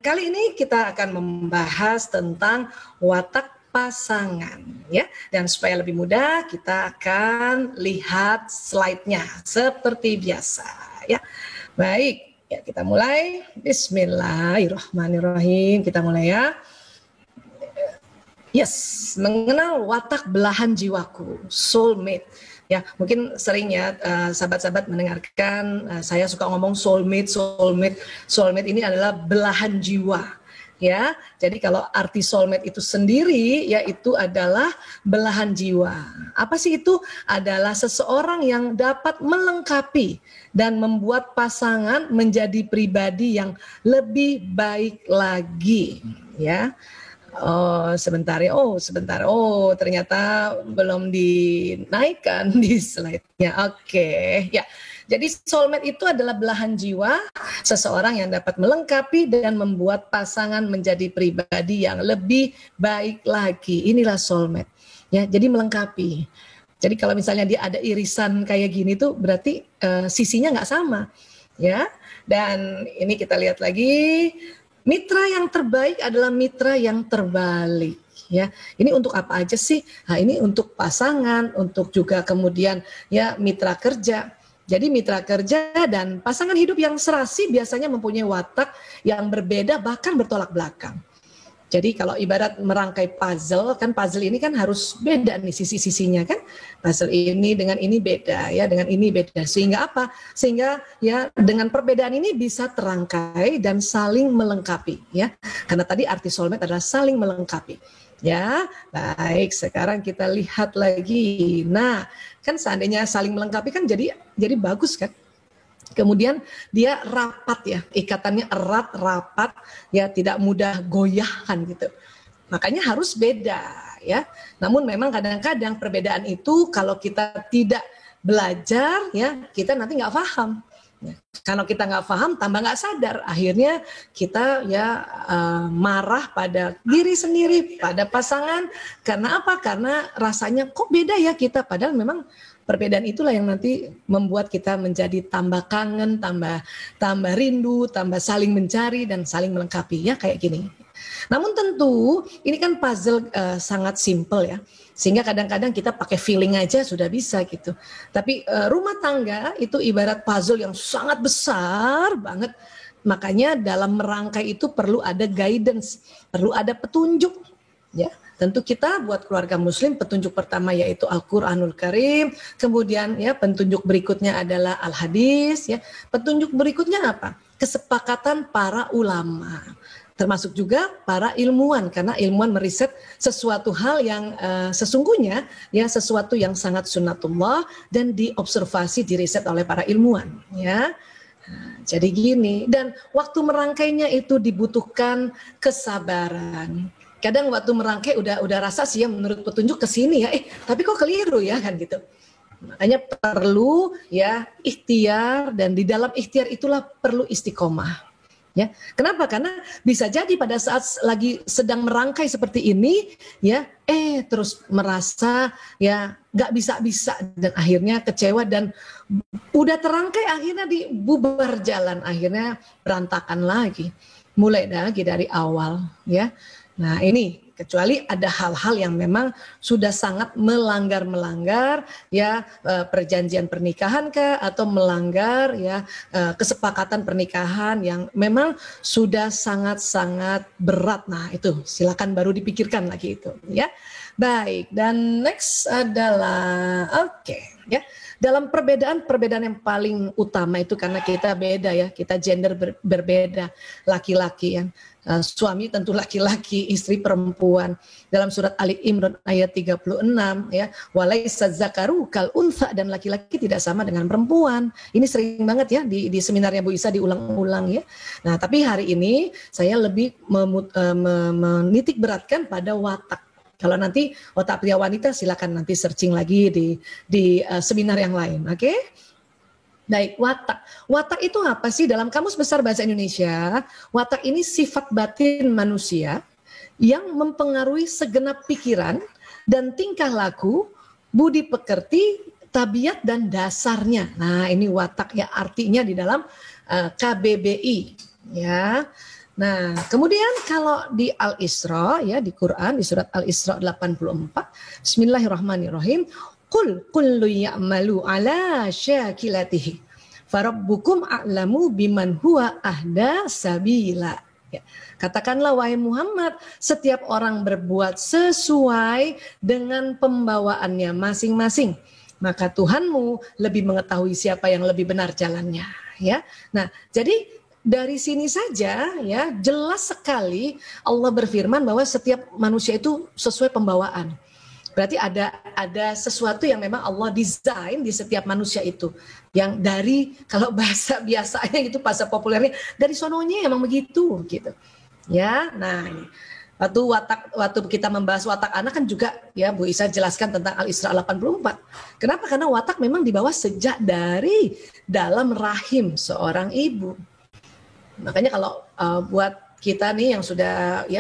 kali ini kita akan membahas tentang watak pasangan, ya. Dan supaya lebih mudah, kita akan lihat slide-nya seperti biasa, ya. Baik, ya kita mulai. Bismillahirrahmanirrahim. Kita mulai ya. Yes, mengenal watak belahan jiwaku, soulmate. Ya, mungkin sering ya sahabat-sahabat mendengarkan saya suka ngomong soulmate ini adalah belahan jiwa. Ya, jadi kalau arti soulmate itu sendiri yaitu adalah belahan jiwa. Apa sih itu? Adalah seseorang yang dapat melengkapi dan membuat pasangan menjadi pribadi yang lebih baik lagi. Ya. Oh sebentar, ternyata belum dinaikkan di slide-nya. Oke, ya. Jadi soulmate itu adalah belahan jiwa, seseorang yang dapat melengkapi dan membuat pasangan menjadi pribadi yang lebih baik lagi. Inilah soulmate. Ya, jadi melengkapi. Jadi kalau misalnya dia ada irisan kayak gini tuh berarti sisinya nggak sama, ya. Dan ini kita lihat lagi. Mitra yang terbaik adalah mitra yang terbalik, ya. Ini untuk apa aja sih? Nah, ini untuk pasangan, untuk juga kemudian ya mitra kerja. Jadi mitra kerja dan pasangan hidup yang serasi biasanya mempunyai watak yang berbeda bahkan bertolak belakang. Jadi kalau ibarat merangkai puzzle, kan puzzle ini kan harus beda nih sisi-sisinya kan. Puzzle ini dengan ini beda ya, dengan ini beda. Sehingga apa? Sehingga ya dengan perbedaan ini bisa terangkai dan saling melengkapi ya. Karena tadi arti soulmate adalah saling melengkapi. Ya, baik. Sekarang kita lihat lagi. Nah, kan seandainya saling melengkapi kan jadi bagus kan? Kemudian dia rapat ya, ikatannya erat, rapat, ya tidak mudah goyah kan gitu. Makanya harus beda ya. Namun memang kadang-kadang perbedaan itu kalau kita tidak belajar ya, kita nanti nggak paham. Ya. Kalau kita nggak paham, tambah nggak sadar. Akhirnya kita ya marah pada diri sendiri, pada pasangan. Karena apa? Karena rasanya kok beda ya kita. Padahal memang perbedaan itulah yang nanti membuat kita menjadi tambah kangen, tambah rindu, tambah saling mencari dan saling melengkapi ya kayak gini. Namun tentu ini kan puzzle sangat simple ya. Sehingga kadang-kadang kita pakai feeling aja sudah bisa gitu. Tapi rumah tangga itu ibarat puzzle yang sangat besar banget. Makanya dalam merangkai itu perlu ada guidance, perlu ada petunjuk ya. Tentu kita buat keluarga muslim petunjuk pertama yaitu Al-Qur'anul Karim, kemudian ya petunjuk berikutnya adalah Al-Hadis ya. Petunjuk berikutnya apa? Kesepakatan para ulama. Termasuk juga para ilmuwan karena ilmuwan meriset sesuatu hal yang sesungguhnya ya sesuatu yang sangat sunnatullah dan diobservasi diriset oleh para ilmuwan ya. Jadi gini, dan waktu merangkainya itu dibutuhkan kesabaran. Kadang waktu merangkai udah rasa sih ya menurut petunjuk ke sini ya, tapi kok keliru ya kan gitu. Makanya perlu ya ikhtiar dan di dalam ikhtiar itulah perlu istiqomah. Ya, kenapa? Karena bisa jadi pada saat lagi sedang merangkai seperti ini ya, terus merasa ya nggak bisa dan akhirnya kecewa dan udah terangkai akhirnya dibubar jalan, akhirnya berantakan lagi, mulai lagi dari awal ya. Nah ini kecuali ada hal-hal yang memang sudah sangat melanggar ya perjanjian pernikahan kah atau melanggar ya kesepakatan pernikahan yang memang sudah sangat-sangat berat. Nah itu silakan baru dipikirkan lagi itu ya. Baik, dan next adalah ya. Dalam perbedaan yang paling utama itu karena kita beda ya, kita gender berbeda, laki-laki ya. Suami tentu laki-laki, istri perempuan. Dalam surat Ali Imran ayat 36 ya, walaisa zakaru kal untha, dan laki-laki tidak sama dengan perempuan. Ini sering banget ya di seminarnya Bu Isa diulang-ulang ya. Nah, tapi hari ini saya lebih menitik beratkan pada watak. Kalau nanti watak pria wanita silakan nanti searching lagi di seminar yang lain, oke? Baik, watak. Watak itu apa sih? Dalam Kamus Besar Bahasa Indonesia, watak ini sifat batin manusia yang mempengaruhi segenap pikiran dan tingkah laku, budi pekerti, tabiat dan dasarnya. Nah, ini watak ya artinya di dalam KBBI ya. Nah, kemudian kalau di Al-Isra ya, di Quran di surat Al-Isra 84, Bismillahirrahmanirrahim, qul kullu ya'malu ala syakilatihi farabbukum a'lamu biman huwa ahda sabila. Ya. Katakanlah wahai Muhammad, setiap orang berbuat sesuai dengan pembawaannya masing-masing, maka Tuhanmu lebih mengetahui siapa yang lebih benar jalannya, ya. Nah, jadi dari sini saja ya jelas sekali Allah berfirman bahwa setiap manusia itu sesuai pembawaan. Berarti ada sesuatu yang memang Allah desain di setiap manusia itu. Yang dari kalau bahasa biasanya gitu, bahasa populernya dari sononya emang begitu gitu. Ya, nah ini. Waktu kita membahas watak anak kan juga ya Bu Isa jelaskan tentang Al-Isra 84. Kenapa? Karena watak memang dibawa sejak dari dalam rahim seorang ibu. Makanya kalau buat kita nih yang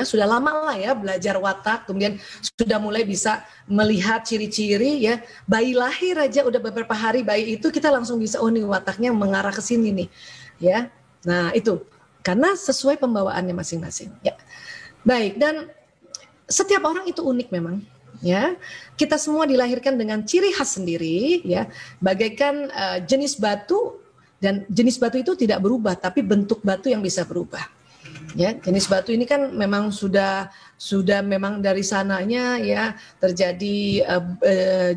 sudah lama lah ya belajar watak, kemudian sudah mulai bisa melihat ciri-ciri ya, bayi lahir aja udah beberapa hari bayi itu kita langsung bisa nih wataknya mengarah ke sini nih ya. Nah itu karena sesuai pembawaannya masing-masing ya. Baik, dan setiap orang itu unik memang ya. Kita semua dilahirkan dengan ciri khas sendiri ya, bagaikan jenis batu. Dan jenis batu itu tidak berubah, tapi bentuk batu yang bisa berubah. Ya, jenis batu ini kan memang sudah memang dari sananya ya terjadi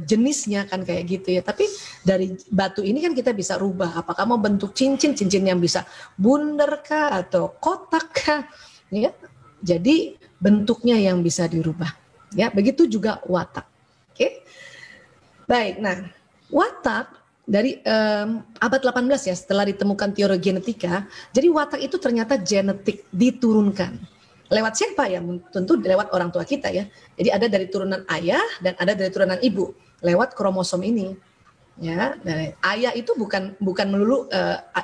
jenisnya kan kayak gitu ya. Tapi dari batu ini kan kita bisa rubah. Apakah mau bentuk cincin yang bisa bundar kah atau kotak kah? Ya, jadi bentuknya yang bisa dirubah. Ya, begitu juga watak. Oke, baik. Nah, watak dari abad 18 ya, setelah ditemukan teori genetika, jadi watak itu ternyata genetik diturunkan. Lewat siapa ya? Tentu lewat orang tua kita ya. Jadi ada dari turunan ayah dan ada dari turunan ibu lewat kromosom ini. Ya, nah, ayah itu bukan melulu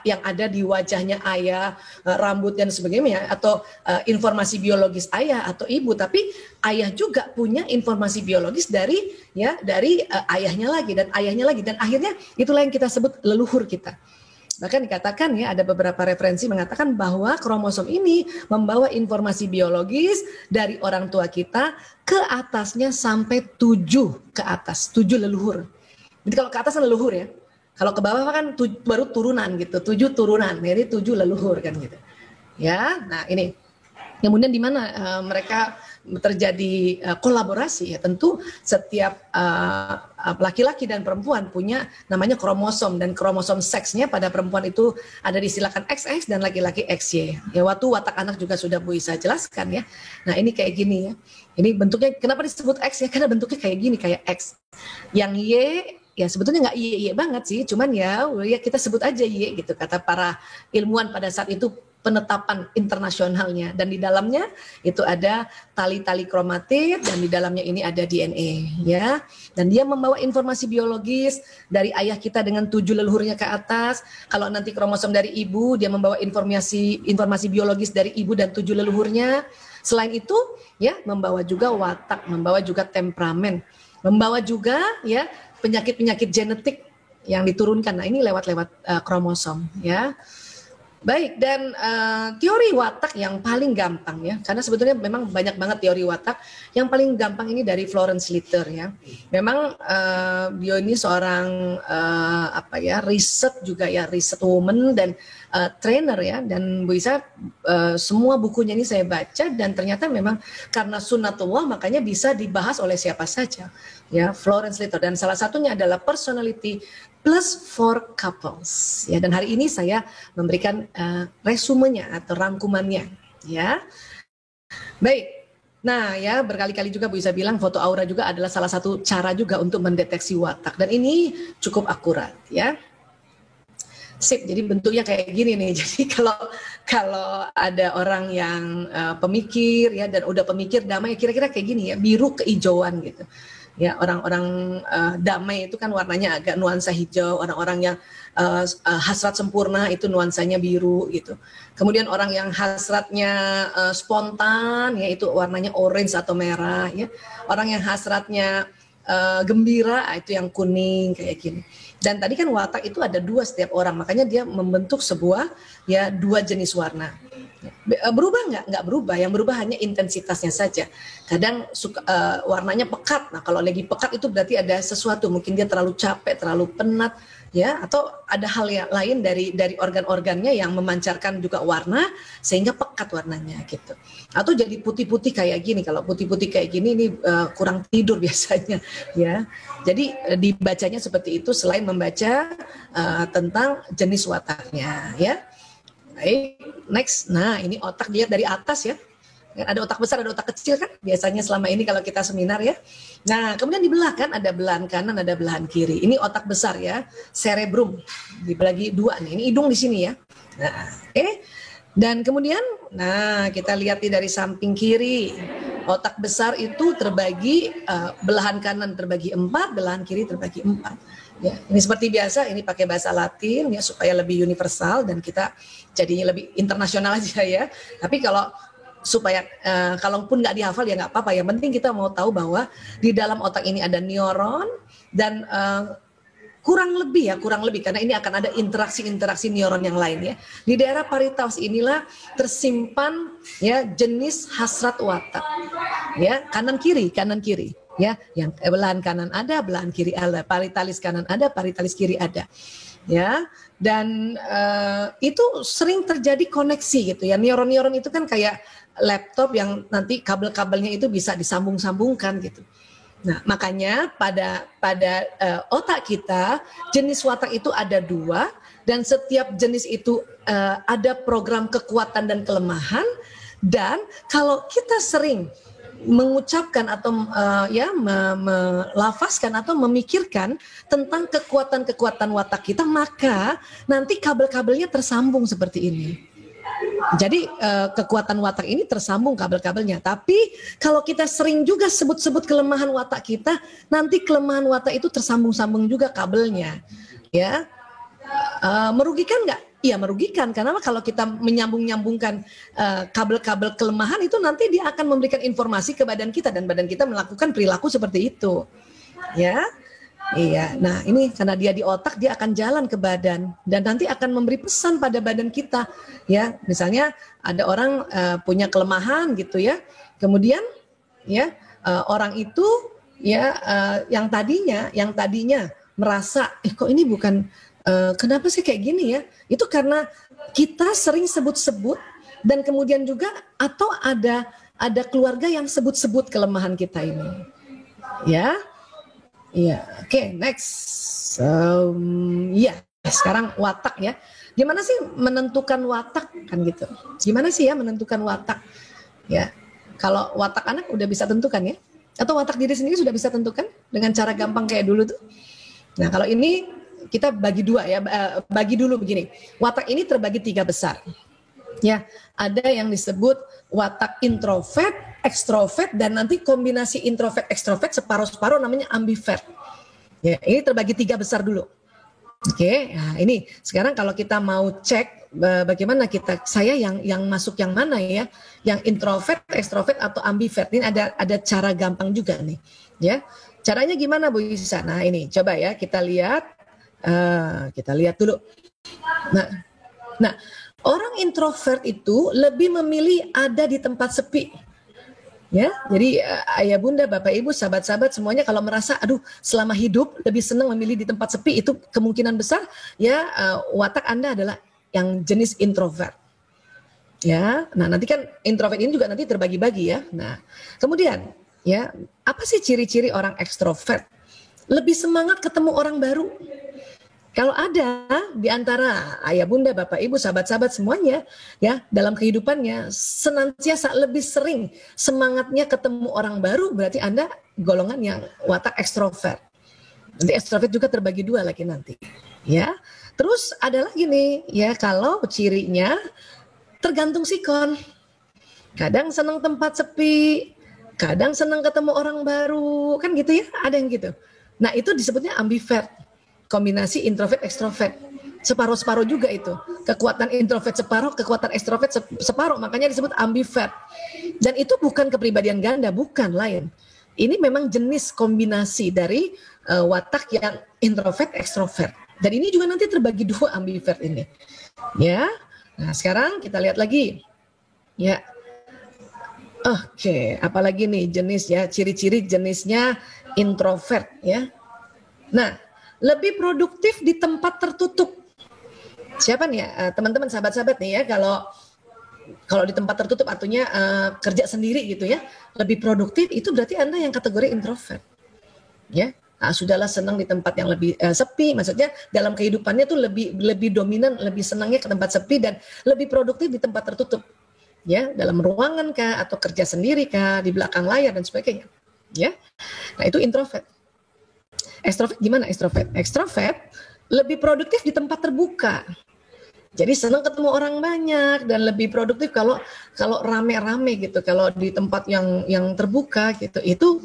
yang ada di wajahnya ayah, rambut dan sebagainya, atau informasi biologis ayah atau ibu, tapi ayah juga punya informasi biologis dari ayahnya lagi dan ayahnya lagi, dan akhirnya itulah yang kita sebut leluhur kita. Bahkan dikatakan ya, ada beberapa referensi mengatakan bahwa kromosom ini membawa informasi biologis dari orang tua kita ke atasnya sampai 7 ke atas, 7 leluhur. Jadi kalau ke atas kan leluhur ya, kalau ke bawah kan baru turunan gitu, 7 turunan, jadi 7 leluhur kan gitu. Ya, nah ini. Kemudian di mana mereka terjadi kolaborasi ya, tentu setiap laki-laki dan perempuan punya namanya kromosom, dan kromosom seksnya pada perempuan itu ada disilakan XX dan laki-laki XY. Ya, waktu watak anak juga sudah Bu Isa jelaskan ya. Nah, ini kayak gini ya. Ini bentuknya kenapa disebut X ya? Karena bentuknya kayak gini, kayak X. Yang Y ya sebetulnya nggak Y banget sih, cuman ya kita sebut aja Y gitu, kata para ilmuwan pada saat itu, penetapan internasionalnya. Dan di dalamnya itu ada tali-tali kromatid, dan di dalamnya ini ada DNA ya. Dan dia membawa informasi biologis dari ayah kita dengan 7 leluhurnya ke atas. Kalau nanti kromosom dari ibu, dia membawa informasi biologis dari ibu dan 7 leluhurnya. Selain itu ya membawa juga watak, membawa juga temperamen, membawa juga ya penyakit-penyakit genetik yang diturunkan. Nah, ini lewat kromosom ya. Baik, dan teori watak yang paling gampang ya, karena sebetulnya memang banyak banget teori watak. Yang paling gampang ini dari Florence Litter ya. Memang beliau ini seorang riset juga ya, riset woman dan trainer ya. Dan Bu Isa semua bukunya ini saya baca, dan ternyata memang karena sunnatullah makanya bisa dibahas oleh siapa saja ya, Florence Litter. Dan salah satunya adalah personality plus for couples ya, dan hari ini saya memberikan resumenya atau rangkumannya ya. Baik, nah ya berkali-kali juga Bu Isa bilang foto aura juga adalah salah satu cara juga untuk mendeteksi watak, dan ini cukup akurat ya. Sip, jadi bentuknya kayak gini nih. Jadi kalau ada orang yang pemikir ya, dan udah pemikir damai, kira-kira kayak gini ya, biru kehijauan gitu. Ya, orang-orang damai itu kan warnanya agak nuansa hijau, orang-orang yang hasrat sempurna itu nuansanya biru gitu. Kemudian orang yang hasratnya spontan ya itu warnanya orange atau merah ya. Orang yang hasratnya gembira itu yang kuning kayak gini. Dan tadi kan watak itu ada 2 setiap orang, makanya dia membentuk sebuah ya 2 jenis warna. Berubah nggak? Nggak berubah. Yang berubah hanya intensitasnya saja. Kadang warnanya pekat. Nah, kalau lagi pekat itu berarti ada sesuatu. Mungkin dia terlalu capek, terlalu penat, ya. Atau ada hal yang lain dari organ-organnya yang memancarkan juga warna sehingga pekat warnanya gitu. Atau jadi putih-putih kayak gini. Kalau putih-putih kayak gini ini kurang tidur biasanya, ya. Jadi dibacanya seperti itu selain membaca tentang jenis wataknya, ya. Baik, next. Nah, ini otak dilihat dari atas ya. Ada otak besar, ada otak kecil kan? Biasanya selama ini kalau kita seminar ya. Nah, kemudian di belah kan ada belahan kanan, ada belahan kiri. Ini otak besar ya, cerebrum. Dibagi dua nih. Ini hidung di sini ya. Nah, dan kemudian, nah kita lihat nih dari samping kiri. Otak besar itu terbagi, belahan kanan terbagi 4, belahan kiri terbagi 4. Ya, ini seperti biasa, ini pakai bahasa Latin ya supaya lebih universal dan kita jadinya lebih internasional aja ya. Tapi kalau supaya kalaupun nggak dihafal ya nggak apa-apa. Yang penting kita mau tahu bahwa di dalam otak ini ada neuron dan kurang lebih karena ini akan ada interaksi neuron yang lain ya. Di daerah parietal inilah tersimpan ya jenis hasrat watak. Ya, kanan kiri ya, yang belahan kanan ada, belahan kiri ada, parietalis kanan ada, parietalis kiri ada. Ya, dan itu sering terjadi koneksi gitu ya. Neuron-neuron itu kan kayak laptop yang nanti kabel-kabelnya itu bisa disambung-sambungkan gitu. Nah, makanya pada otak kita jenis watak itu ada 2 dan setiap jenis itu ada program kekuatan dan kelemahan. Dan kalau kita sering mengucapkan atau melafazkan atau memikirkan tentang kekuatan-kekuatan watak kita, maka nanti kabel-kabelnya tersambung seperti ini. Jadi kekuatan watak ini tersambung kabel-kabelnya. Tapi kalau kita sering juga sebut-sebut kelemahan watak kita, nanti kelemahan watak itu tersambung-sambung juga kabelnya. Ya, merugikan nggak? Iya merugikan. Karena kalau kita menyambung-nyambungkan kabel-kabel kelemahan itu nanti dia akan memberikan informasi ke badan kita dan badan kita melakukan perilaku seperti itu. Ya. Iya, nah ini karena dia di otak dia akan jalan ke badan dan nanti akan memberi pesan pada badan kita, ya misalnya ada orang punya kelemahan gitu ya, kemudian ya orang itu ya yang tadinya merasa kok ini bukan kenapa sih kayak gini ya, itu karena kita sering sebut-sebut dan kemudian juga atau ada keluarga yang sebut-sebut kelemahan kita ini, ya. Iya, oke, next. Sekarang watak ya. Gimana sih menentukan watak kan gitu? Gimana sih ya menentukan watak? Ya, kalau watak anak udah bisa tentukan ya? Atau watak diri sendiri sudah bisa tentukan dengan cara gampang kayak dulu tuh? Nah, kalau ini kita bagi 2 ya. Bagi dulu begini. Watak ini terbagi 3 besar. Ya, ada yang disebut watak introvert, ekstrovert, dan nanti kombinasi introvert ekstrovert separuh-separuh namanya ambivert. Ya, ini terbagi 3 besar dulu. Oke, nah ini sekarang kalau kita mau cek bagaimana saya yang masuk yang mana ya, yang introvert, ekstrovert atau ambivert. Ini ada cara gampang juga nih. Ya, caranya gimana Bu Isa? Nah ini coba ya kita lihat dulu. Nah. Orang introvert itu lebih memilih ada di tempat sepi. Ya, jadi ayah bunda, bapak ibu, sahabat-sahabat semuanya kalau merasa aduh selama hidup lebih senang memilih di tempat sepi, itu kemungkinan besar ya watak Anda adalah yang jenis introvert. Ya, nah nanti kan introvert ini juga nanti terbagi-bagi ya. Nah, kemudian ya, apa sih ciri-ciri orang ekstrovert? Lebih semangat ketemu orang baru. Kalau ada di antara ayah bunda, bapak ibu, sahabat-sahabat semuanya ya dalam kehidupannya senantiasa lebih sering semangatnya ketemu orang baru, berarti Anda golongan yang watak ekstrovert. Nanti ekstrovert juga terbagi 2 lagi nanti. Ya. Terus ada lagi nih ya, kalau cirinya tergantung sikon. Kadang senang tempat sepi, kadang senang ketemu orang baru, kan gitu ya, ada yang gitu. Nah, itu disebutnya ambivert. Kombinasi introvert ekstrovert, separuh-separuh juga itu, kekuatan introvert separuh, kekuatan ekstrovert separuh, makanya disebut ambivert. Dan itu bukan kepribadian ganda, bukan, lain. Ini memang jenis kombinasi dari watak yang introvert ekstrovert. Dan ini juga nanti terbagi 2 ambivert ini. Ya, nah sekarang kita lihat lagi. Ya. Oke, apalagi nih jenis ya, ciri-ciri jenisnya introvert ya. Nah, lebih produktif di tempat tertutup. Siapa nih ya, teman-teman, sahabat-sahabat nih ya, kalau di tempat tertutup artinya kerja sendiri gitu ya, lebih produktif, itu berarti Anda yang kategori introvert. Ya. Nah, sudahlah senang di tempat yang lebih sepi, maksudnya dalam kehidupannya tuh lebih dominan, lebih senangnya ke tempat sepi dan lebih produktif di tempat tertutup. Ya, dalam ruangan kah atau kerja sendiri kah, di belakang layar dan sebagainya. Ya. Nah, itu introvert. Extrovert gimana extrovert? Extrovert lebih produktif di tempat terbuka. Jadi senang ketemu orang banyak dan lebih produktif kalau rame-rame gitu. Kalau di tempat yang terbuka gitu, itu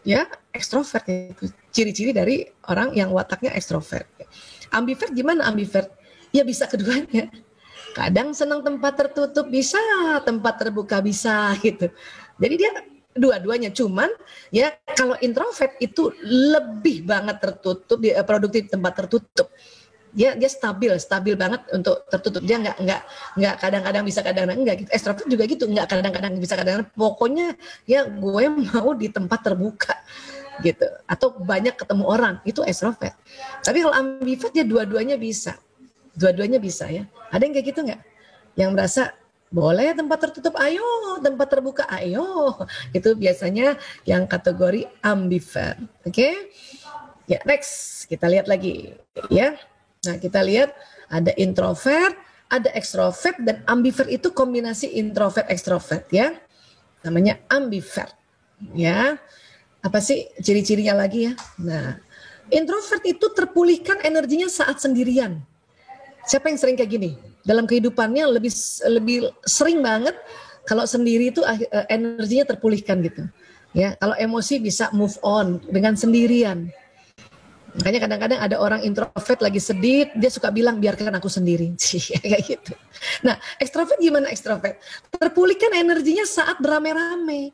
ya extrovert itu. Ciri-ciri dari orang yang wataknya extrovert. Ambivert gimana ambivert? Ya bisa keduanya. Kadang senang tempat tertutup bisa, tempat terbuka bisa gitu. Jadi dia dua-duanya, cuman ya kalau introvert itu lebih banget tertutup, produktif di tempat tertutup. Dia stabil banget untuk tertutup. Dia nggak kadang-kadang bisa, kadang-kadang enggak gitu. Extrovert juga gitu, nggak kadang-kadang bisa, kadang-kadang pokoknya ya gue mau di tempat terbuka gitu. Atau banyak ketemu orang, itu extrovert. Tapi kalau ambivert ya dua-duanya bisa. Dua-duanya bisa ya. Ada yang kayak gitu nggak? Yang merasa boleh tempat tertutup, ayo, tempat terbuka, ayo. Itu biasanya yang kategori ambivert. Oke? Ya, next. Kita lihat lagi ya. Nah, kita lihat ada introvert, ada extrovert, dan ambivert itu kombinasi introvert extrovert ya. Namanya ambivert. Ya. Apa sih ciri-cirinya lagi ya? Nah, introvert itu terpulihkan energinya saat sendirian. Siapa yang sering kayak gini? Dalam kehidupannya lebih sering banget kalau sendiri itu energinya terpulihkan gitu. Ya, kalau emosi bisa move on dengan sendirian. Makanya kadang-kadang ada orang introvert lagi sedih, dia suka bilang biarkan aku sendiri. Kayak gitu. Nah, ekstrovert gimana ekstrovert? Terpulihkan energinya saat beramai-ramai.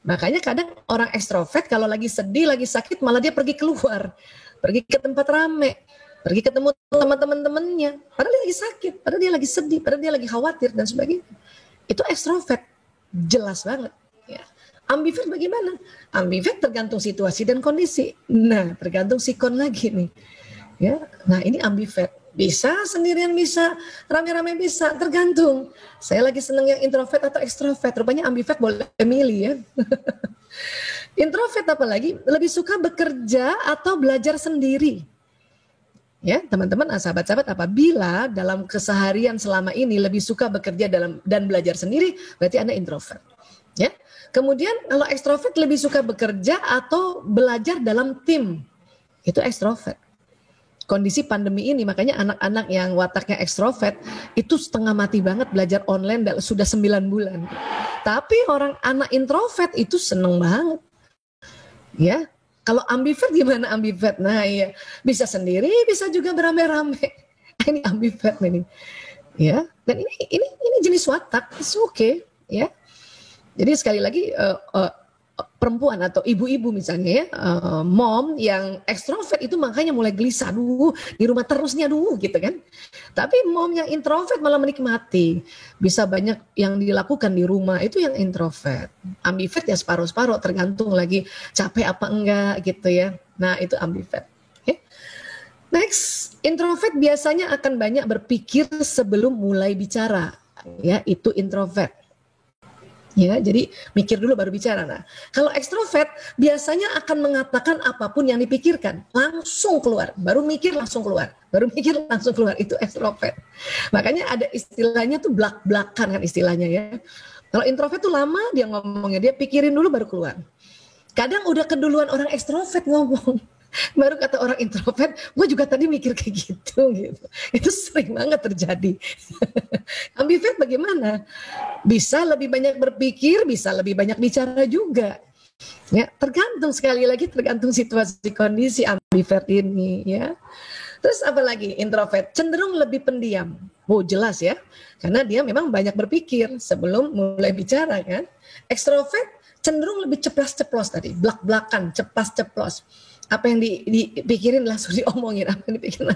Makanya kadang orang ekstrovert kalau lagi sedih, lagi sakit malah dia pergi keluar. Pergi ke tempat ramai. Pergi ketemu teman-temannya, padahal dia lagi sakit, padahal dia lagi sedih, padahal dia lagi khawatir dan sebagainya. Itu extrovert, jelas banget. Ya. Ambivert bagaimana? Ambivert tergantung situasi dan kondisi. Nah, tergantung sikon lagi nih. Ya, nah ini ambivert. Bisa sendirian, bisa rame-rame, bisa tergantung. Saya lagi senang yang introvert atau extrovert. Rupanya ambivert boleh milih ya. Introvert apalagi lebih suka bekerja atau belajar sendiri. Ya, teman-teman, sahabat-sahabat, apabila dalam keseharian selama ini lebih suka bekerja dan belajar sendiri, berarti Anda introvert. Ya. Kemudian kalau ekstrovert lebih suka bekerja atau belajar dalam tim. Itu ekstrovert. Kondisi pandemi ini, makanya anak-anak yang wataknya ekstrovert itu setengah mati banget belajar online sudah 9 bulan. Tapi anak introvert itu seneng banget. Ya. Kalau ambivert gimana ambivert? Nah iya, bisa sendiri, bisa juga beramai-ramai. Ini ambivert nih. Ya, dan ini jenis watak, it's okay, ya. Jadi sekali lagi perempuan atau ibu-ibu misalnya ya, mom yang ekstrovert itu makanya mulai gelisah, di rumah terusnya gitu kan. Tapi mom yang introvert malah menikmati, bisa banyak yang dilakukan di rumah, itu yang introvert. Ambivert ya separuh-separuh, tergantung lagi capek apa enggak gitu ya. Nah itu ambivert. Okay. Next, introvert biasanya akan banyak berpikir sebelum mulai bicara, ya itu introvert. Ya, jadi mikir dulu baru bicara. Nah, kalau ekstrovert biasanya akan mengatakan apapun yang dipikirkan, langsung keluar, baru mikir langsung keluar, itu ekstrovert. Makanya ada istilahnya tuh blak-blakan kan istilahnya ya. Kalau introvert tuh lama dia ngomongnya, dia pikirin dulu baru keluar. Kadang udah keduluan orang ekstrovert ngomong. Baru kata orang introvert, gue juga tadi mikir kayak gitu. Itu sering banget terjadi. Ambivert bagaimana? Bisa lebih banyak berpikir, bisa lebih banyak bicara juga. Ya, tergantung sekali lagi, tergantung situasi kondisi ambivert ini. Ya. Terus apa lagi? Introvert cenderung lebih pendiam. Oh jelas ya, karena dia memang banyak berpikir sebelum mulai bicara kan. Ekstrovert cenderung lebih ceplas-ceplos tadi, blak-blakan, cepas-ceplos. Apa yang dipikirin langsung diomongin, apa yang dipikirin.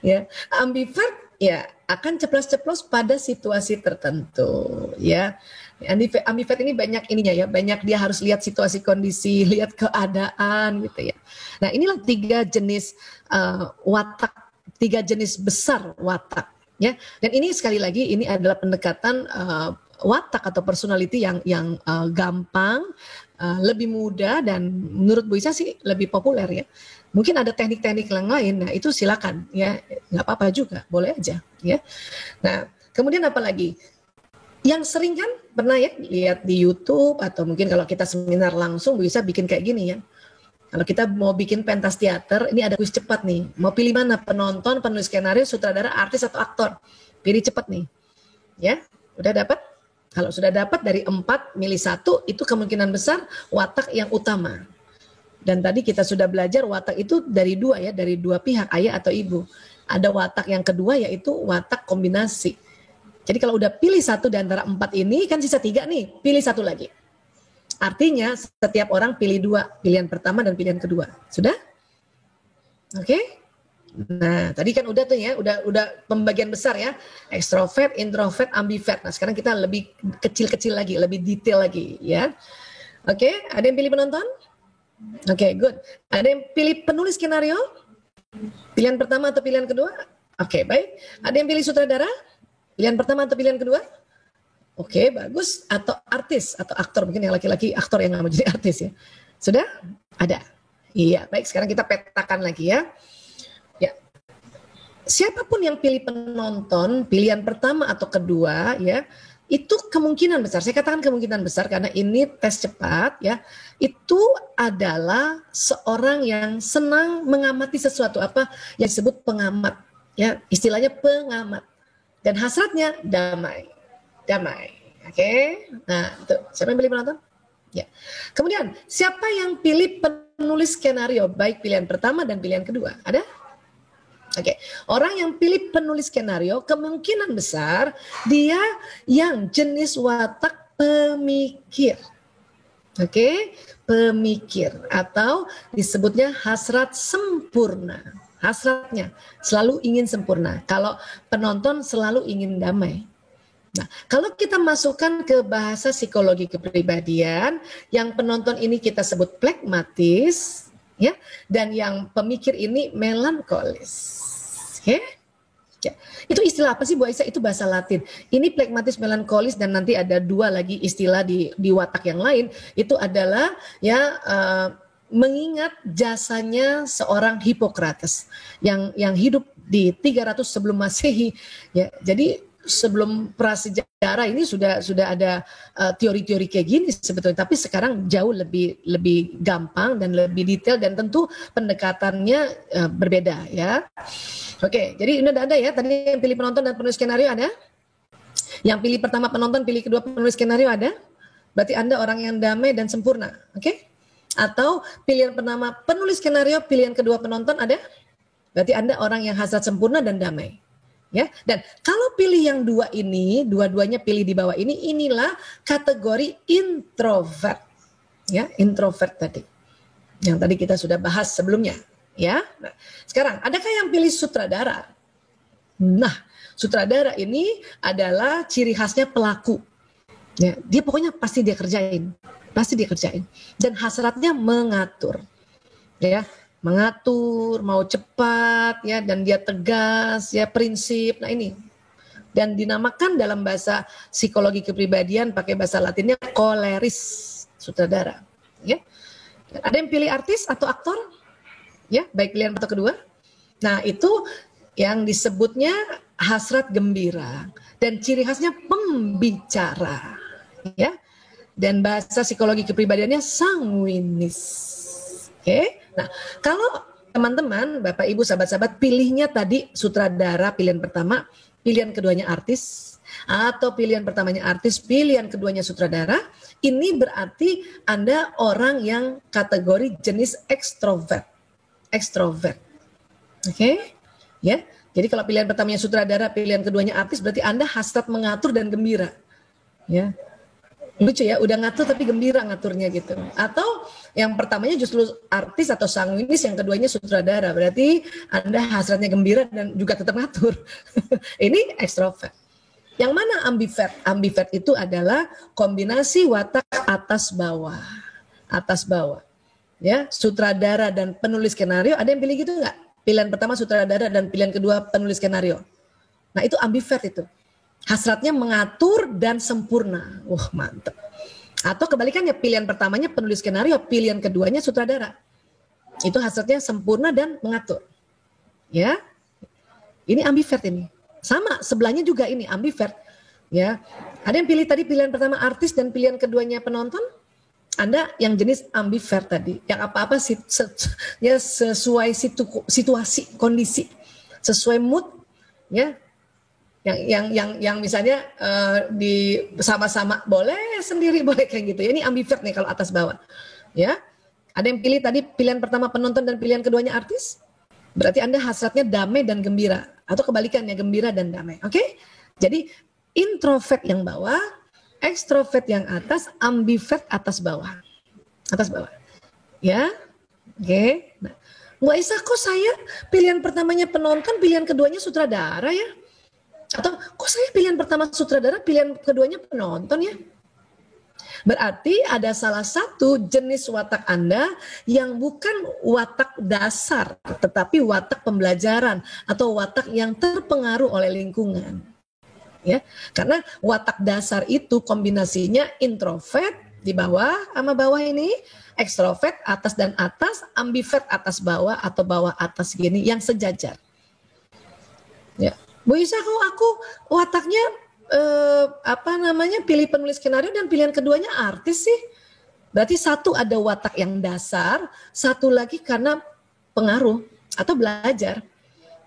Ya, ambivert ya akan ceplos-ceplos pada situasi tertentu, ya. Ambivert ini banyak ininya ya, banyak dia harus lihat situasi kondisi, lihat keadaan gitu ya. Nah, inilah 3 jenis watak, 3 jenis besar watak ya. Dan ini sekali lagi ini adalah pendekatan watak atau personality yang gampang, lebih mudah, dan menurut Bu Isa sih lebih populer ya. Mungkin ada teknik-teknik yang lain, nah itu silakan ya, nggak apa-apa juga, boleh aja ya. Nah, kemudian apa lagi? Yang sering kan pernah ya lihat di YouTube atau mungkin kalau kita seminar langsung bisa bikin kayak gini ya. Kalau kita mau bikin pentas teater, ini ada kuis cepat nih. Mau pilih mana? Penonton, penulis skenario, sutradara, artis atau aktor? Pilih cepat nih. Ya, udah dapat? Kalau sudah dapat dari 4 milih 1, itu kemungkinan besar watak yang utama. Dan tadi kita sudah belajar watak itu dari 2 ya, dari 2 pihak, ayah atau ibu. Ada watak yang kedua yaitu watak kombinasi. Jadi kalau udah pilih 1 di antara 4 ini, kan sisa 3 nih, pilih 1 lagi. Artinya setiap orang pilih 2, pilihan pertama dan pilihan kedua. Sudah? Oke? Nah, tadi kan udah tuh ya, udah pembagian besar ya. Extrovert, introvert, ambivert. Nah, sekarang kita lebih kecil-kecil lagi, lebih detail lagi ya. Oke, ada yang pilih penonton? Oke, good. Ada yang pilih penulis skenario? Pilihan pertama atau pilihan kedua? Oke, baik. Ada yang pilih sutradara? Pilihan pertama atau pilihan kedua? Oke, bagus. Atau artis atau aktor, mungkin yang laki-laki aktor yang nggak mau jadi artis ya. Sudah? Ada. Iya, baik. Sekarang kita petakan lagi ya. Ya. Siapapun yang pilih penonton, pilihan pertama atau kedua ya, itu kemungkinan besar, saya katakan kemungkinan besar karena ini tes cepat ya, itu adalah seorang yang senang mengamati sesuatu, apa yang disebut pengamat ya, istilahnya pengamat, dan hasratnya damai. Oke. Nah, itu siapa yang pilih penonton? Ya. Kemudian siapa yang pilih penulis skenario, baik pilihan pertama dan pilihan kedua? Ada? Oke, orang yang pilih penulis skenario kemungkinan besar dia yang jenis watak pemikir. Oke, pemikir atau disebutnya hasrat sempurna. Hasratnya selalu ingin sempurna. Kalau penonton selalu ingin damai. Nah, kalau kita masukkan ke bahasa psikologi kepribadian, yang penonton ini kita sebut plekmatis, ya, dan yang pemikir ini melankolis. Oke? Ya. Itu istilah apa sih Bu Aisyah? Itu bahasa Latin. Ini plekmatis, melankolis, dan nanti ada 2 lagi istilah di watak yang lain. Itu adalah ya mengingat jasanya seorang Hippocrates yang hidup di 300 sebelum Masehi. Ya, jadi sebelum prasejarah ini sudah ada teori-teori kayak gini sebetulnya, tapi sekarang jauh lebih gampang dan lebih detail, dan tentu pendekatannya berbeda ya. Oke, jadi ini udah ada ya, tadi yang pilih penonton dan penulis skenario ada? Yang pilih pertama penonton, pilih kedua penulis skenario ada? Berarti Anda orang yang damai dan sempurna, oke? Atau pilihan pertama penulis skenario, pilihan kedua penonton ada? Berarti Anda orang yang hasrat sempurna dan damai. Ya, dan kalau pilih yang 2 ini, dua-duanya pilih di bawah ini, inilah kategori introvert. Ya, introvert tadi. Yang tadi kita sudah bahas sebelumnya, ya. Nah, sekarang adakah yang pilih sutradara? Nah, sutradara ini adalah ciri khasnya pelaku. Ya, dia pokoknya pasti dia kerjain. Dan hasratnya mengatur. Ya. Mengatur, mau cepat ya, dan dia tegas ya, prinsip. Nah, ini. Dan dinamakan dalam bahasa psikologi kepribadian pakai bahasa Latinnya koleris, sutradara, ya. Ada yang pilih artis atau aktor? Ya, baik pilihan atau kedua. Nah, itu yang disebutnya hasrat gembira, dan ciri khasnya pembicara, ya. Dan bahasa psikologi kepribadiannya sanguinis. Oke. Nah, kalau teman-teman, Bapak Ibu, sahabat-sahabat pilihnya tadi sutradara pilihan pertama, pilihan keduanya artis, atau pilihan pertamanya artis, pilihan keduanya sutradara, ini berarti Anda orang yang kategori jenis ekstrovert. Oke? Ya. Jadi kalau pilihan pertamanya sutradara, pilihan keduanya artis, berarti Anda hasrat mengatur dan gembira. Ya. Lucu ya, udah ngatur tapi gembira ngaturnya gitu. Atau Yang pertamanya justru artis atau sanguinis, yang keduanya sutradara. Berarti Anda hasratnya gembira dan juga tetap ngatur. Ini ekstrovert. Yang mana ambivert? Ambivert itu adalah kombinasi watak atas bawah. Atas bawah. Ya, sutradara dan penulis skenario, ada yang pilih gitu nggak? Pilihan pertama sutradara dan pilihan kedua penulis skenario. Nah, itu ambivert itu. Hasratnya mengatur dan sempurna. Wah, mantap. Atau kebalikannya, pilihan pertamanya penulis skenario, pilihan keduanya sutradara. Itu hasratnya sempurna dan mengatur. Ya. Ini ambivert ini. Sama, sebelahnya juga ini ambivert. Ya. Ada yang pilih tadi pilihan pertama artis dan pilihan keduanya penonton? Anda yang jenis ambivert tadi. Yang apa-apa ya sesuai situasi, kondisi, sesuai mood, ya. Yang misalnya di sama-sama boleh, sendiri boleh, kayak gitu. Ya, ini ambivert nih kalau atas bawah. Ya. Ada yang pilih tadi pilihan pertama penonton dan pilihan keduanya artis? Berarti Anda hasratnya damai dan gembira, atau kebalikannya gembira dan damai. Oke? Jadi introvert yang bawah, ekstrovert yang atas, ambivert atas bawah. Atas bawah. Ya. Oke. Nah, Mbak Isa, kok saya pilihan pertamanya penonton, pilihan keduanya sutradara ya? Atau kok saya pilihan pertama sutradara, pilihan keduanya penonton ya? Berarti ada salah satu jenis watak Anda yang bukan watak dasar, tetapi watak pembelajaran atau watak yang terpengaruh oleh lingkungan. Ya, karena watak dasar itu kombinasinya introvert di bawah sama bawah ini, ekstrovert atas dan atas, ambivert atas bawah atau bawah atas gini yang sejajar. Ya. Bu Isa, kok aku wataknya pilih penulis skenario dan pilihan keduanya artis sih? Berarti satu ada watak yang dasar, satu lagi karena pengaruh atau belajar.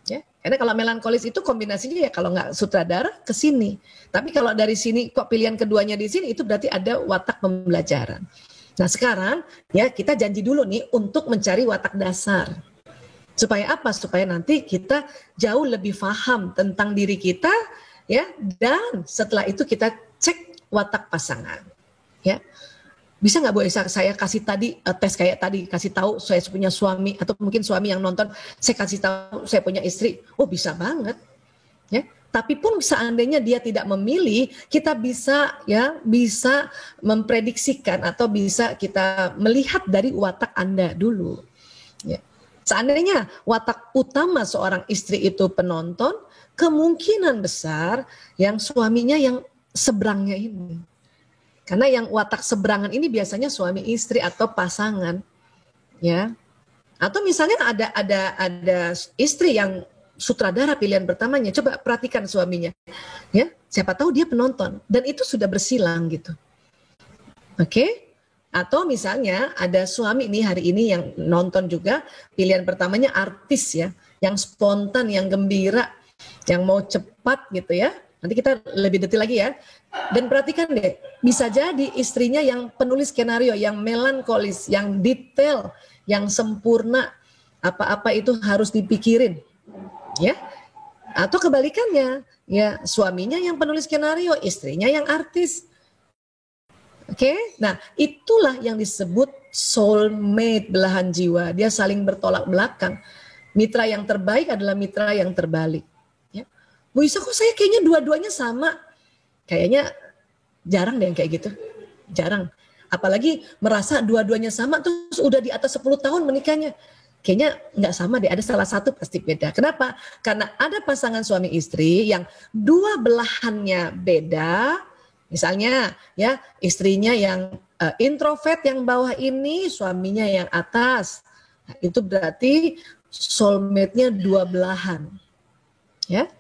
Ya, karena kalau melankolis itu kombinasinya ya kalau nggak sutradara ke sini. Tapi kalau dari sini kok pilihan keduanya di sini, itu berarti ada watak pembelajaran. Nah sekarang ya kita janji dulu nih untuk mencari watak dasar. Supaya apa? Supaya nanti kita jauh lebih paham tentang diri kita, ya. Dan setelah itu kita cek watak pasangan, ya. Bisa nggak Bu Esa saya kasih tadi tes kayak tadi, kasih tahu saya punya suami, atau mungkin suami yang nonton saya kasih tahu saya punya istri? Oh bisa banget, ya. Tapi pun seandainya dia tidak memilih, kita bisa memprediksikan atau bisa kita melihat dari watak Anda dulu, ya. Seandainya watak utama seorang istri itu penonton, kemungkinan besar yang suaminya yang seberangnya ini. Karena yang watak seberangan ini biasanya suami istri atau pasangan, ya. Atau misalnya ada istri yang sutradara pilihan pertamanya, coba perhatikan suaminya, ya. Siapa tahu dia penonton dan itu sudah bersilang gitu. Oke? Atau misalnya ada suami nih hari ini yang nonton juga, pilihan pertamanya artis ya, yang spontan, yang gembira, yang mau cepat gitu ya. Nanti kita lebih detail lagi ya. Dan perhatikan deh, bisa jadi istrinya yang penulis skenario, yang melankolis, yang detail, yang sempurna, apa-apa itu harus dipikirin, ya. Atau kebalikannya, ya suaminya yang penulis skenario, istrinya yang artis. Oke, nah itulah yang disebut soulmate, belahan jiwa. Dia saling bertolak belakang. Mitra yang terbaik adalah mitra yang terbalik. Ya. Bu Isa, kok saya kayaknya dua-duanya sama? Kayaknya jarang deh yang kayak gitu. Jarang. Apalagi merasa dua-duanya sama, terus udah di atas 10 tahun menikahnya. Kayaknya nggak sama deh, ada salah satu pasti beda. Kenapa? Karena ada pasangan suami istri yang dua belahannya beda. Misalnya ya istrinya yang introvert yang bawah ini, suaminya yang atas. Nah, itu berarti soulmate-nya dua belahan. Ya.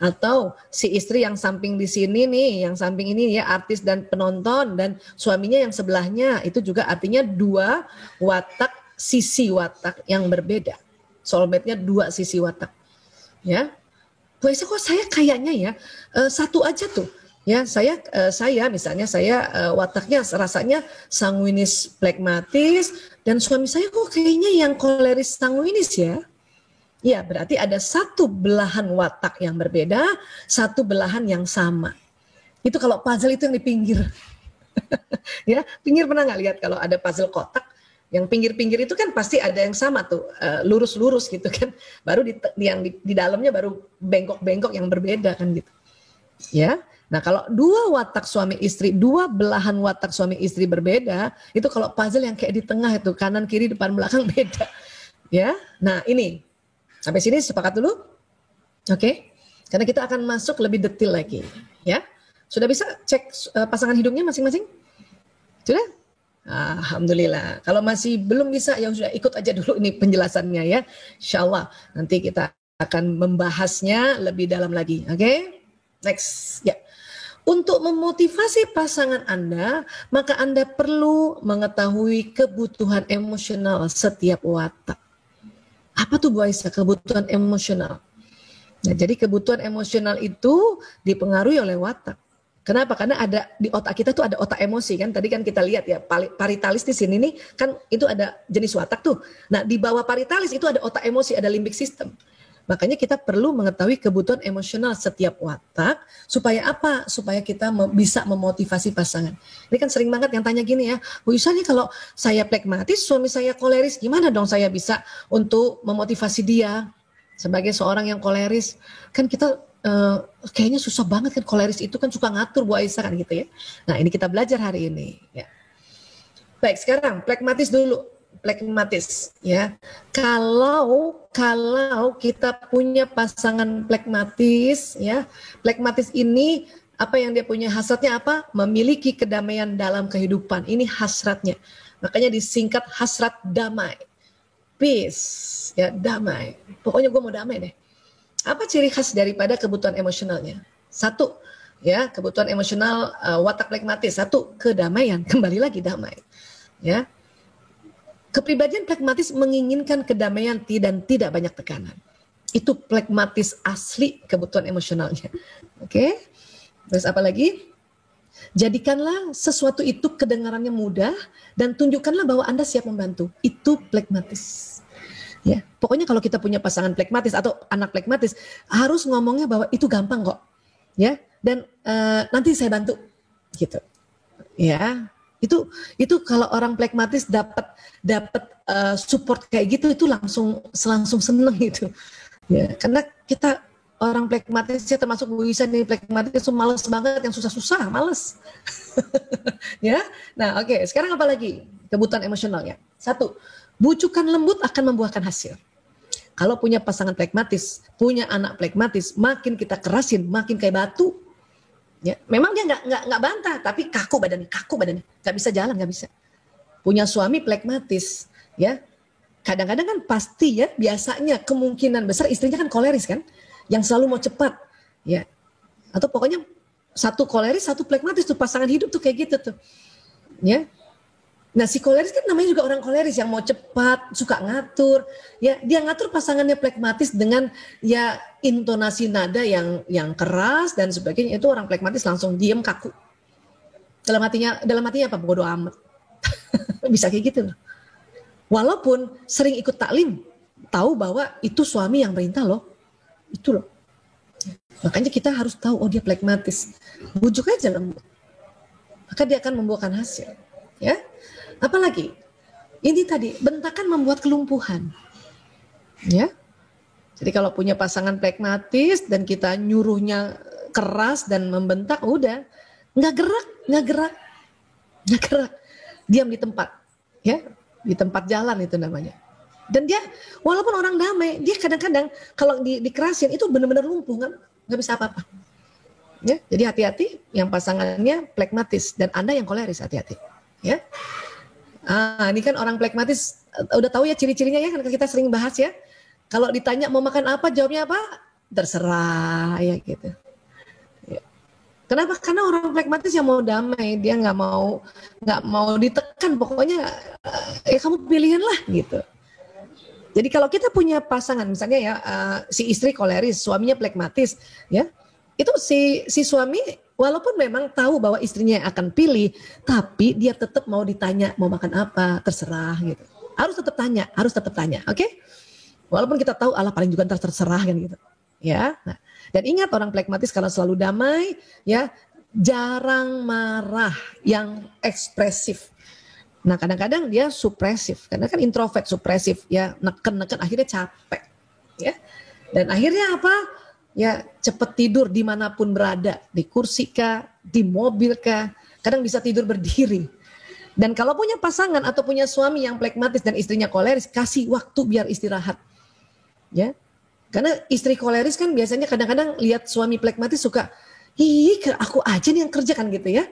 Atau si istri yang samping di sini nih, yang samping ini ya artis dan penonton, dan suaminya yang sebelahnya, itu juga artinya dua watak, sisi watak yang berbeda. Soulmate-nya dua sisi watak. Ya. Bu Esa, kok saya kayaknya ya satu aja tuh. Ya, saya misalnya wataknya rasanya sanguinis plekmatis, dan suami saya kok kayaknya yang koleris sanguinis ya. Ya, berarti ada satu belahan watak yang berbeda, satu belahan yang sama. Itu kalau puzzle itu yang di pinggir. Ya, pinggir pernah nggak lihat kalau ada puzzle kotak? Yang pinggir-pinggir itu kan pasti ada yang sama tuh, lurus-lurus gitu kan. Baru yang di dalamnya baru bengkok-bengkok yang berbeda kan gitu. Ya. Nah, kalau dua watak suami istri, dua belahan watak suami istri berbeda, itu kalau puzzle yang kayak di tengah itu, kanan kiri depan belakang beda. Ya. Nah, ini. Sampai sini sepakat dulu? Oke. Karena kita akan masuk lebih detail lagi, ya. Sudah bisa cek pasangan hidupnya masing-masing? Sudah? Alhamdulillah. Kalau masih belum bisa, ya sudah ikut aja dulu ini penjelasannya ya. Insyaallah nanti kita akan membahasnya lebih dalam lagi. Oke? Next. Ya. Untuk memotivasi pasangan Anda, maka Anda perlu mengetahui kebutuhan emosional setiap watak. Apa tuh Bu Aisyah kebutuhan emosional? Nah, jadi kebutuhan emosional itu dipengaruhi oleh watak. Kenapa? Karena ada di otak kita tuh ada otak emosi kan. Tadi kan kita lihat ya paritalis di sini nih kan itu ada jenis watak tuh. Nah, di bawah paritalis itu ada otak emosi, ada limbic system. Makanya kita perlu mengetahui kebutuhan emosional setiap watak supaya apa? Supaya kita bisa memotivasi pasangan. Ini kan sering banget yang tanya gini ya, Bu Yusha nih kalau saya plekmatis, suami saya koleris, gimana dong saya bisa untuk memotivasi dia sebagai seorang yang koleris? Kan kita kayaknya susah banget kan, koleris itu kan suka ngatur Bu Aisyah kan gitu ya. Nah, ini kita belajar hari ini ya. Baik, sekarang plekmatis dulu. Plekmatis ya. Kalau kita punya pasangan plekmatis ya. Plekmatis ini apa yang dia punya hasratnya apa? Memiliki kedamaian dalam kehidupan. Ini hasratnya. Makanya disingkat hasrat damai. Peace ya, damai. Pokoknya gue mau damai deh. Apa ciri khas daripada kebutuhan emosionalnya? Satu, ya kebutuhan emosional watak plekmatis. Satu, kedamaian. Kembali lagi damai. Ya, kepribadian plekmatis menginginkan kedamaian dan tidak banyak tekanan. Itu plekmatis asli kebutuhan emosionalnya. Oke, terus apa lagi? Jadikanlah sesuatu itu kedengarannya mudah dan tunjukkanlah bahwa Anda siap membantu. Itu plekmatis. Ya, pokoknya kalau kita punya pasangan plekmatis atau anak plekmatis harus ngomongnya bahwa itu gampang kok, ya. Dan nanti saya bantu, gitu. Ya, itu kalau orang plekmatis dapat support kayak gitu itu langsung seneng gitu. Ya, karena kita orang plekmatis ya termasuk Bu Isa nih plekmatis itu males banget yang susah-susah, males. Ya, nah oke. Sekarang apa lagi kebutuhan emosionalnya? Satu. Bujukan lembut akan membuahkan hasil. Kalau punya pasangan plekmatis, punya anak plekmatis, makin kita kerasin, makin kayak batu. Ya, memang dia nggak bantah, tapi kaku badannya, nggak bisa jalan, nggak bisa. Punya suami plekmatis, ya, kadang-kadang kan pasti ya, biasanya kemungkinan besar istrinya kan koleris kan, yang selalu mau cepat, ya, atau pokoknya satu koleris, satu plekmatis tuh pasangan hidup tuh kayak gitu tuh, ya. Nah, si koleris kan namanya juga orang koleris yang mau cepat, suka ngatur. Ya, dia ngatur pasangannya plekmatis dengan ya intonasi nada yang keras dan sebagainya. Itu orang plekmatis langsung diem kaku. Dalam hatinya apa? Bodoh amat. Bisa kayak gitu loh. Walaupun sering ikut taklim, tahu bahwa itu suami yang perintah loh. Itu loh. Makanya kita harus tahu, oh dia plekmatis. Bujuk aja lembut. Maka dia akan membuahkan hasil. Ya. Apalagi ini tadi bentakan membuat kelumpuhan, ya. Jadi kalau punya pasangan plekmatis dan kita nyuruhnya keras dan membentak, udah nggak gerak, diam di tempat, ya, di tempat jalan itu namanya. Dan dia walaupun orang damai, dia kadang-kadang kalau dikerasin itu benar-benar lumpuh, nggak bisa apa-apa. Ya, jadi hati-hati yang pasangannya plekmatis dan Anda yang koleris, hati-hati, ya. Ini kan orang plekmatis udah tahu ya ciri-cirinya ya, kan kita sering bahas ya. Kalau ditanya mau makan apa, jawabnya apa? Terserah ya gitu. Ya. Kenapa? Karena orang plekmatis yang mau damai, dia nggak mau ditekan, pokoknya ya kamu pilihan lah gitu. Jadi kalau kita punya pasangan misalnya ya si istri koleris, suaminya plekmatis, ya itu si suami walaupun memang tahu bahwa istrinya yang akan pilih, tapi dia tetap mau ditanya mau makan apa, terserah gitu. Harus tetap tanya, oke? Walaupun kita tahu Allah paling juga ntar terserah kan gitu. Ya. Nah, dan ingat orang plekmatis kalau selalu damai, ya, jarang marah, yang ekspresif. Nah kadang-kadang dia supresif, karena kan introvert supresif ya, neken-neken akhirnya capek ya. Dan akhirnya apa? Ya cepet tidur dimanapun berada, di kursi kah, di mobil kah, kadang bisa tidur berdiri. Dan kalau punya pasangan atau punya suami yang flekmatis dan istrinya koleris, kasih waktu biar istirahat. Ya. Karena istri koleris kan biasanya kadang-kadang lihat suami flekmatis suka, ih aku aja nih yang kerja kan gitu ya.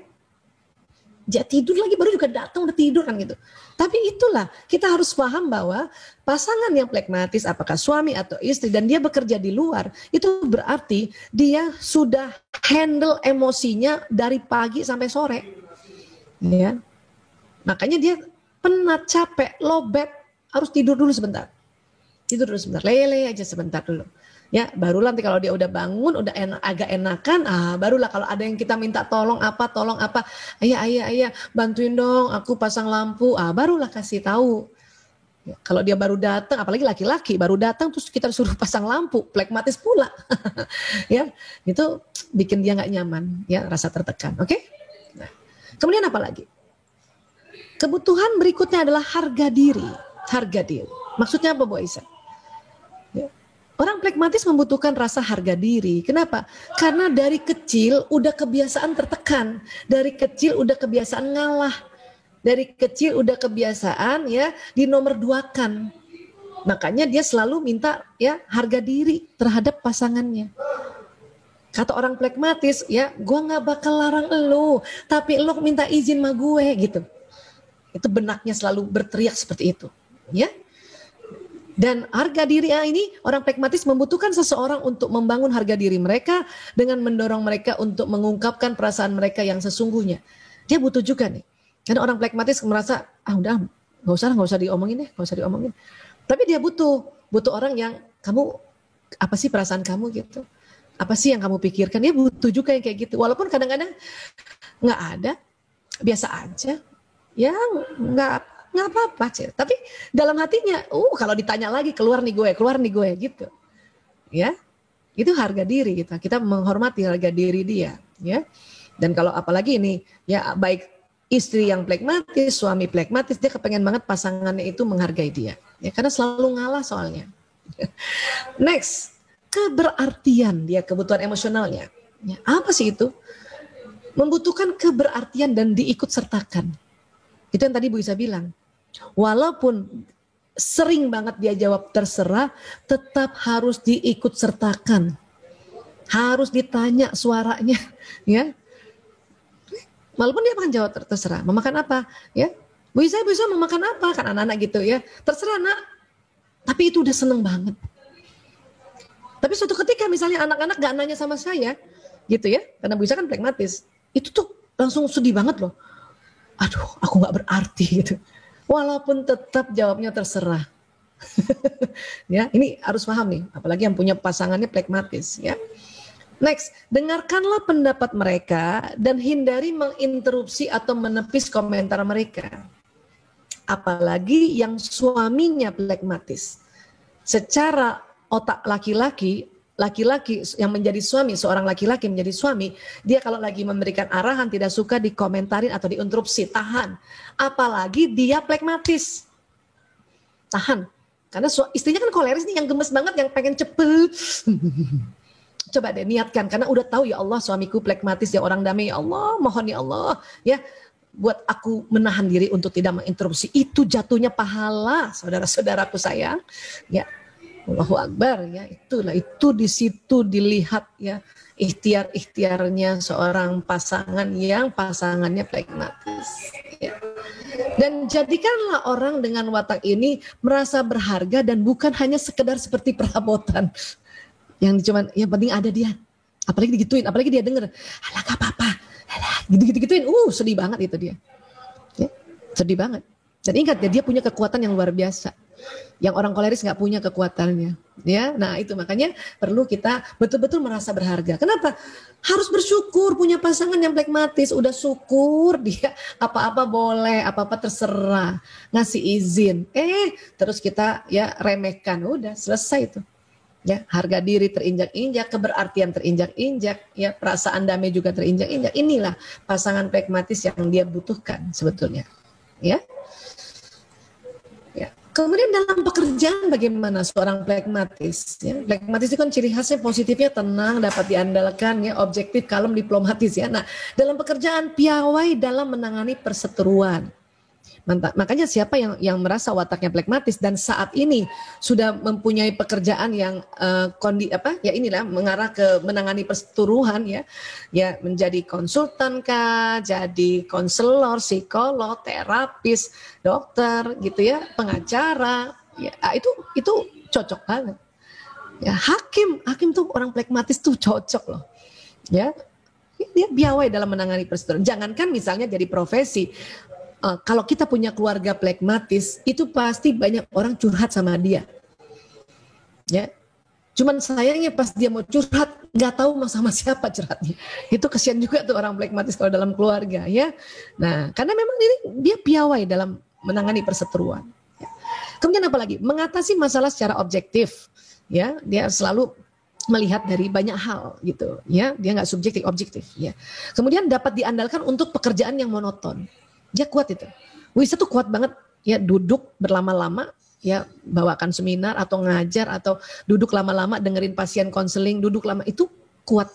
Dia tidur lagi baru juga datang udah tidur kan gitu. Tapi itulah kita harus paham bahwa pasangan yang flekmatis apakah suami atau istri dan dia bekerja di luar, itu berarti dia sudah handle emosinya dari pagi sampai sore. Ya. Makanya dia penat, capek, lowbat, harus tidur dulu sebentar. Tidur dulu sebentar, lele aja sebentar dulu. Ya, barulah nanti kalau dia udah bangun, udah agak enakan, barulah kalau ada yang kita minta tolong apa, ayah, bantuin dong, aku pasang lampu, barulah kasih tahu. Ya, kalau dia baru datang, apalagi laki-laki baru datang terus kita suruh pasang lampu, flekmatis pula, ya, itu bikin dia nggak nyaman, ya, rasa tertekan, oke? Nah, kemudian apa lagi? Kebutuhan berikutnya adalah harga diri, Maksudnya apa, Bu Aisyah? Orang flekmatis membutuhkan rasa harga diri. Kenapa? Karena dari kecil udah kebiasaan tertekan. Dari kecil udah kebiasaan ngalah. Dari kecil udah kebiasaan ya dinomorduakan. Makanya dia selalu minta ya harga diri terhadap pasangannya. Kata orang flekmatis ya, gue gak bakal larang lo, tapi lo minta izin sama gue gitu. Itu benaknya selalu berteriak seperti itu. Ya. Dan harga diri ini orang flekmatis membutuhkan seseorang untuk membangun harga diri mereka dengan mendorong mereka untuk mengungkapkan perasaan mereka yang sesungguhnya. Dia butuh juga nih. Karena orang flekmatis merasa udah nggak usah diomongin deh, nggak usah diomongin. Tapi dia butuh orang yang kamu apa sih perasaan kamu gitu? Apa sih yang kamu pikirkan? Dia butuh juga yang kayak gitu. Walaupun kadang-kadang nggak ada, biasa aja. Ya nggak apa-apa, tapi dalam hatinya, kalau ditanya lagi keluar nih gue gitu, ya, itu harga diri kita menghormati harga diri dia, ya, dan kalau apalagi ini, ya baik istri yang flekmatis, suami flekmatis, dia kepengen banget pasangannya itu menghargai dia, ya, karena selalu ngalah soalnya. Next, keberartian dia kebutuhan emosionalnya, ya, apa sih itu? Membutuhkan keberartian dan diikut sertakan. Itu yang tadi Bu Isa bilang. Walaupun sering banget dia jawab terserah, tetap harus diikut sertakan. Harus ditanya suaranya, ya. Walaupun dia akan jawab terserah, mau makan apa? Ya. Bu Isa mau makan apa? Kan anak-anak gitu ya. Terserah nak. Tapi itu udah seneng banget. Tapi suatu ketika misalnya anak-anak gak nanya sama saya, gitu ya. Karena Bu Isa kan flekmatis. Itu tuh langsung sedih banget loh. Aduh, aku gak berarti gitu. Walaupun tetap jawabnya terserah. Ya, ini harus paham nih, apalagi yang punya pasangannya flekmatis ya. Next, dengarkanlah pendapat mereka dan hindari menginterupsi atau menepis komentar mereka. Apalagi yang suaminya flekmatis. Secara otak laki-laki yang menjadi suami, seorang laki-laki menjadi suami, dia kalau lagi memberikan arahan tidak suka dikomentarin atau diinterupsi, tahan. Apalagi dia flekmatis, tahan. Karena istrinya kan koleris nih, yang gemes banget, yang pengen cepet. Coba deh niatkan, karena udah tahu ya Allah suamiku flekmatis, ya orang damai, ya Allah, mohon ya Allah, ya buat aku menahan diri untuk tidak menginterupsi. Itu jatuhnya pahala, saudara-saudaraku sayang, ya. Allahu Akbar ya, itu di situ dilihat ya ikhtiarnya seorang pasangan yang pasangannya flekmatis ya. Dan jadikanlah orang dengan watak ini merasa berharga dan bukan hanya sekedar seperti perabotan yang cuman yang penting ada dia, apalagi digituin, apalagi dia denger alah gak apa-apa, alah gitu-gituin, sedih banget itu dia ya, sedih banget. Dan ingat ya, dia punya kekuatan yang luar biasa. Yang orang koleris nggak punya kekuatannya, ya. Nah itu makanya perlu kita betul-betul merasa berharga. Kenapa? Harus bersyukur punya pasangan yang flekmatis. Udah syukur dia apa-apa boleh, apa-apa terserah, ngasih izin. Terus kita ya remehkan, udah selesai itu. Ya, harga diri terinjak-injak, keberartian terinjak-injak, ya perasaan damai juga terinjak-injak. Inilah pasangan flekmatis yang dia butuhkan sebetulnya. Ya. Ya. Kemudian dalam pekerjaan bagaimana seorang pragmatis? Ya, pragmatis itu kan ciri khasnya positifnya tenang, dapat diandalkan, ya, objektif, kalem, diplomatis. Ya. Nah, dalam pekerjaan piawai dalam menangani perseteruan. Mantap. Makanya siapa yang merasa wataknya pragmatis dan saat ini sudah mempunyai pekerjaan yang mengarah ke menangani perseteruan, ya menjadi konsultan kah, jadi konselor, psikolog, terapis, dokter gitu ya, pengacara, ya itu cocok banget. Ya, hakim tuh orang pragmatis tuh cocok loh. Ya. Dia piawai dalam menangani perseteruan. Jangankan misalnya jadi profesi, kalau kita punya keluarga pragmatis, itu pasti banyak orang curhat sama dia. Ya, cuman sayangnya pas dia mau curhat, nggak tahu sama siapa curhatnya. Itu kasihan juga tuh orang pragmatis kalau dalam keluarga, ya. Nah, karena memang ini dia piawai dalam menangani perseteruan. Ya. Kemudian apalagi mengatasi masalah secara objektif, ya. Dia selalu melihat dari banyak hal gitu, ya. Dia nggak subjektif, objektif, ya. Kemudian dapat diandalkan untuk pekerjaan yang monoton. Dia kuat itu. Wisa tuh kuat banget, ya, duduk berlama-lama, ya, bawakan seminar atau ngajar atau duduk lama-lama dengerin pasien konseling, duduk lama, itu kuat.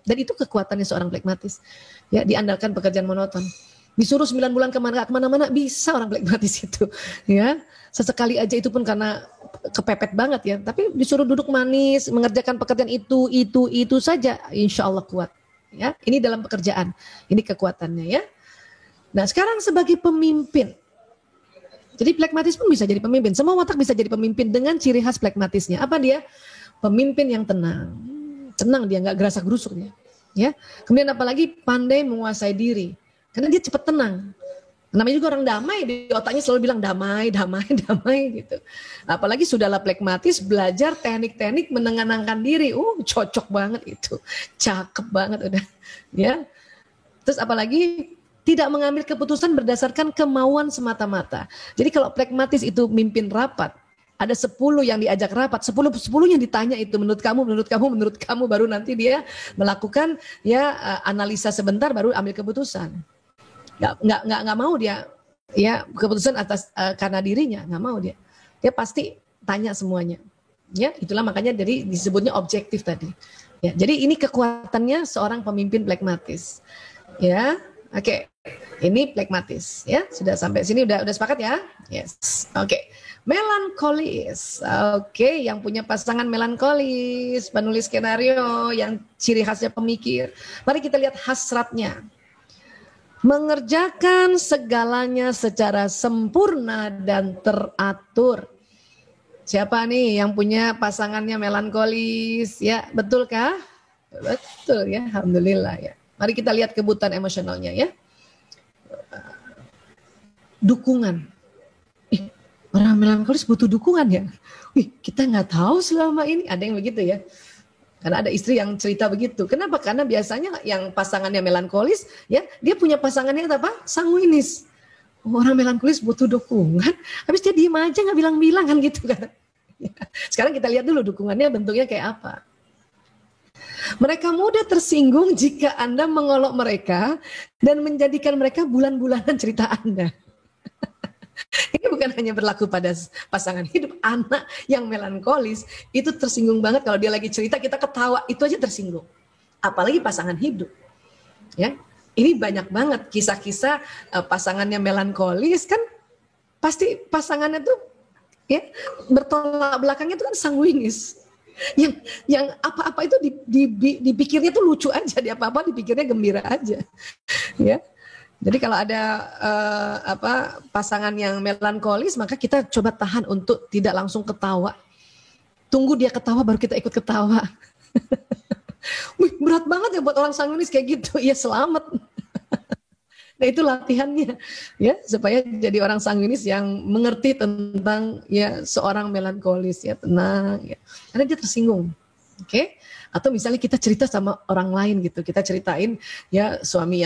Dan itu kekuatannya seorang pragmatis. Ya, diandalkan pekerjaan monoton. Disuruh 9 bulan kemana-mana bisa orang pragmatis itu, ya. Sesekali aja itu pun karena kepepet banget, ya. Tapi disuruh duduk manis, mengerjakan pekerjaan itu saja, insya Allah kuat. Ya, ini dalam pekerjaan, ini kekuatannya, ya. Nah, sekarang sebagai pemimpin. Jadi pragmatis pun bisa jadi pemimpin. Semua watak bisa jadi pemimpin dengan ciri khas pragmatisnya. Apa dia? Pemimpin yang tenang. Tenang, dia nggak gerasak-gerusuk dia. Ya. Kemudian apalagi pandai menguasai diri. Karena dia cepat tenang. Namanya juga orang damai, di otaknya selalu bilang damai gitu. Apalagi sudahlah pragmatis, belajar teknik-teknik menenangkan diri. Cocok banget itu. Cakep banget udah. Ya. Terus apalagi tidak mengambil keputusan berdasarkan kemauan semata-mata. Jadi kalau pragmatis itu mimpin rapat, ada 10 yang diajak rapat, 10 yang ditanya itu menurut kamu, baru nanti dia melakukan, ya, analisa sebentar baru ambil keputusan. Nggak mau dia, ya, keputusan atas karena dirinya, nggak mau dia. Dia pasti tanya semuanya. Ya, itulah makanya dari disebutnya objektif tadi. Ya, jadi ini kekuatannya seorang pemimpin pragmatis. Ya. Oke, ini pragmatis, ya. Sudah sampai sini udah sepakat ya? Yes. Oke. Melankolis. Oke, yang punya pasangan melankolis, penulis skenario yang ciri khasnya pemikir. Mari kita lihat hasratnya. Mengerjakan segalanya secara sempurna dan teratur. Siapa nih yang punya pasangannya melankolis? Ya, betulkah? Betul ya, alhamdulillah ya. Mari kita lihat kebutuhan emosionalnya, ya. Dukungan. Orang melankolis butuh dukungan ya. Kita nggak tahu selama ini. Ada yang begitu ya. Karena ada istri yang cerita begitu. Kenapa? Karena biasanya yang pasangannya melankolis, ya, dia punya pasangannya apa? Sanguinis. Orang melankolis butuh dukungan. Habis dia diem aja nggak bilang-bilang kan gitu kan. Sekarang kita lihat dulu dukungannya bentuknya kayak apa. Mereka mudah tersinggung jika Anda mengolok mereka dan menjadikan mereka bulan-bulanan cerita Anda. Ini bukan hanya berlaku pada pasangan hidup, anak yang melankolis itu tersinggung banget kalau dia lagi cerita kita ketawa, itu aja tersinggung. Apalagi pasangan hidup. Ya, ini banyak banget kisah-kisah pasangannya melankolis kan pasti pasangannya tuh, ya, bertolak belakangnya itu kan sanguinis. Yang apa-apa itu dipikirnya tuh lucu aja, di apa-apa dipikirnya gembira aja, ya. Jadi kalau ada pasangan yang melankolis, maka kita coba tahan untuk tidak langsung ketawa. Tunggu dia ketawa baru kita ikut ketawa. Wih, berat banget ya buat orang sanguinis kayak gitu. Ya selamat. Nah itu latihannya, ya, supaya jadi orang sanguinis yang mengerti tentang, ya, seorang melankolis, ya, tenang, ya, karena dia tersinggung, oke? Atau misalnya kita cerita sama orang lain gitu, kita ceritain, ya, suami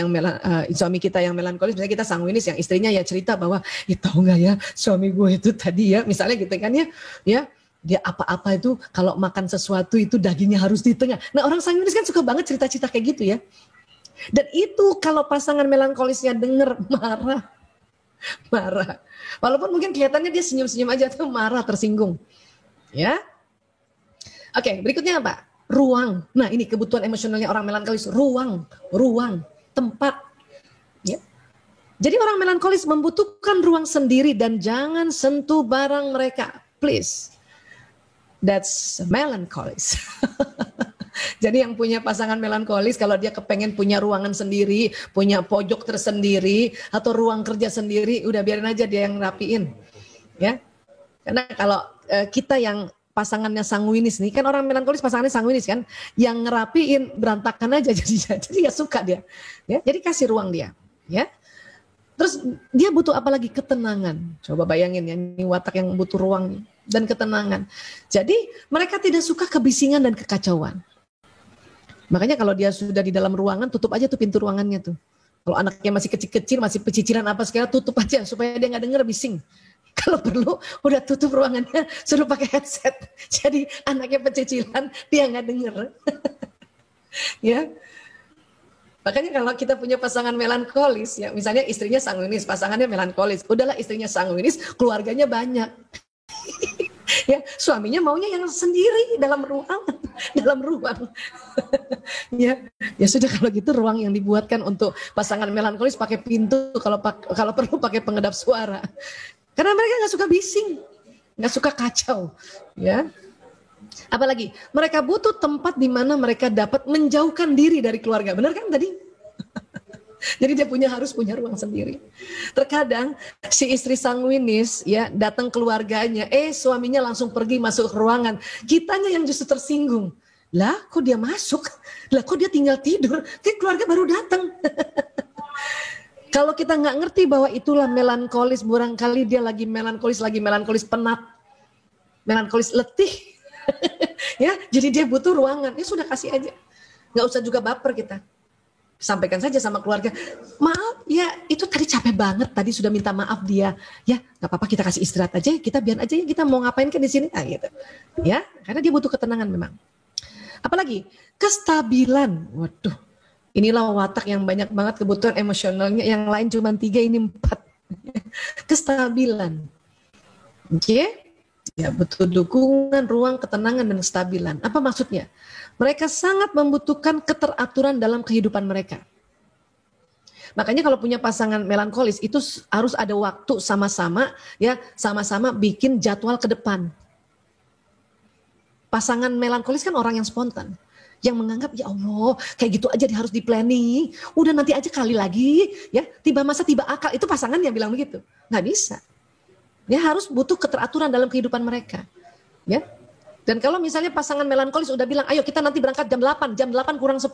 kita yang melankolis, misalnya kita sanguinis, yang istrinya ya cerita bahwa, ya tahu nggak ya, suami gue itu tadi ya, misalnya gitu kan ya, dia apa-apa itu kalau makan sesuatu itu dagingnya harus di tengah. Nah orang sanguinis kan suka banget cerita-cerita kayak gitu ya. Dan itu kalau pasangan melankolisnya denger marah. Marah. Walaupun mungkin kelihatannya dia senyum-senyum aja tuh marah, tersinggung. Ya. Oke, berikutnya apa? Ruang. Nah, ini kebutuhan emosionalnya orang melankolis, ruang, tempat. Ya. Jadi orang melankolis membutuhkan ruang sendiri dan jangan sentuh barang mereka. Please. That's melankolis. Jadi yang punya pasangan melankolis, kalau dia kepengen punya ruangan sendiri, punya pojok tersendiri, atau ruang kerja sendiri, udah biarin aja dia yang rapiin. Ya. Karena kalau kita yang pasangannya sanguinis nih, kan orang melankolis pasangannya sanguinis kan, yang ngerapiin berantakan aja jadi gak suka dia. Ya, jadi kasih ruang dia. Ya. Terus dia butuh apa lagi? Ketenangan. Coba bayangin ya, ini watak yang butuh ruang dan ketenangan. Jadi mereka tidak suka kebisingan dan kekacauan. Makanya kalau dia sudah di dalam ruangan, tutup aja tuh pintu ruangannya tuh. Kalau anaknya masih kecil-kecil, masih pecicilan apa segala, tutup aja supaya dia nggak denger bising. Kalau perlu udah tutup ruangannya, suruh pakai headset. Jadi anaknya pecicilan, dia nggak denger. Ya. Makanya kalau kita punya pasangan melankolis, ya misalnya istrinya sanguinis, pasangannya melankolis, udahlah istrinya sanguinis, keluarganya banyak. Ya, suaminya maunya yang sendiri dalam ruang. Ya sudah, kalau gitu ruang yang dibuatkan untuk pasangan melankolis pakai pintu, kalau perlu pakai pengedap suara. Karena mereka nggak suka bising, nggak suka kacau, ya. Apalagi mereka butuh tempat di mana mereka dapat menjauhkan diri dari keluarga. Benar kan tadi? Jadi dia harus punya ruang sendiri. Terkadang si istri sanguinis ya datang keluarganya, suaminya langsung pergi masuk ruangan. Kitanya yang justru tersinggung. Lah kok dia masuk? Lah kok dia tinggal tidur? Kan keluarga baru datang. Kalau kita nggak ngerti bahwa itulah melankolis, barangkali dia lagi melankolis penat, melankolis letih. Ya, jadi dia butuh ruangan. Ya sudah, kasih aja. Nggak usah juga baper kita. Sampaikan saja sama keluarga, maaf ya itu tadi capek banget, tadi sudah minta maaf dia, ya nggak apa-apa kita kasih istirahat aja, kita biar aja ya kita mau ngapain kan di sini, gitu, ya karena dia butuh ketenangan memang. Apalagi kestabilan, waduh, inilah watak yang banyak banget kebutuhan emosionalnya, yang lain cuma 3, ini 4. Kestabilan, oke, ya butuh dukungan, ruang, ketenangan dan kestabilan. Apa maksudnya? Mereka sangat membutuhkan keteraturan dalam kehidupan mereka. Makanya kalau punya pasangan melankolis itu harus ada waktu sama-sama, ya sama-sama bikin jadwal ke depan. Pasangan melankolis kan orang yang spontan, yang menganggap ya Allah kayak gitu aja harus di planning, udah nanti aja kali lagi, ya tiba masa tiba akal. Itu pasangan yang bilang begitu, nggak bisa. Ya harus butuh keteraturan dalam kehidupan mereka, ya. Dan kalau misalnya pasangan melankolis udah bilang, ayo kita nanti berangkat jam 8 kurang 10,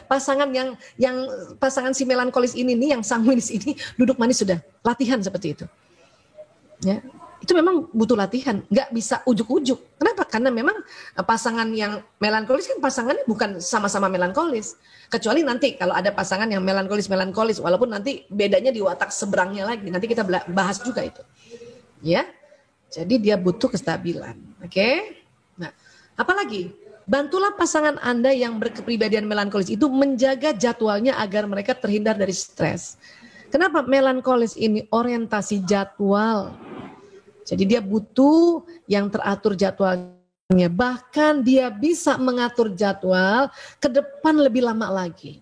pasangan si melankolis ini nih, yang sanguinis ini duduk manis sudah, latihan seperti itu. Ya, itu memang butuh latihan, nggak bisa ujuk-ujuk. Kenapa? Karena memang pasangan yang melankolis kan pasangannya bukan sama-sama melankolis. Kecuali nanti kalau ada pasangan yang melankolis, walaupun nanti bedanya di watak seberangnya lagi, nanti kita bahas juga itu. Ya, jadi dia butuh kestabilan, oke? Nah, apalagi bantulah pasangan Anda yang berkepribadian melankolis itu menjaga jadwalnya agar mereka terhindar dari stres. Kenapa? Melankolis ini orientasi jadwal. Jadi dia butuh yang teratur jadwalnya. Bahkan dia bisa mengatur jadwal ke depan lebih lama lagi.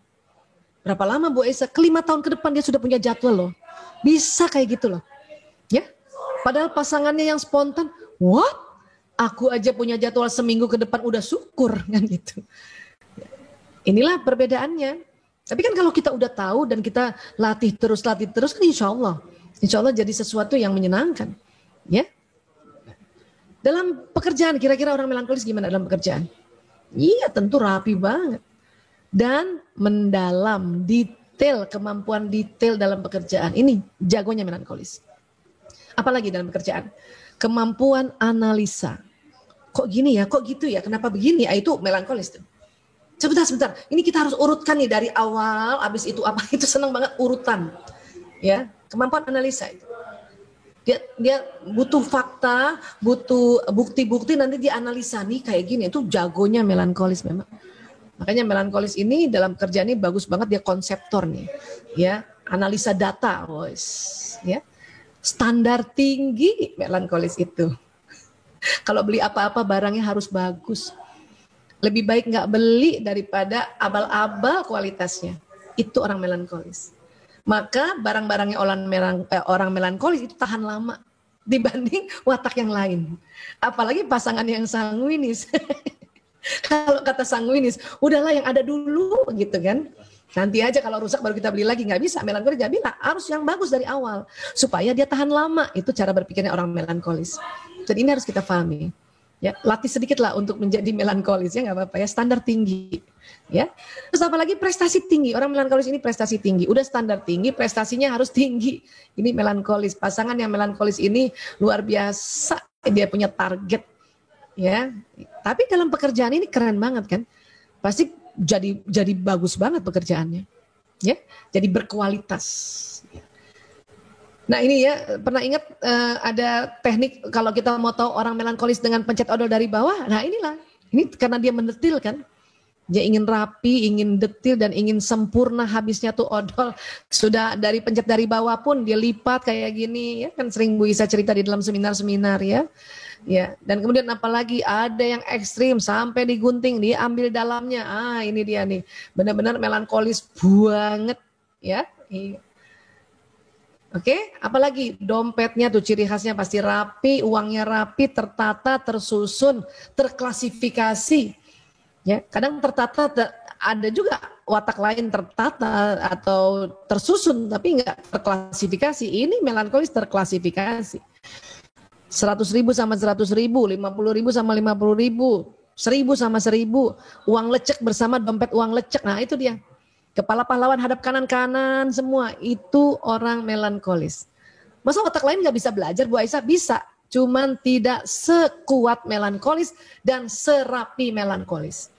Berapa lama Bu Esa? 5 tahun ke depan dia sudah punya jadwal loh. Bisa kayak gitu loh. Ya. Padahal pasangannya yang spontan, what? Aku aja punya jadwal seminggu ke depan udah syukur kan gitu. Inilah perbedaannya. Tapi kan kalau kita udah tahu dan kita latih terus kan insya Allah jadi sesuatu yang menyenangkan. Ya. Dalam pekerjaan, kira-kira orang melankolis gimana dalam pekerjaan? Iya, tentu rapi banget. Dan mendalam, detail, kemampuan detail dalam pekerjaan. Ini jagonya melankolis. Apalagi dalam pekerjaan? Kemampuan analisa. Kok gini ya, kok gitu ya, kenapa begini? Itu melankolis tuh. Sebentar. Ini kita harus urutkan nih dari awal, habis itu apa, itu senang banget urutan. Ya, kemampuan analisa itu. Dia butuh fakta, butuh bukti-bukti, nanti dia analisa nih kayak gini. Itu jagonya melankolis memang. Makanya melankolis ini dalam kerjaan ini bagus banget, dia konseptor nih. Ya, analisa data, ya. Standar tinggi melankolis itu. Kalau beli apa-apa barangnya harus bagus. Lebih baik nggak beli daripada abal-abal kualitasnya. Itu orang melankolis. Maka barang-barangnya orang melankolis itu tahan lama dibanding watak yang lain. Apalagi pasangan yang sanguinis. Kalau kata sanguinis, udahlah yang ada dulu gitu kan. Nanti aja kalau rusak baru kita beli lagi, nggak bisa. Melankolis nggak bisa, harus yang bagus dari awal supaya dia tahan lama. Itu cara berpikirnya orang melankolis. Jadi ini harus kita pahami. Ya, latih sedikit lah untuk menjadi melankolis, ya nggak apa-apa ya, standar tinggi. Ya, terus apalagi prestasi tinggi. Orang melankolis ini prestasi tinggi. Udah standar tinggi, prestasinya harus tinggi. Ini melankolis. Pasangan yang melankolis ini luar biasa. Dia punya target. Ya, tapi dalam pekerjaan ini keren banget kan? Pasti jadi bagus banget pekerjaannya. Ya, jadi berkualitas. Nah ini ya, pernah ingat ada teknik kalau kita mau tahu orang melankolis dengan pencet odol dari bawah? Nah inilah, ini karena dia mendetil kan. Dia ingin rapi, ingin detil, dan ingin sempurna habisnya tuh odol. Sudah dari pencet dari bawah pun dia lipat kayak gini, ya kan sering Bu Isa cerita di dalam seminar-seminar ya. Ya, dan kemudian apalagi ada yang ekstrim sampai digunting, diambil dalamnya. Ah ini dia nih, benar-benar melankolis banget ya. Oke, apalagi dompetnya tuh ciri khasnya pasti rapi, uangnya rapi, tertata, tersusun, terklasifikasi. Ya, kadang tertata ada juga watak lain tertata atau tersusun tapi enggak terklasifikasi. Ini melankolis terklasifikasi. 100.000 sama 100.000, 50.000 sama 50.000, 1.000 sama 1.000, uang lecek bersama dompet uang lecek. Nah, itu dia. Kepala pahlawan hadap kanan-kanan semua, itu orang melankolis. Masa otak lain nggak bisa belajar, Bu Aisyah? Bisa, cuman tidak sekuat melankolis dan serapi melankolis.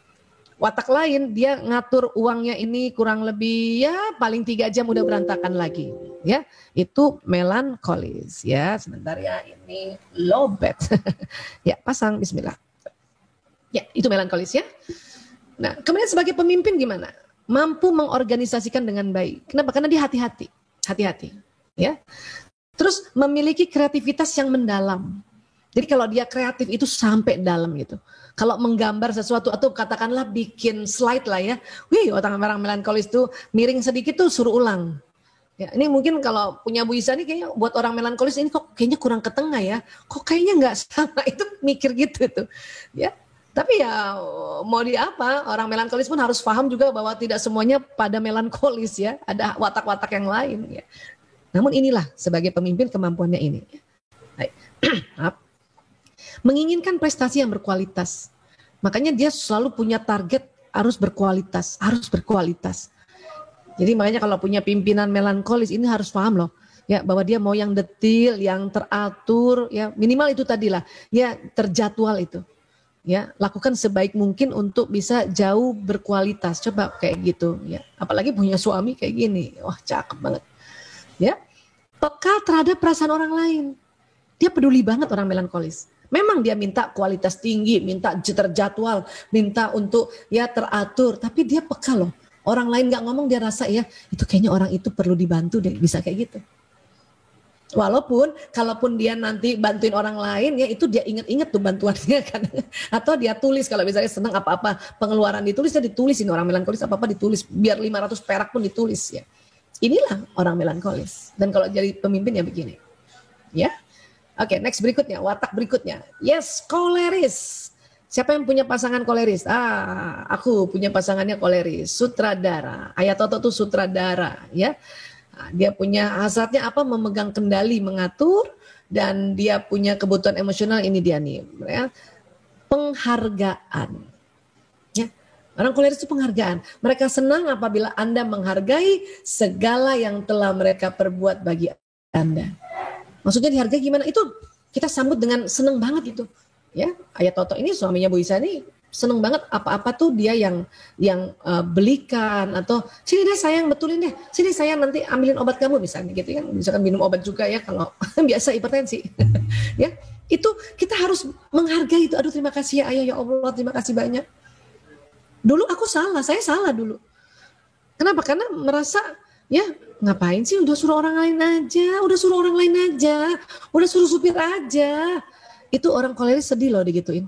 Watak lain dia ngatur uangnya ini kurang lebih ya paling 3 jam udah berantakan lagi. Ya, itu melankolis. Ya, sebentar ya, ini lowbat. Ya, pasang bismillah. Ya, itu melankolis ya. Nah, kemudian sebagai pemimpin gimana? Mampu mengorganisasikan dengan baik. Kenapa? Karena dia hati-hati, ya. Terus memiliki kreativitas yang mendalam. Jadi kalau dia kreatif itu sampai dalam gitu. Kalau menggambar sesuatu atau katakanlah bikin slide lah ya. Wih, orang-orang melankolis tuh miring sedikit tuh suruh ulang. Ya, ini mungkin kalau punya Bu Isa nih kayaknya buat orang melankolis ini kok kayaknya kurang ke tengah ya. Kok kayaknya nggak sama, itu mikir gitu tuh. Ya. Tapi ya mau di apa, orang melankolis pun harus paham juga bahwa tidak semuanya pada melankolis ya, ada watak-watak yang lain ya. Namun inilah sebagai pemimpin kemampuannya ini. Baik. Menginginkan prestasi yang berkualitas. Makanya dia selalu punya target harus berkualitas, Jadi makanya kalau punya pimpinan melankolis ini harus paham loh. Ya, bahwa dia mau yang detil, yang teratur, ya minimal itu tadilah, ya terjadwal itu. Ya, lakukan sebaik mungkin untuk bisa jauh berkualitas. Coba kayak gitu ya. Apalagi punya suami kayak gini. Wah, cakep banget. Ya. Peka terhadap perasaan orang lain. Dia peduli banget orang melankolis. Memang dia minta kualitas tinggi, minta terjadwal, minta untuk ya teratur, tapi dia peka loh. Orang lain nggak ngomong dia rasa ya, itu kayaknya orang itu perlu dibantu deh, bisa kayak gitu. Walaupun kalaupun dia nanti bantuin orang lain ya itu dia inget-inget tuh bantuannya kan. Atau dia tulis kalau misalnya senang apa-apa pengeluaran ditulis, dia ditulis, ini orang melankolis apa-apa ditulis, biar 500 perak pun ditulis ya. Inilah orang melankolis. Dan kalau jadi pemimpin ya begini. Ya. Oke, next berikutnya, watak berikutnya. Yes, koleris. Siapa yang punya pasangan koleris? Aku punya pasangannya koleris, sutradara. Ayah Toto tuh sutradara ya. Nah, dia punya hasratnya apa? Memegang kendali, mengatur, dan dia punya kebutuhan emosional. Ini dia nih, ya. Penghargaan. Ya. Orang koleris itu penghargaan. Mereka senang apabila Anda menghargai segala yang telah mereka perbuat bagi Anda. Maksudnya dihargai gimana? Itu kita sambut dengan senang banget itu. Ya, Ayah Toto ini suaminya Bu Isa nih seneng banget apa-apa tuh dia yang belikan, atau sini deh sayang betulin deh, sini sayang nanti ambilin obat kamu misalnya gitu kan, misalkan minum obat juga ya kalau biasa hipertensi. Ya, itu kita harus menghargai itu. Aduh terima kasih ya Ayah, ya Allah terima kasih banyak. Dulu aku salah, saya salah dulu. Kenapa? Karena merasa ya Ngapain sih, udah suruh orang lain aja, udah suruh supir aja. Itu orang koleris sedih loh digituin.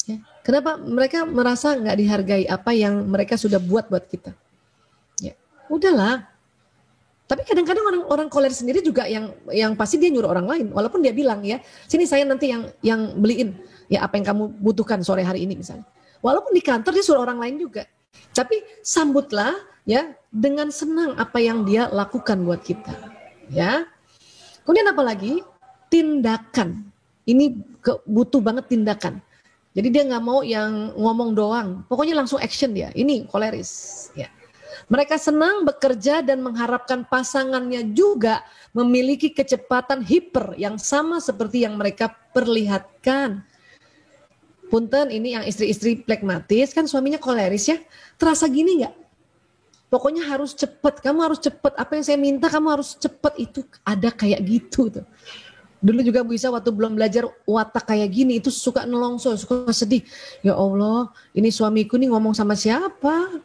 Ya. Kenapa? Mereka merasa nggak dihargai apa yang mereka sudah buat kita. Ya, udahlah. Tapi kadang-kadang orang koleris sendiri juga yang pasti dia nyuruh orang lain, walaupun dia bilang ya, sini saya nanti yang beliin ya apa yang kamu butuhkan sore hari ini misalnya. Walaupun di kantor dia suruh orang lain juga. Tapi sambutlah ya dengan senang apa yang dia lakukan buat kita. Ya. Kemudian apa lagi? Tindakan. Ini butuh banget tindakan. Jadi dia nggak mau yang ngomong doang. Pokoknya langsung action dia. Ini koleris. Ya. Mereka senang bekerja dan mengharapkan pasangannya juga memiliki kecepatan hiper yang sama seperti yang mereka perlihatkan. Punten, ini yang istri-istri plekmatis, kan suaminya koleris ya. Terasa gini nggak? Pokoknya harus cepet, kamu harus cepet. Apa yang saya minta kamu harus cepet, itu ada kayak gitu tuh. Dulu juga Bu Isa waktu belum belajar watak kayak gini, itu suka nelongso, suka sedih. Ya Allah, ini suamiku nih ngomong sama siapa?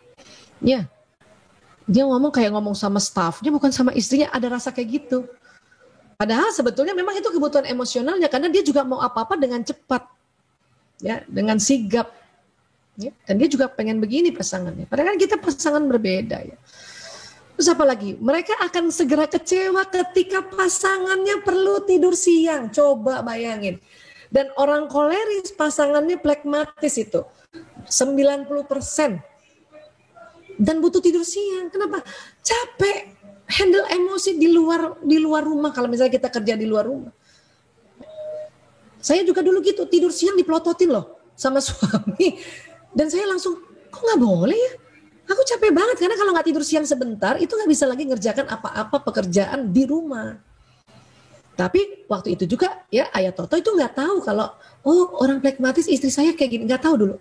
Ya, dia ngomong kayak ngomong sama staffnya, bukan sama istrinya, ada rasa kayak gitu. Padahal sebetulnya memang itu kebutuhan emosionalnya, karena dia juga mau apa-apa dengan cepat. Ya, dengan sigap. Ya, dan dia juga pengen begini pasangannya. Padahal kan kita pasangan berbeda ya. Terus apa lagi? Mereka akan segera kecewa ketika pasangannya perlu tidur siang. Coba bayangin. Dan orang koleris pasangannya plekmatis itu 90%. Dan butuh tidur siang. Kenapa? Capek handle emosi di luar rumah, kalau misalnya kita kerja di luar rumah. Saya juga dulu gitu, tidur siang dipelototin loh sama suami. Dan saya langsung, kok nggak boleh ya? Aku capek banget, karena kalau nggak tidur siang sebentar, itu nggak bisa lagi ngerjakan apa-apa pekerjaan di rumah. Tapi waktu itu juga ya Ayah Toto itu nggak tahu kalau, oh orang plekmatis istri saya kayak gini, nggak tahu dulu.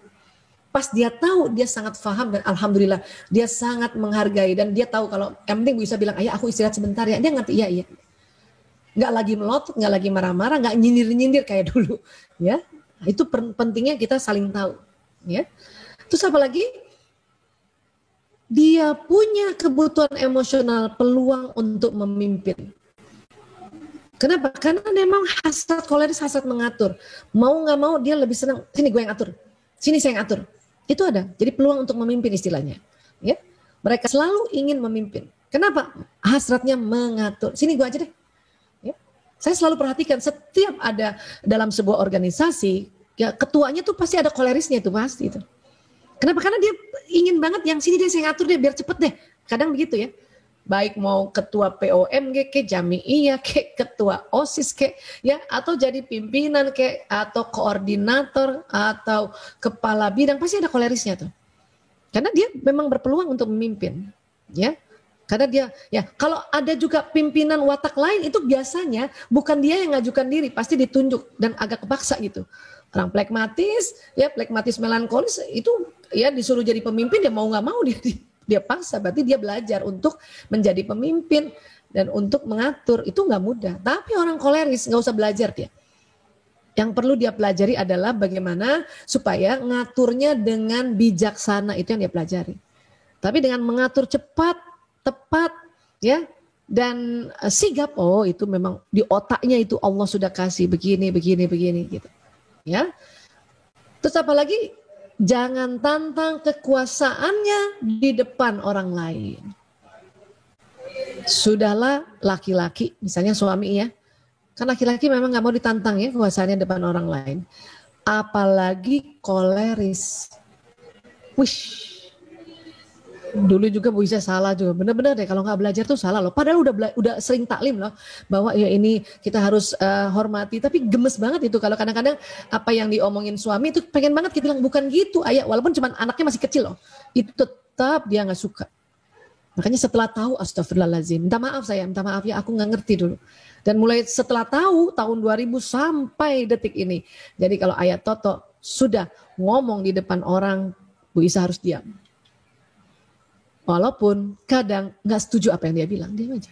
Pas dia tahu, dia sangat paham dan alhamdulillah dia sangat menghargai. Dan dia tahu kalau yang penting bisa bilang, ayah aku istirahat sebentar ya. Dia ngerti, iya. Nggak lagi melotot, nggak lagi marah-marah, nggak nyindir-nyindir kayak dulu, ya. Itu pentingnya kita saling tahu, ya. Terus apa lagi? Dia punya kebutuhan emosional, peluang untuk memimpin. Kenapa? Karena memang hasrat koleris, hasrat mengatur. Mau nggak mau dia lebih senang, sini gue yang atur, sini saya yang atur. Itu ada. Jadi peluang untuk memimpin istilahnya, ya. Mereka selalu ingin memimpin. Kenapa? Hasratnya mengatur. Sini gue aja deh. Saya selalu perhatikan setiap ada dalam sebuah organisasi, ya ketuanya tuh pasti ada kolerisnya itu pasti itu. Kenapa? Karena dia ingin banget yang sini dia saya ngatur deh biar cepet deh. Kadang begitu ya. Baik mau ketua POMG ke Jami'iyah ke ketua OSIS ke ya, atau jadi pimpinan ke, atau koordinator atau kepala bidang, pasti ada kolerisnya tuh. Karena dia memang berpeluang untuk memimpin, ya. Karena dia, ya kalau ada juga pimpinan watak lain itu biasanya bukan dia yang ngajukan diri, pasti ditunjuk dan agak kepaksa gitu. Orang plekmatis, ya plekmatis melankolis itu ya disuruh jadi pemimpin, dia mau nggak mau dia paksa, berarti dia belajar untuk menjadi pemimpin dan untuk mengatur, itu nggak mudah. Tapi orang koleris nggak usah belajar dia. Yang perlu dia pelajari adalah bagaimana supaya ngaturnya dengan bijaksana, itu yang dia pelajari. Tapi dengan mengatur cepat, tepat, ya, dan sigap, oh itu memang di otaknya itu Allah sudah kasih begini gitu, ya. Terus apa lagi? Jangan tantang kekuasaannya di depan orang lain. Sudahlah laki-laki, misalnya suami ya, kan laki-laki memang nggak mau ditantang ya kekuasaannya depan orang lain, apalagi koleris. Wish. Dulu juga Bu Isa salah juga, bener-bener deh kalau nggak belajar tuh salah loh. Padahal udah sering taklim loh bahwa ya ini kita harus hormati, tapi gemes banget itu kalau kadang-kadang apa yang diomongin suami itu pengen banget kita bilang bukan gitu ayah, walaupun cuman anaknya masih kecil loh, itu tetap dia nggak suka. Makanya setelah tahu, astagfirullahaladzim, minta maaf saya, minta maaf ya aku nggak ngerti dulu. Dan mulai setelah tahu tahun 2000 sampai detik ini, jadi kalau ayah Toto sudah ngomong di depan orang, Bu Isa harus diam. Walaupun kadang nggak setuju apa yang dia bilang, diam aja.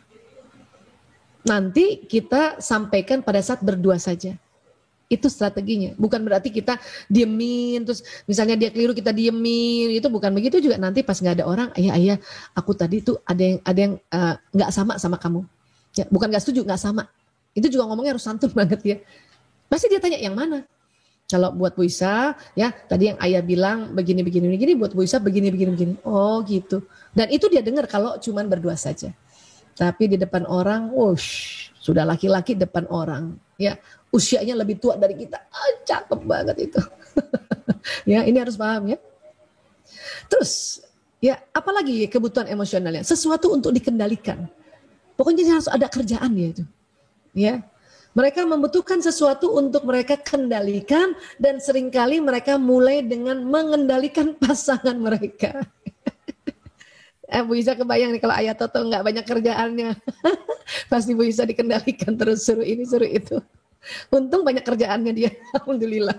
Nanti kita sampaikan pada saat berdua saja. Itu strateginya. Bukan berarti kita diemin, terus misalnya dia keliru kita diemin, itu bukan begitu juga. Nanti pas nggak ada orang, ayah, aku tadi tuh ada yang nggak sama kamu. Ya, bukan nggak setuju, nggak sama. Itu juga ngomongnya harus santun banget ya. Pasti dia tanya yang mana. Kalau buat Bu Isa, ya tadi yang ayah bilang begini, buat Bu Isa begini. Oh gitu. Dan itu dia dengar kalau cuman berdua saja. Tapi di depan orang, wush, sudah laki-laki depan orang, ya usianya lebih tua dari kita, cakep banget itu. Ya ini harus paham ya. Terus, ya apalagi kebutuhan emosionalnya, sesuatu untuk dikendalikan. Pokoknya harus ada kerjaan ya itu. Ya, mereka membutuhkan sesuatu untuk mereka kendalikan dan seringkali mereka mulai dengan mengendalikan pasangan mereka. Bu Isa kebayang nih kalau ayah Toto nggak banyak kerjaannya. Pasti Bu Isa dikendalikan terus, suruh ini suruh itu. Untung banyak kerjaannya dia, alhamdulillah.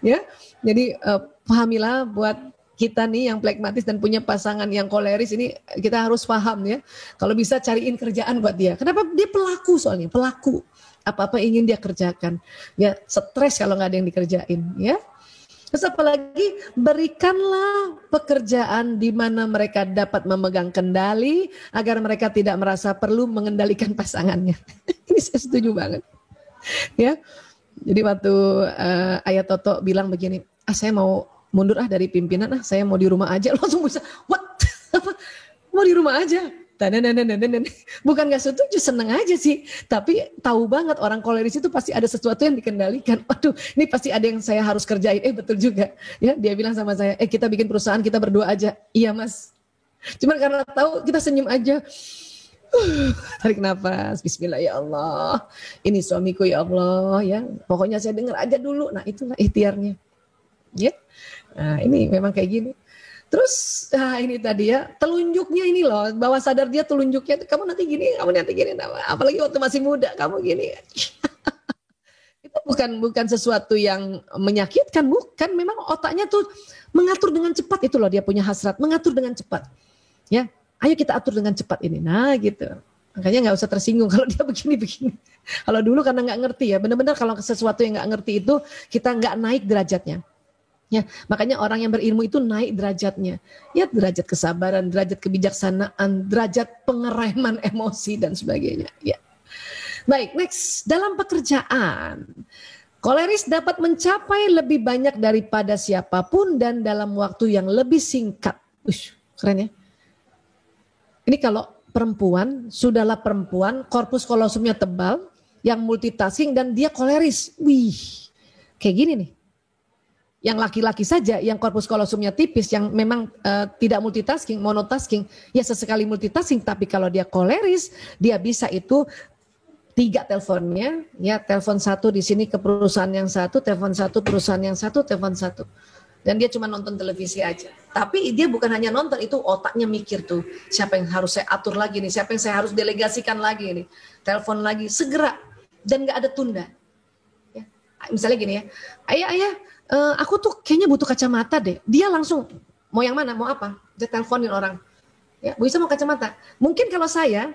Ya, jadi pahamilah buat kita nih yang plekmatis dan punya pasangan yang koleris ini, kita harus paham ya. Kalau bisa cariin kerjaan buat dia. Kenapa? Dia pelaku soalnya, pelaku. Apa-apa ingin dia kerjakan. Ya, stres kalau nggak ada yang dikerjain ya. Terus apalagi berikanlah pekerjaan di mana mereka dapat memegang kendali agar mereka tidak merasa perlu mengendalikan pasangannya. Ini saya setuju banget. Ya, jadi waktu ayah Toto bilang begini, saya mau mundur dari pimpinan, saya mau di rumah aja. Langsung bisa, what? Mau di rumah aja? Bukan gak setuju, seneng aja sih. Tapi tahu banget orang koleris itu pasti ada sesuatu yang dikendalikan. Waduh, ini pasti ada yang saya harus kerjain. Betul juga. Ya, dia bilang sama saya, kita bikin perusahaan, kita berdua aja. Iya mas. Cuman karena tahu kita senyum aja. Tarik nafas, bismillah ya Allah. Ini suamiku ya Allah ya. Pokoknya saya dengar aja dulu. Nah itulah ikhtiarnya. Ya. Nah ini memang kayak gini. Terus ini tadi ya, telunjuknya ini loh, bawah sadar dia telunjuknya, kamu nanti gini, apalagi waktu masih muda, kamu gini. Itu bukan sesuatu yang menyakitkan, bukan, memang otaknya tuh mengatur dengan cepat, itu loh dia punya hasrat, mengatur dengan cepat. Ya, ayo kita atur dengan cepat ini, nah gitu. Makanya nggak usah tersinggung kalau dia begini-begini. Kalau dulu karena nggak ngerti ya, benar-benar kalau sesuatu yang nggak ngerti itu, kita nggak naik derajatnya. Ya, makanya orang yang berilmu itu naik derajatnya. Ya, derajat kesabaran, derajat kebijaksanaan, derajat pengereman emosi dan sebagainya. Ya. Baik, next. Dalam pekerjaan, koleris dapat mencapai lebih banyak daripada siapapun dan dalam waktu yang lebih singkat. Keren ya. Ini kalau perempuan, sudahlah perempuan, korpus kolosumnya tebal, yang multitasking dan dia koleris. Wih, kayak gini nih. Yang laki-laki saja, yang korpus kolosumnya tipis, yang memang tidak multitasking, monotasking, ya sesekali multitasking, tapi kalau dia koleris, dia bisa itu 3 teleponnya, ya telepon 1 di sini ke perusahaan yang satu, telepon 1 perusahaan yang satu, telepon 1. Dan dia cuma nonton televisi aja. Tapi dia bukan hanya nonton, itu otaknya mikir tuh, siapa yang harus saya atur lagi nih, siapa yang saya harus delegasikan lagi nih, telepon lagi, segera, dan gak ada tunda. Ya. Misalnya gini ya, ayah, aku tuh kayaknya butuh kacamata deh. Dia langsung, mau yang mana, mau apa? Dia teleponin orang. Ya, Bu Isa mau kacamata. Mungkin kalau saya,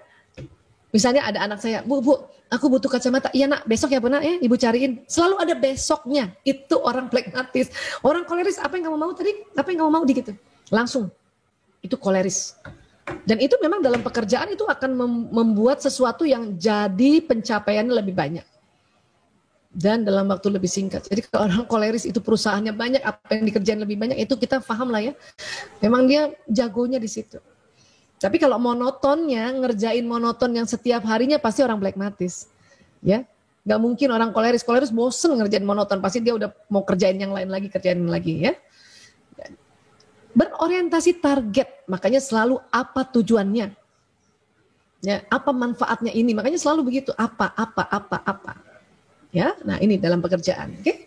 misalnya ada anak saya, Bu, aku butuh kacamata. Iya nak, besok ya benar ya, ibu cariin. Selalu ada besoknya. Itu orang plekmatis. Orang koleris, apa yang kamu mau tadi? Apa yang kamu mau gitu? Langsung. Itu koleris. Dan itu memang dalam pekerjaan itu akan membuat sesuatu yang jadi pencapaiannya lebih banyak. Dan dalam waktu lebih singkat. Jadi kalau orang koleris itu perusahaannya banyak, apa yang dikerjain lebih banyak, itu kita paham lah ya. Memang dia jagonya di situ. Tapi kalau monotonnya, ngerjain monoton yang setiap harinya pasti orang plekmatis. Ya, nggak mungkin orang koleris bosen ngerjain monoton, pasti dia udah mau kerjain yang lain lagi ya. Berorientasi target, makanya selalu apa tujuannya. Ya, apa manfaatnya ini, makanya selalu begitu, apa. Ya, nah ini dalam pekerjaan, oke?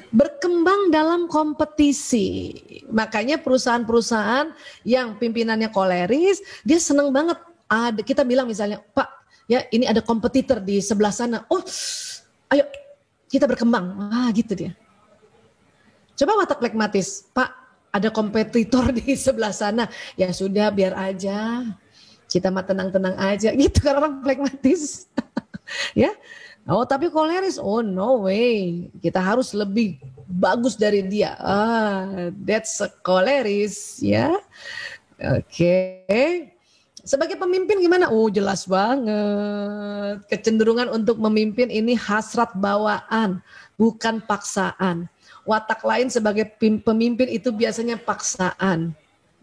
Berkembang dalam kompetisi. Makanya perusahaan-perusahaan yang pimpinannya koleris, dia senang banget. Kita bilang misalnya, Pak, ya ini ada kompetitor di sebelah sana. Oh, ayo kita berkembang. Gitu dia. Coba watak plekmatis, Pak, ada kompetitor di sebelah sana. Ya sudah, biar aja. Kita mah tenang-tenang aja. Gitu kan orang plekmatis. Ya. Oh, tapi koleris, oh no way. Kita harus lebih bagus dari dia. That's a koleris, ya. Oke. Sebagai pemimpin gimana? Oh, jelas banget. Kecenderungan untuk memimpin ini hasrat bawaan, bukan paksaan. Watak lain sebagai pemimpin itu biasanya paksaan.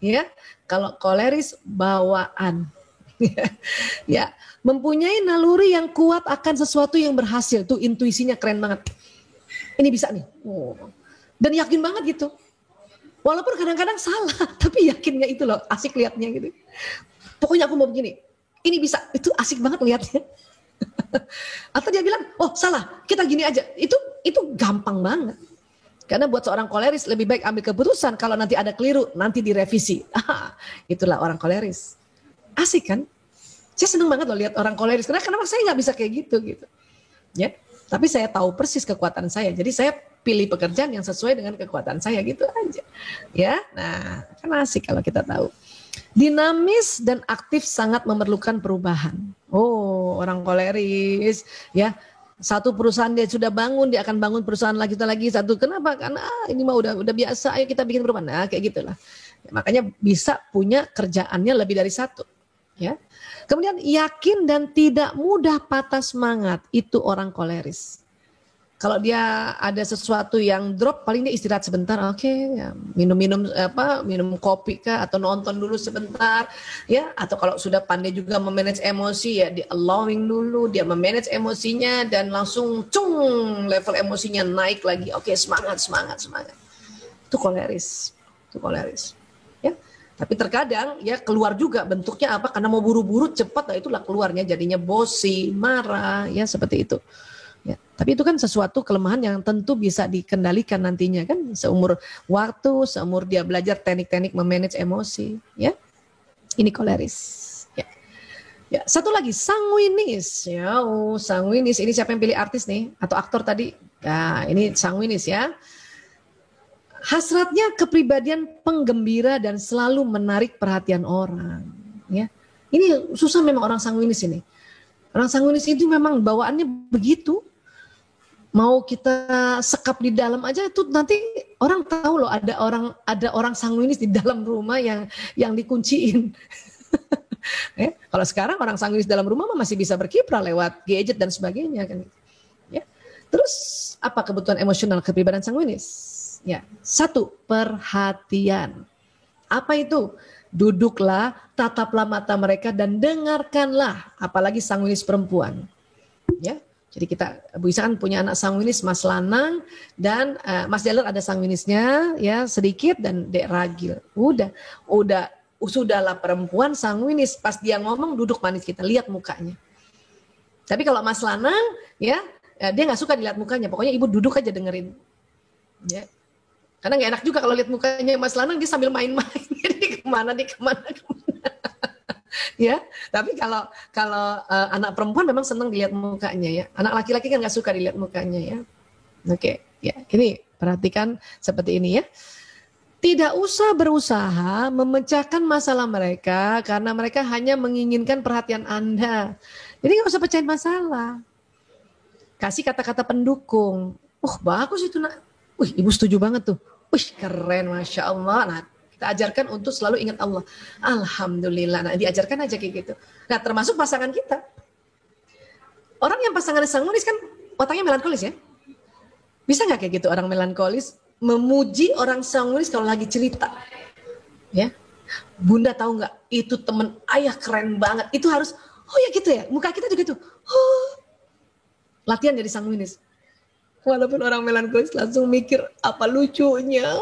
Ya, kalau koleris bawaan. Ya, mempunyai naluri yang kuat akan sesuatu yang berhasil. Tuh intuisinya keren banget. Ini bisa nih. Oh. Dan yakin banget gitu. Walaupun kadang-kadang salah, tapi yakinnya itu loh, asik liatnya gitu. Pokoknya aku mau begini. Ini bisa, itu asik banget liatnya. Atau dia bilang, oh salah, kita gini aja. Itu gampang banget. Karena buat seorang koleris lebih baik ambil keputusan, kalau nanti ada keliru, nanti direvisi. Itulah orang koleris. Asik kan? Saya seneng banget loh lihat orang koleris. Kenapa saya nggak bisa kayak gitu. Ya, tapi saya tahu persis kekuatan saya. Jadi saya pilih pekerjaan yang sesuai dengan kekuatan saya gitu aja. Ya, nah kan asik kalau kita tahu. Dinamis dan aktif sangat memerlukan perubahan. Oh, orang koleris, ya. Satu perusahaan dia sudah bangun, dia akan bangun perusahaan lagi satu. Kenapa? Karena ini mah udah biasa. Ayo kita bikin perubahan. Nah, kayak gitulah. Ya, makanya bisa punya kerjaannya lebih dari satu. Ya. Kemudian yakin dan tidak mudah patah semangat, itu orang koleris. Kalau dia ada sesuatu yang drop, paling dia istirahat sebentar, oke, ya, minum kopi kah, atau nonton dulu sebentar, ya, atau kalau sudah pandai juga memanage emosi, ya, di allowing dulu, dia memanage emosinya dan langsung level emosinya naik lagi, oke, semangat. Itu koleris. Ya. Tapi terkadang ya keluar juga bentuknya apa, karena mau buru-buru cepat, nah itulah keluarnya jadinya bosi, marah, ya seperti itu. Ya, tapi itu kan sesuatu kelemahan yang tentu bisa dikendalikan nantinya kan, seumur waktu, seumur dia belajar teknik-teknik memanage emosi, ya. Ini koleris. Ya. Ya, satu lagi sanguinis. Ya, sanguinis ini siapa yang pilih artis nih atau aktor tadi? Nah, ini sanguinis ya. Hasratnya kepribadian penggembira dan selalu menarik perhatian orang, ya. Ini susah memang orang sanguinis ini. Orang sanguinis itu memang bawaannya begitu. Mau kita sekap di dalam aja itu nanti orang tahu loh ada orang sanguinis di dalam rumah yang dikunciin. Kalau sekarang orang sanguinis dalam rumah masih bisa berkiprah lewat gadget dan sebagainya kan. Ya. Terus apa kebutuhan emosional kepribadian sanguinis? Ya, satu, perhatian. Apa itu? Duduklah, tataplah mata mereka dan dengarkanlah, apalagi sanguinis perempuan. Ya. Jadi kita bisa kan punya anak sanguinis, Mas Lanang dan Mas Jaler ada sanguinisnya ya sedikit dan Dek Ragil. Sudahlah perempuan sanguinis, pas dia ngomong duduk manis kita lihat mukanya. Tapi kalau Mas Lanang ya dia nggak suka dilihat mukanya, pokoknya ibu duduk aja dengerin. Ya. Karena nggak enak juga kalau lihat mukanya Mas Lanang dia sambil main-main. Jadi kemana. Ya, tapi kalau anak perempuan memang senang dilihat mukanya ya. Anak laki-laki kan nggak suka dilihat mukanya ya. Oke, ya ini perhatikan seperti ini ya. Tidak usah berusaha memecahkan masalah mereka karena mereka hanya menginginkan perhatian Anda. Jadi nggak usah pecahin masalah. Kasih kata-kata pendukung. Bagus itu nak. Ibu setuju banget tuh. Keren, Masya Allah. Nah, kita ajarkan untuk selalu ingat Allah. Alhamdulillah. Nah, diajarkan aja kayak gitu. Nah, termasuk pasangan kita. Orang yang pasangan sanguinis kan otaknya melankolis ya. Bisa nggak kayak gitu orang melankolis memuji orang sanguinis kalau lagi cerita? Ya, Bunda tahu nggak? Itu temen ayah keren banget. Itu harus, ya gitu ya. Muka kita juga tuh. Latihan jadi sanguinis. Walaupun orang melankolis langsung mikir apa lucunya.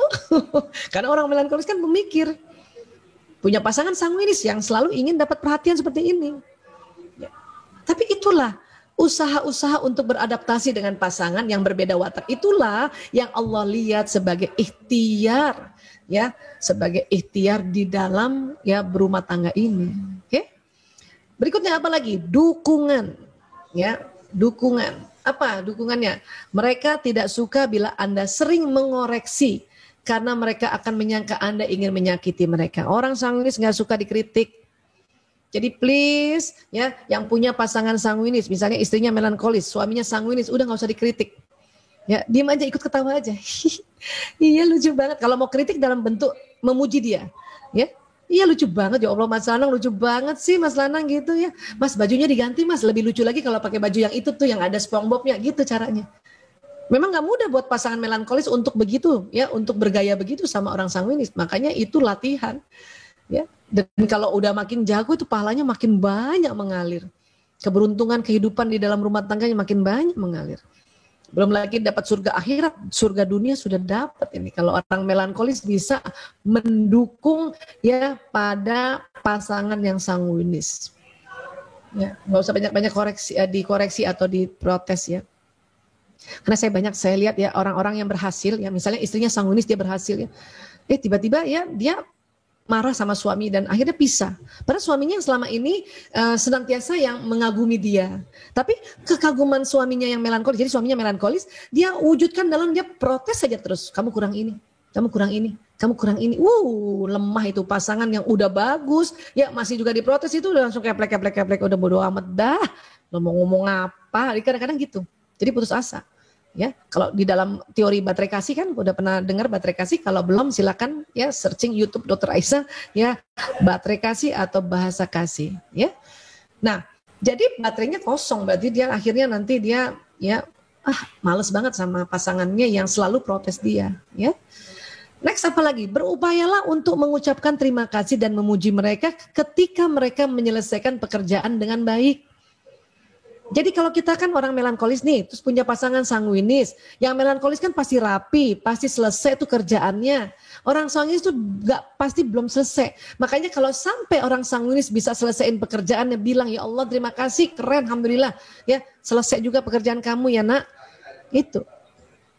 Karena orang melankolis kan memikir. Punya pasangan sanguinis yang selalu ingin dapat perhatian seperti ini. Ya. Tapi itulah usaha-usaha untuk beradaptasi dengan pasangan yang berbeda watak. Itulah yang Allah lihat sebagai ikhtiar. Ya, sebagai ikhtiar di dalam ya berumah tangga ini. Oke? Berikutnya apa lagi? Dukungan. Ya, dukungan. Apa dukungannya? Mereka tidak suka bila Anda sering mengoreksi karena mereka akan menyangka Anda ingin menyakiti mereka. Orang sanguinis nggak suka dikritik. Jadi please ya, yang punya pasangan sanguinis, misalnya istrinya melankolis, suaminya sanguinis, udah nggak usah dikritik. Ya, diam aja, ikut ketawa aja. Iya lucu banget. Kalau mau kritik dalam bentuk memuji dia, ya. Iya lucu banget ya Allah, Mas Lanang lucu banget sih Mas Lanang gitu ya. Mas bajunya diganti Mas, lebih lucu lagi kalau pakai baju yang itu tuh yang ada SpongeBob-nya gitu caranya. Memang nggak mudah buat pasangan melankolis untuk begitu ya, untuk bergaya begitu sama orang sanguinis. Makanya itu latihan. Ya, dan kalau udah makin jago itu pahalanya makin banyak mengalir. Keberuntungan kehidupan di dalam rumah tangganya makin banyak mengalir. Belum lagi dapat surga akhirat, surga dunia sudah dapat ini. Kalau orang melankolis bisa mendukung ya pada pasangan yang sanguinis. Ya, nggak usah banyak-banyak dikoreksi atau diprotes ya. Karena saya lihat ya orang-orang yang berhasil ya, misalnya istrinya sanguinis dia berhasil ya. Tiba-tiba ya dia marah sama suami dan akhirnya pisah. Padahal suaminya yang selama ini senantiasa yang mengagumi dia. Tapi kekaguman suaminya yang melankolis, jadi suaminya melankolis, dia wujudkan dalam dia protes saja terus. Kamu kurang ini, kamu kurang ini, kamu kurang ini. Lemah itu pasangan yang udah bagus, ya masih juga diprotes itu udah langsung keplek, udah bodo amat dah. Lo mau ngomong apa? Kadang-kadang gitu. Jadi putus asa. Ya, kalau di dalam teori baterai kasih kan udah pernah dengar baterai kasih, kalau belum silakan ya searching YouTube Dr. Aisyah ya baterai kasih atau bahasa kasih ya. Nah, jadi baterainya kosong berarti dia akhirnya nanti dia ya males banget sama pasangannya yang selalu protes dia ya. Next apa lagi? Berupayalah untuk mengucapkan terima kasih dan memuji mereka ketika mereka menyelesaikan pekerjaan dengan baik. Jadi kalau kita kan orang melankolis nih, terus punya pasangan sanguinis. Yang melankolis kan pasti rapi, pasti selesai tuh kerjaannya. Orang sanguinis tuh pasti belum selesai. Makanya kalau sampai orang sanguinis bisa selesaiin pekerjaannya, bilang ya Allah terima kasih, keren, alhamdulillah. Ya selesai juga pekerjaan kamu ya nak. Itu.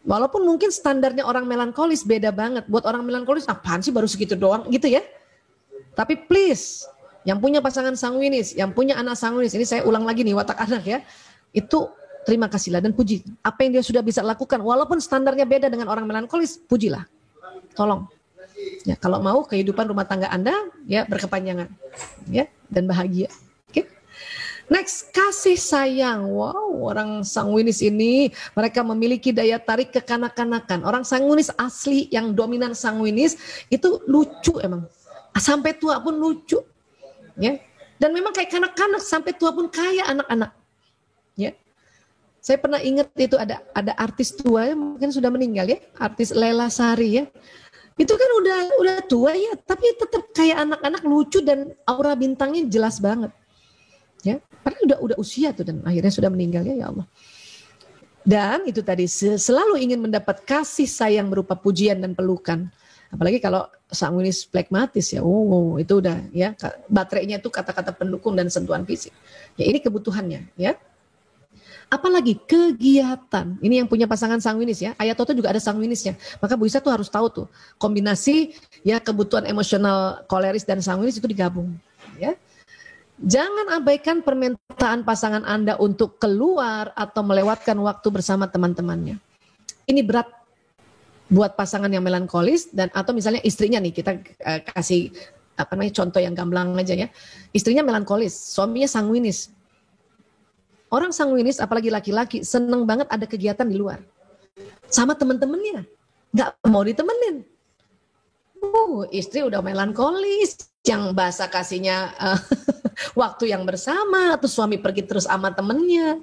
Walaupun mungkin standarnya orang melankolis beda banget. Buat orang melankolis apaan sih baru segitu doang gitu ya. Tapi please. Yang punya pasangan sanguinis, yang punya anak sanguinis, ini saya ulang lagi nih watak anak ya, itu terima kasihlah dan puji. Apa yang dia sudah bisa lakukan, walaupun standarnya beda dengan orang melankolis, pujilah. Tolong. Ya, kalau mau kehidupan rumah tangga Anda ya berkepanjangan ya dan bahagia. Oke. Next, kasih sayang. Wow, orang sanguinis ini mereka memiliki daya tarik kekanak-kanakan. Orang sanguinis asli yang dominan sanguinis itu lucu emang. Sampai tua pun lucu. Ya, dan memang kayak kanak-kanak sampai tua pun kayak anak-anak. Ya, saya pernah ingat itu ada artis tua ya, mungkin sudah meninggal ya, artis Lela Sari ya. Itu kan udah tua ya, tapi tetap kayak anak-anak lucu dan aura bintangnya jelas banget. Ya, padahal udah usia tuh dan akhirnya sudah meninggal ya Allah. Dan itu tadi selalu ingin mendapat kasih sayang berupa pujian dan pelukan. Apalagi kalau sanguinis plekmatis ya, itu udah ya baterainya itu kata-kata pendukung dan sentuhan fisik. Ya ini kebutuhannya ya. Apalagi kegiatan. Ini yang punya pasangan sanguinis ya. Ayat Toto juga ada sanguinisnya. Maka Bu Isa tuh harus tahu tuh kombinasi ya kebutuhan emosional koleris dan sanguinis itu digabung ya. Jangan abaikan permintaan pasangan Anda untuk keluar atau melewatkan waktu bersama teman-temannya. Ini berat buat pasangan yang melankolis dan atau misalnya istrinya nih kita kasih contoh yang gamblang aja ya. Istrinya melankolis, suaminya sanguinis. Orang sanguinis apalagi laki-laki seneng banget ada kegiatan di luar. Sama teman-temannya. Nggak mau ditemenin. Istri udah melankolis, yang bahasa kasihnya waktu yang bersama atau suami pergi terus sama temennya.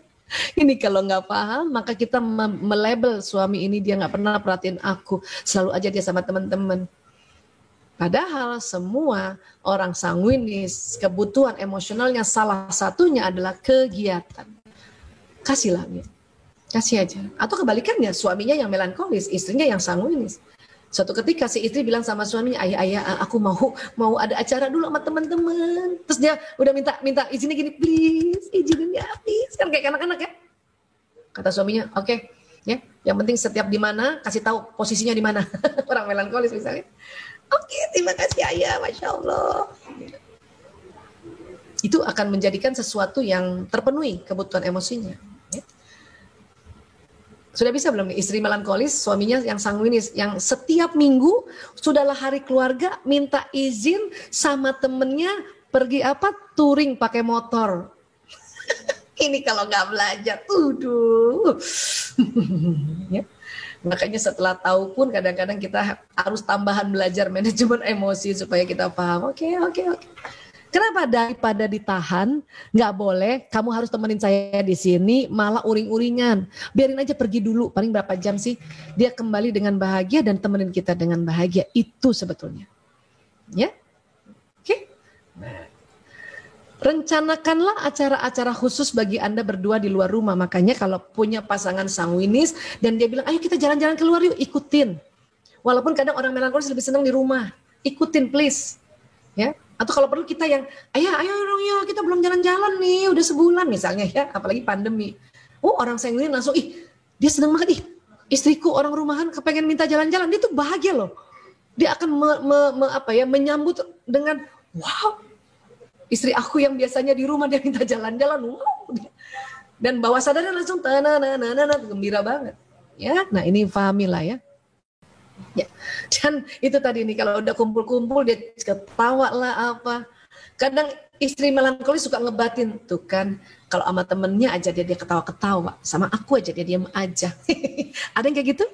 Ini kalau nggak paham, maka kita melabel suami ini dia nggak pernah perhatiin aku, selalu aja dia sama teman-teman. Padahal semua orang sanguinis, kebutuhan emosionalnya salah satunya adalah kegiatan. Kasihlah dia, kasih aja. Atau kebalikannya, suaminya yang melankolis, istrinya yang sanguinis. Suatu ketika si istri bilang sama suaminya, ayah, aku mau ada acara dulu sama teman-teman. Terus dia udah minta izinnya gini, please, izinin ya, please. Kan kayak anak-anak ya. Kata suaminya, oke, ya. Yang penting setiap di mana, kasih tahu posisinya di mana. Orang melankolis misalnya. Oke, terima kasih ayah, masya Allah. Itu akan menjadikan sesuatu yang terpenuhi kebutuhan emosinya. Ya. Sudah bisa belum nih istri melankolis, suaminya yang sanguinis, yang setiap minggu sudahlah hari keluarga minta izin sama temennya pergi touring pakai motor. Ini kalau nggak belajar, ya. Makanya setelah tahu pun kadang-kadang kita harus tambahan belajar manajemen emosi supaya kita paham. Oke. Kenapa daripada ditahan, nggak boleh, kamu harus temenin saya di sini, malah uring-uringan. Biarin aja pergi dulu, paling berapa jam sih, dia kembali dengan bahagia dan temenin kita dengan bahagia. Itu sebetulnya. Ya, oke. Nah, rencanakanlah acara-acara khusus bagi Anda berdua di luar rumah. Makanya kalau punya pasangan sanguinis dan dia bilang, ayo kita jalan-jalan keluar yuk, ikutin. Walaupun kadang orang melankolis lebih senang di rumah, ikutin please. Ya. Atau kalau perlu kita yang, ayo dong ya, kita belum jalan-jalan nih, udah sebulan misalnya ya, apalagi pandemi. Oh orang sanguinis langsung, dia senang banget, istriku orang rumahan kepengen minta jalan-jalan, dia tuh bahagia loh. Dia akan menyambut dengan, wow, istri aku yang biasanya di rumah dia minta jalan-jalan, wow. Dan bawah sadarnya langsung, gembira banget. Ya, nah ini pahamilah ya. Ya, dan itu tadi nih kalau udah kumpul-kumpul dia ketawa lah apa. Kadang istri melankolis suka ngebatin tuh kan, kalau sama temennya aja dia ketawa-ketawa, sama aku aja dia diam aja. Ada yang kayak gitu?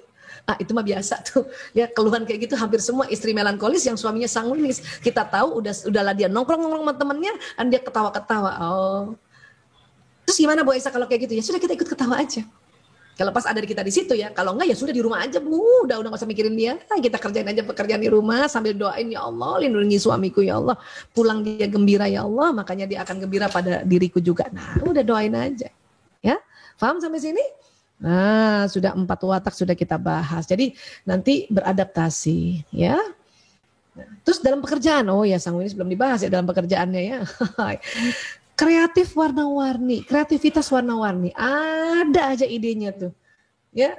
Itu mah biasa tuh. Ya keluhan kayak gitu hampir semua istri melankolis yang suaminya sanguinis. Kita tahu udahlah dia nongkrong sama temennya dan dia ketawa-ketawa. Oh. Terus gimana Bu Esa kalau kayak gitu? Ya sudah kita ikut ketawa aja. Kalau pas ada kita di situ ya, kalau enggak ya sudah di rumah aja Bu, udah enggak usah mikirin dia, kita kerjain aja pekerjaan di rumah sambil doain ya Allah, lindungi suamiku ya Allah, pulang dia gembira ya Allah, makanya dia akan gembira pada diriku juga. Nah, udah doain aja, ya, paham sampai sini? Nah, sudah 4 watak sudah kita bahas, jadi nanti beradaptasi, ya. Terus dalam pekerjaan, oh ya sanguinis belum dibahas ya dalam pekerjaannya ya. Kreatif warna-warni, kreativitas warna-warni, ada aja idenya tuh, ya.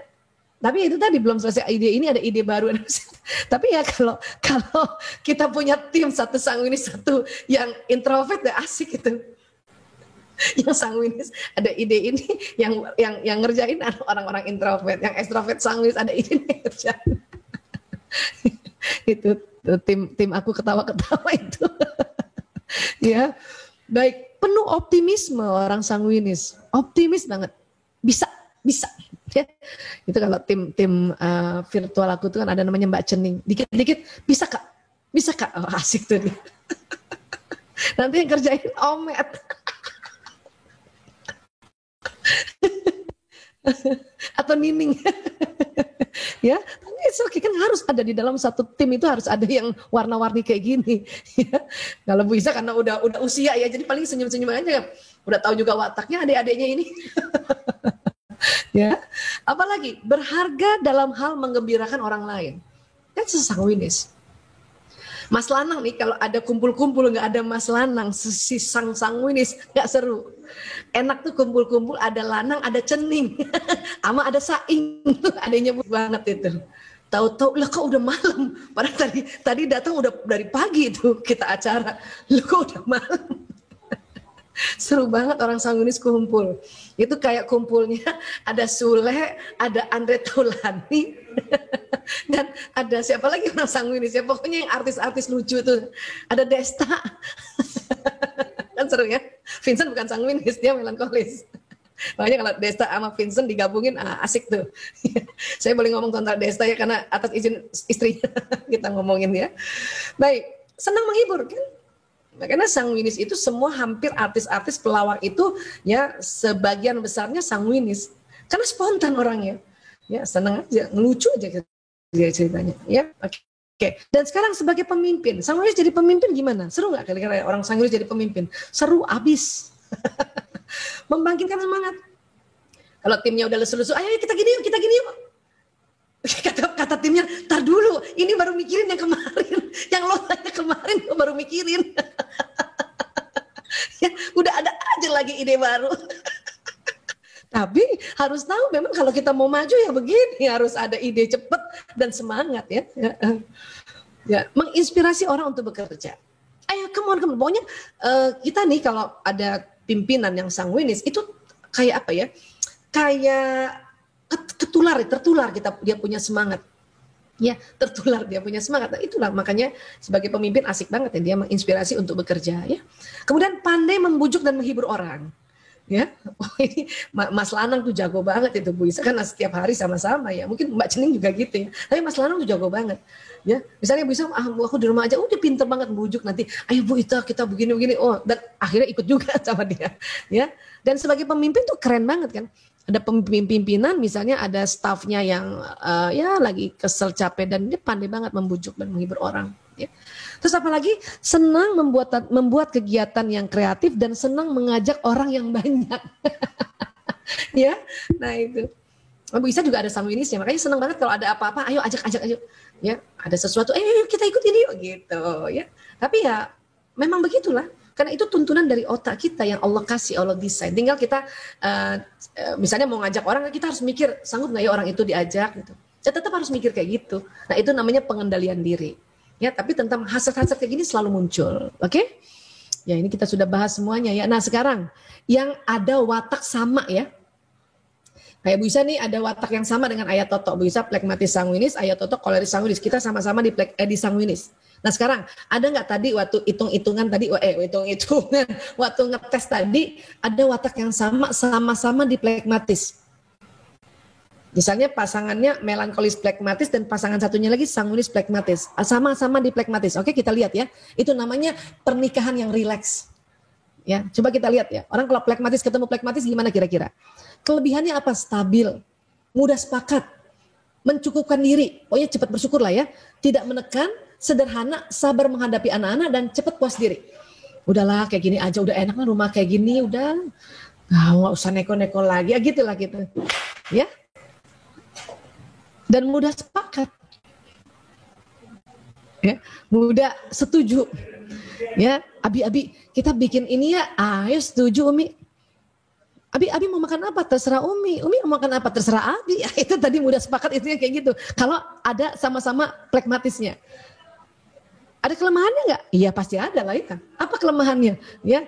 Tapi itu tadi belum selesai ide ini, ada ide baru. Tapi ya kalau kita punya tim satu sanguinis, satu yang introvert, ya asik itu. Yang sanguinis ada ide ini, yang ngerjain orang-orang introvert, yang ekstrovert sanguinis ada ide ngerjain. Itu tim aku ketawa-ketawa itu. Ya, baik. Penuh optimisme orang sanguinis, optimis banget, bisa, ya. Itu kalau tim virtual aku tuh kan ada namanya Mbak Cening, dikit-dikit bisa kak, oh, asik tuh dia. Nanti yang kerjain Omet, atau Nining, ya. Oke, kan harus ada di dalam satu tim itu harus ada yang warna-warni kayak gini. Ya. Kalau Bu Isa karena udah usia ya, jadi paling senyum-senyum aja. Udah tahu juga wataknya adik-adiknya ini. Ya, apalagi berharga dalam hal menggembirakan orang lain. Kan sanguinis. Mas Lanang nih kalau ada kumpul-kumpul nggak ada Mas Lanang, si sanguinis nggak seru. Enak tuh kumpul-kumpul ada Lanang, ada Cening, sama ada Saing, adanya banget itu. Tahu-tahu lah kok udah malam, padahal tadi datang udah dari pagi itu kita acara, lu kok udah malam. Seru banget orang sanguinis kumpul. Itu kayak kumpulnya ada Sule, ada Andre Taulani, dan ada siapa lagi orang sanguinis ya, pokoknya yang artis-artis lucu tuh. Ada Desta. Kan seru ya. Vincent bukan sanguinis, dia melankolis. Makanya kalau Desta sama Vincent digabungin asik tuh. Saya boleh ngomong tentang Desta ya karena atas izin istrinya kita ngomongin ya. Baik, senang menghibur kan? Karena sanguinis itu semua hampir artis-artis pelawak itu ya sebagian besarnya sanguinis. Karena spontan orangnya. Ya senang aja, ngelucu aja dia ceritanya. Ya, oke. Dan sekarang sebagai pemimpin, sanguinis jadi pemimpin gimana? Seru nggak kira-kira orang sanguinis jadi pemimpin? Seru abis. Membangkitkan semangat. Kalau timnya udah lesu-lesu, ayo kita gini yuk. Kata timnya, tar dulu, ini baru mikirin yang kemarin. Yang lo tanya kemarin, lo baru mikirin. Ya, udah ada aja lagi ide baru. Tapi harus tahu memang kalau kita mau maju ya begini, harus ada ide cepat dan semangat ya. Ya, menginspirasi orang untuk bekerja. Ayo, come on. Pokoknya kita nih kalau ada pimpinan yang sanguinis itu kayak apa ya? Kayak tertular dia punya semangat. Ya, tertular, dia punya semangat. Nah, itulah makanya sebagai pemimpin asik banget ya, dia menginspirasi untuk bekerja ya. Kemudian pandai membujuk dan menghibur orang. Ya, oh, ini Mas Lanang tuh jago banget itu Bu Isa, karena setiap hari sama-sama ya. Mungkin Mbak Cening juga gitu ya. Tapi Mas Lanang tuh jago banget. Ya, misalnya Bu Isa, aku di rumah aja, dia pinter banget bujuk nanti. Ayo Bu Ita, kita begini-begini. Oh, dan akhirnya ikut juga sama dia. Ya, dan sebagai pemimpin tuh keren banget kan. Ada pimpinan, misalnya ada stafnya yang ya lagi kesel capek dan dia pandai banget membujuk dan menghibur orang. Ya. Terus apalagi senang membuat kegiatan yang kreatif dan senang mengajak orang yang banyak. Ya, nah itu. Bu Isa juga ada sanguinisnya, makanya senang banget kalau ada apa-apa, ayo ajak ayo. Ya, ada sesuatu, ayo kita ikut ini yuk gitu ya. Tapi ya memang begitulah. Karena itu tuntunan dari otak kita yang Allah kasih, Allah desain. Tinggal kita misalnya mau ngajak orang, kita harus mikir sanggup nggak ya orang itu diajak gitu. Saya tetap harus mikir kayak gitu. Nah itu namanya pengendalian diri. Ya, tapi tentang hasrat-hasrat kayak gini selalu muncul. Oke? Ya ini kita sudah bahas semuanya ya. Nah sekarang yang ada watak sama ya. Kayak Bu Isa nih ada watak yang sama dengan Ayah Toto. Bu Isa plekmatis sanguinis, Ayah Toto koleris sanguinis. Kita sama-sama di sanguinis. Nah sekarang ada nggak tadi waktu hitung-hitungan tadi, hitung-hitungan waktu ngetes tadi ada watak yang sama-sama di plekmatis. Misalnya pasangannya melankolis plekmatis dan pasangan satunya lagi sanguinis plekmatis. Sama-sama di plekmatis. Oke kita lihat ya. Itu namanya pernikahan yang rileks. Ya, coba kita lihat ya. Orang kalau plekmatis ketemu plekmatis gimana kira-kira? Kelebihannya apa? Stabil, mudah sepakat, mencukupkan diri. Pokoknya cepat bersyukur lah ya. Tidak menekan, sederhana, sabar menghadapi anak-anak dan cepat puas diri. Udahlah kayak gini aja, udah enak lah rumah kayak gini, udah nggak usah neko-neko lagi, ya gitulah gitu. Ya. Dan mudah sepakat. Ya, mudah setuju. Ya, Abi kita bikin ini ya, ayo setuju Umi. Abi mau makan apa? Terserah Umi. Umi mau makan apa? Terserah Abi. Ya, itu tadi mudah sepakat itu kayak gitu. Kalau ada sama-sama plekmatisnya. Ada kelemahannya nggak? Iya pasti ada lah ya. Apa kelemahannya? Ya,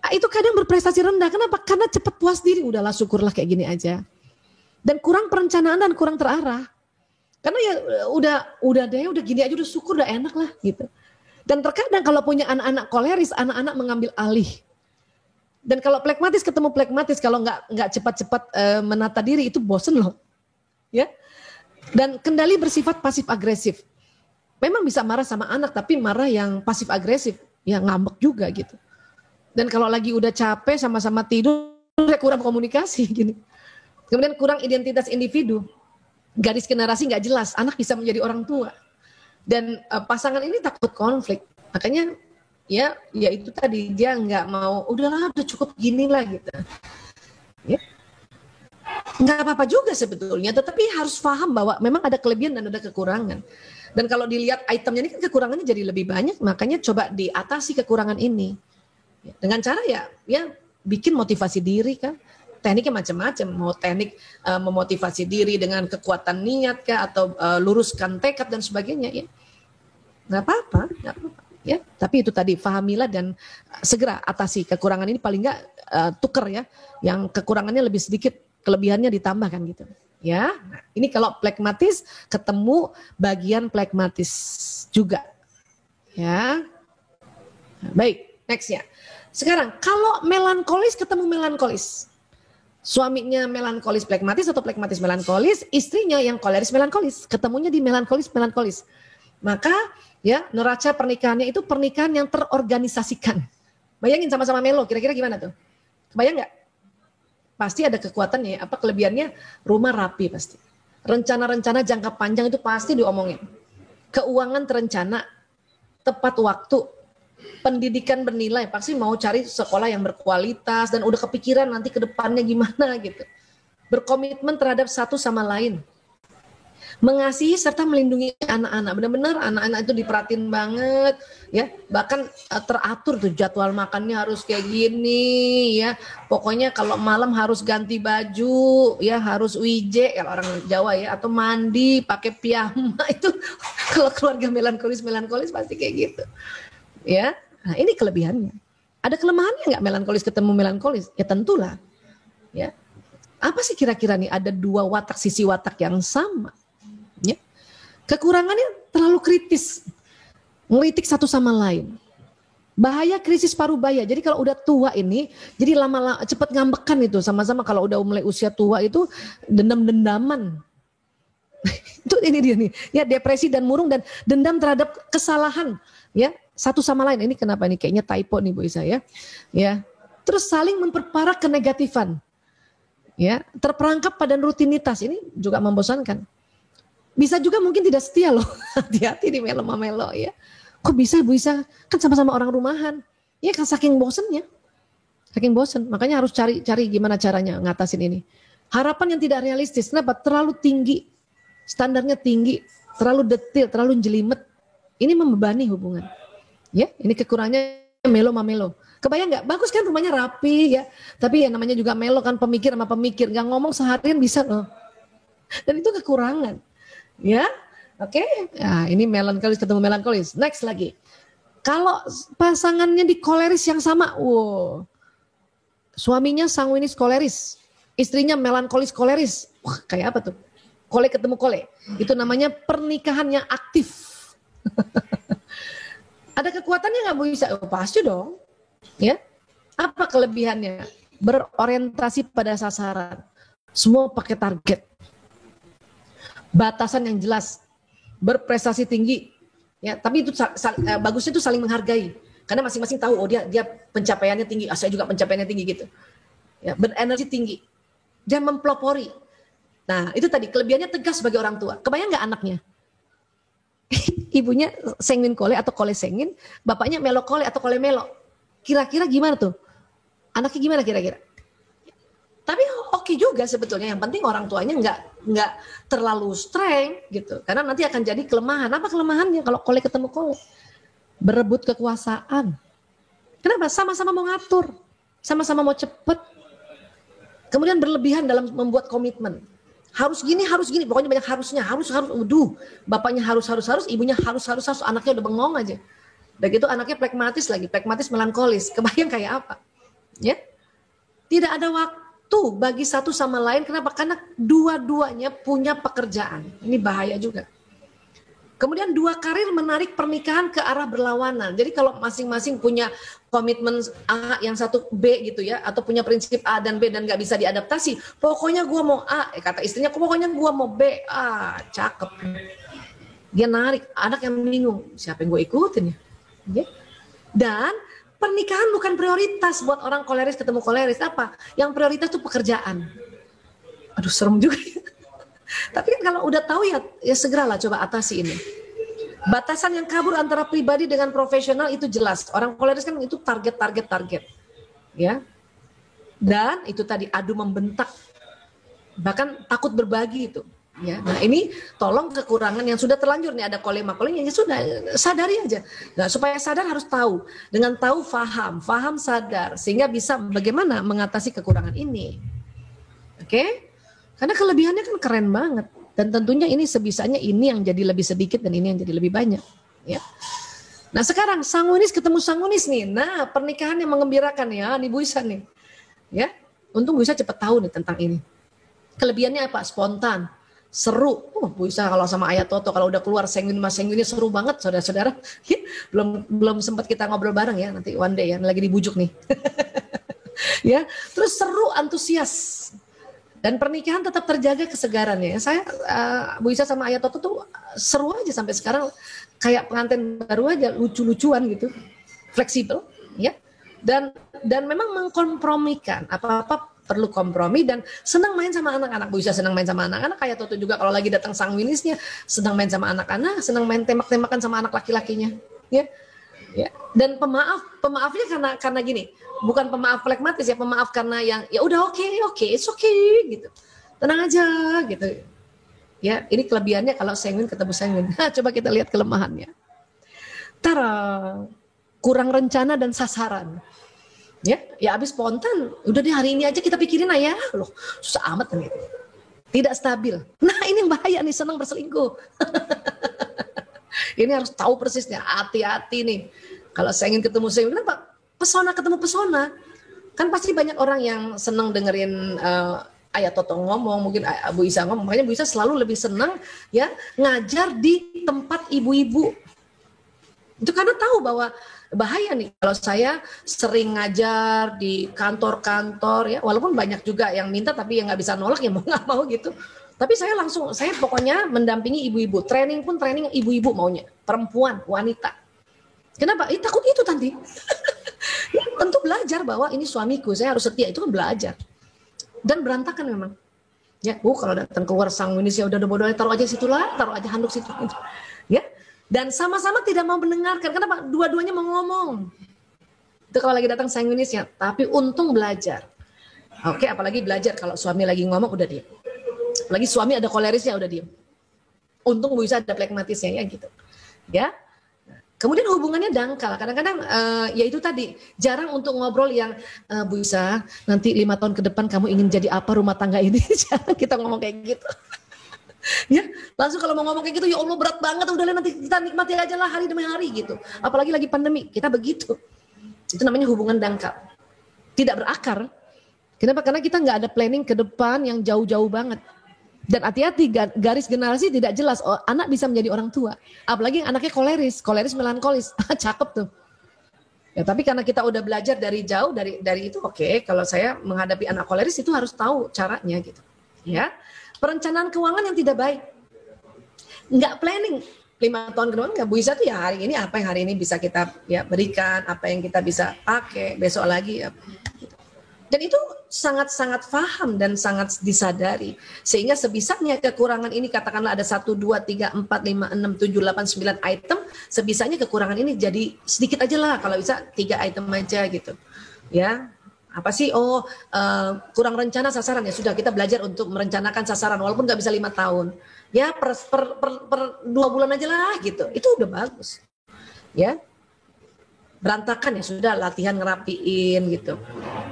itu kadang berprestasi rendah. Kenapa? Karena cepat puas diri. Udahlah syukurlah kayak gini aja. Dan kurang perencanaan dan kurang terarah. Karena ya udah gini aja udah syukur udah enak lah gitu. Dan terkadang kalau punya anak-anak koleris, anak-anak mengambil alih. Dan kalau plekmatis ketemu plekmatis, kalau nggak cepat-cepat menata diri itu bosen loh, ya. Dan kendali bersifat pasif agresif. Memang bisa marah sama anak, tapi marah yang pasif agresif, yang ngambek juga gitu. Dan kalau lagi udah capek sama-sama tidur, kurang komunikasi gini. Kemudian kurang identitas individu, garis generasi nggak jelas, anak bisa menjadi orang tua. Dan pasangan ini takut konflik, makanya ya itu tadi dia nggak mau, udahlah udah cukup gini lah gitu. Ya. Nggak apa-apa juga sebetulnya, tetapi harus paham bahwa memang ada kelebihan dan ada kekurangan. Dan kalau dilihat itemnya ini kan kekurangannya jadi lebih banyak, makanya coba diatasi kekurangan ini. Dengan cara ya bikin motivasi diri kan. Tekniknya macam-macam, mau teknik memotivasi diri dengan kekuatan niat kah, atau luruskan tekad dan sebagainya ya. Nggak apa-apa. Ya, tapi itu tadi pahamilah dan segera atasi kekurangan ini, paling enggak tuker ya, yang kekurangannya lebih sedikit, kelebihannya ditambahkan gitu. Ya, nah, ini kalau plekmatis ketemu bagian plekmatis juga. Ya, nah, baik, next ya. Sekarang kalau melankolis ketemu melankolis, suaminya melankolis plekmatis atau plekmatis melankolis, istrinya yang koleris melankolis, ketemunya di melankolis, maka ya neraca pernikahannya itu pernikahan yang terorganisasikan. Bayangin sama-sama melo, kira-kira gimana tuh? Kebayang nggak? Pasti ada kekuatannya, apa kelebihannya? Rumah rapi pasti. Rencana-rencana jangka panjang itu pasti diomongin. Keuangan terencana, tepat waktu, pendidikan bernilai, pasti mau cari sekolah yang berkualitas dan udah kepikiran nanti ke depannya gimana gitu. Berkomitmen terhadap satu sama lain. Mengasihi serta melindungi anak-anak, benar-benar anak-anak itu diperhatiin banget ya, bahkan teratur tuh jadwal makannya harus kayak gini ya, pokoknya kalau malam harus ganti baju ya, harus wije kalau orang Jawa ya, atau mandi pakai piyama itu kalau keluarga melankolis pasti kayak gitu ya. Nah ini kelebihannya. Ada kelemahannya nggak melankolis ketemu melankolis? Ya tentulah ya. Apa sih kira-kira nih, ada dua watak, sisi watak yang sama. Ya. Kekurangannya terlalu kritis, ngeritik satu sama lain. Bahaya krisis parubaya. Jadi kalau udah tua ini, jadi lama-lama cepat ngambekan itu sama-sama. Kalau udah mulai usia tua itu dendam-dendaman. Itu ini dia nih, ya depresi dan murung dan dendam terhadap kesalahan, ya satu sama lain. Ini kenapa ini kayaknya typo nih Bu Isa ya. Ya, terus saling memperparah kenegatifan, ya terperangkap pada rutinitas. Ini juga membosankan. Bisa juga mungkin tidak setia loh. Hati-hati di melo-melo ya. Kok bisa Bu Isa? Kan sama-sama orang rumahan. Ya kan saking bosennya. Saking bosen. Makanya harus cari gimana caranya ngatasin ini. Harapan yang tidak realistis. Kenapa? Terlalu tinggi. Standarnya tinggi. Terlalu detail. Terlalu jelimet. Ini membebani hubungan. Ya, ini kekurangannya melo-mamelo. Kebayang nggak? Bagus kan rumahnya rapi ya. Tapi ya namanya juga melo kan, pemikir sama pemikir. Nggak ngomong seharian bisa loh. Dan itu kekurangan. Ya, oke. Nah, ini melankolis ketemu melankolis. Next lagi. Kalau pasangannya di koleris yang sama, wow. Suaminya sanguinis koleris, istrinya melankolis koleris. Wah, kayak apa tuh? Kole ketemu kole. Itu namanya pernikahan yang aktif. Ada kekuatannya nggak Bu Isa? Oh, pasti dong. Ya. Apa kelebihannya? Berorientasi pada sasaran. Semua pakai target. Batasan yang jelas, berprestasi tinggi, ya. Tapi itu bagusnya itu saling menghargai, karena masing-masing tahu, oh dia pencapaiannya tinggi, saya juga pencapaiannya tinggi gitu, ya. Berenergi tinggi, dan mempelopori. Nah itu tadi kelebihannya tegas sebagai orang tua. Kebayang nggak anaknya? Ibunya sengwin kole atau kole sengwin, bapaknya melo kole atau kole melo. Kira-kira gimana tuh? Anaknya gimana kira-kira? Tapi oke juga sebetulnya, yang penting orang tuanya nggak terlalu streng gitu, karena nanti akan jadi kelemahan. Apa kelemahannya kalau kole ketemu kole? Berebut kekuasaan. Kenapa? Sama-sama mau ngatur, sama-sama mau cepet, kemudian berlebihan dalam membuat komitmen. Harus gini, pokoknya banyak harusnya, harus. Bapaknya harus, ibunya harus, anaknya udah bengong aja. Udah gitu anaknya pragmatis melankolis. Kebayang kayak apa? Ya, tidak ada waktu bagi satu sama lain. Kenapa? Karena dua-duanya punya pekerjaan. Ini bahaya juga. Kemudian dua karir menarik pernikahan ke arah berlawanan. Jadi kalau masing-masing punya komitmen A, yang satu B gitu ya, atau punya prinsip A dan B dan nggak bisa diadaptasi, pokoknya gua mau A, kata istrinya, pokoknya gua mau B. Cakep. Dia narik, anak yang bingung, siapa yang gue ikutin ya? Dan pernikahan bukan prioritas buat orang koleris ketemu koleris. Apa? Yang prioritas itu pekerjaan. Aduh, serem juga. Tapi kan kalau udah tahu ya segeralah coba atasi ini. Batasan yang kabur antara pribadi dengan profesional itu jelas. Orang koleris kan itu target. Ya. Dan itu tadi adu membentak. Bahkan takut berbagi itu. Ya, nah ini tolong kekurangan yang sudah terlanjur nih, ada kolema-kolema ya sudah sadari aja. Nah, supaya sadar harus tahu, dengan tahu faham sadar, sehingga bisa bagaimana mengatasi kekurangan ini. Oke? Karena kelebihannya kan keren banget, dan tentunya ini sebisanya ini yang jadi lebih sedikit dan ini yang jadi lebih banyak. Ya. Nah sekarang sanguinis ketemu sanguinis nih, nah pernikahan yang mengembirakan ya, nih Bu Isa nih. Ya, untung Bu Isa cepat tahu nih tentang ini. Kelebihannya apa? Spontan. Seru, Bu Isa kalau sama Ayah Toto kalau udah keluar sengwin seru banget saudara-saudara. Ya, belum sempat kita ngobrol bareng ya, nanti one day ya, lagi dibujuk nih. Ya, terus seru, antusias, dan pernikahan tetap terjaga kesegarannya. Saya Bu Isa sama Ayah Toto tuh seru aja sampai sekarang, kayak pengantin baru aja, lucu-lucuan gitu, fleksibel, ya, dan memang mengkompromikan apa-apa. Perlu kompromi dan senang main sama anak-anak. Bu Isa senang main sama anak-anak, kayak Toto juga kalau lagi datang sanguinisnya senang main sama anak-anak, senang main tembak-tembakan sama anak laki-lakinya, ya. Ya. Dan pemaafnya karena gini, bukan pemaaf pragmatis ya, pemaaf karena yang ya udah oke, it's okay gitu. Tenang aja gitu. Ya, ini kelebihannya kalau sanguin ketemu sanguin. Nah, coba kita lihat kelemahannya. Kurang rencana dan sasaran. Ya abis spontan, udah deh hari ini aja kita pikirin aja, loh susah amat kan gitu. Tidak stabil. Nah ini yang bahaya nih, senang berselingkuh. Ini harus tahu persisnya, hati-hati nih. Kalau saya ingin ketemu saya, kenapa? Pesona ketemu pesona. Kan pasti banyak orang yang senang dengerin Ayah Toto ngomong, mungkin Bu Isa ngomong, makanya Bu Isa selalu lebih senang ya ngajar di tempat ibu-ibu. Itu karena tahu bahwa bahaya nih kalau saya sering ngajar di kantor-kantor ya, walaupun banyak juga yang minta tapi yang nggak bisa nolak ya mau nggak mau gitu. Tapi saya pokoknya mendampingi ibu-ibu, training pun training ibu-ibu maunya, perempuan, wanita. Kenapa? Takut itu Tanti. Ya, tentu belajar bahwa ini suamiku, saya harus setia, itu kan belajar. Dan berantakan memang. Ya, kalau datang keluar sanguinis ya udah bodoh, taruh aja situ lah, taruh aja handuk situ. Ya. Dan sama-sama tidak mau mendengarkan. Kenapa? Dua-duanya mau ngomong. Itu kalau lagi datang sanguinisnya. Tapi untung belajar. Oke, apalagi belajar kalau suami lagi ngomong udah diam. Apalagi suami ada kolerisnya udah diam. Untung Bu Isa ada plekmatisnya ya gitu. Ya. Kemudian hubungannya dangkal. Kadang-kadang ya itu tadi jarang untuk ngobrol yang Bu Isa nanti 5 tahun ke depan kamu ingin jadi apa rumah tangga ini. Jarang kita ngomong kayak gitu. Ya, langsung kalau mau ngomong kayak gitu, ya Allah berat banget, udah nanti kita nikmati aja lah hari demi hari gitu. Apalagi lagi pandemi, kita begitu. Itu namanya hubungan dangkal. Tidak berakar. Kenapa? Karena kita nggak ada planning ke depan yang jauh-jauh banget. Dan hati-hati, garis generasi tidak jelas. Oh, anak bisa menjadi orang tua. Apalagi anaknya koleris melankolis. Cakep tuh. Ya, tapi karena kita udah belajar dari jauh, dari itu oke. Kalau saya menghadapi anak koleris itu harus tahu caranya gitu. Ya. Perencanaan keuangan yang tidak baik. Nggak planning 5 tahun ke depan, nggak bisa tuh ya hari ini apa yang hari ini bisa kita ya berikan, apa yang kita bisa pakai besok lagi. Ya. Dan itu sangat-sangat paham dan sangat disadari. Sehingga sebisanya kekurangan ini katakanlah ada 1, 2, 3, 4, 5, 6, 7, 8, 9 item. Sebisanya kekurangan ini jadi sedikit aja lah. Kalau bisa 3 item aja gitu. Ya. Apa sih? Kurang rencana sasaran ya sudah kita belajar untuk merencanakan sasaran walaupun nggak bisa 5 tahun. Ya per 2 bulan aja lah gitu. Itu udah bagus. Ya. Berantakan ya sudah latihan ngerapiin gitu.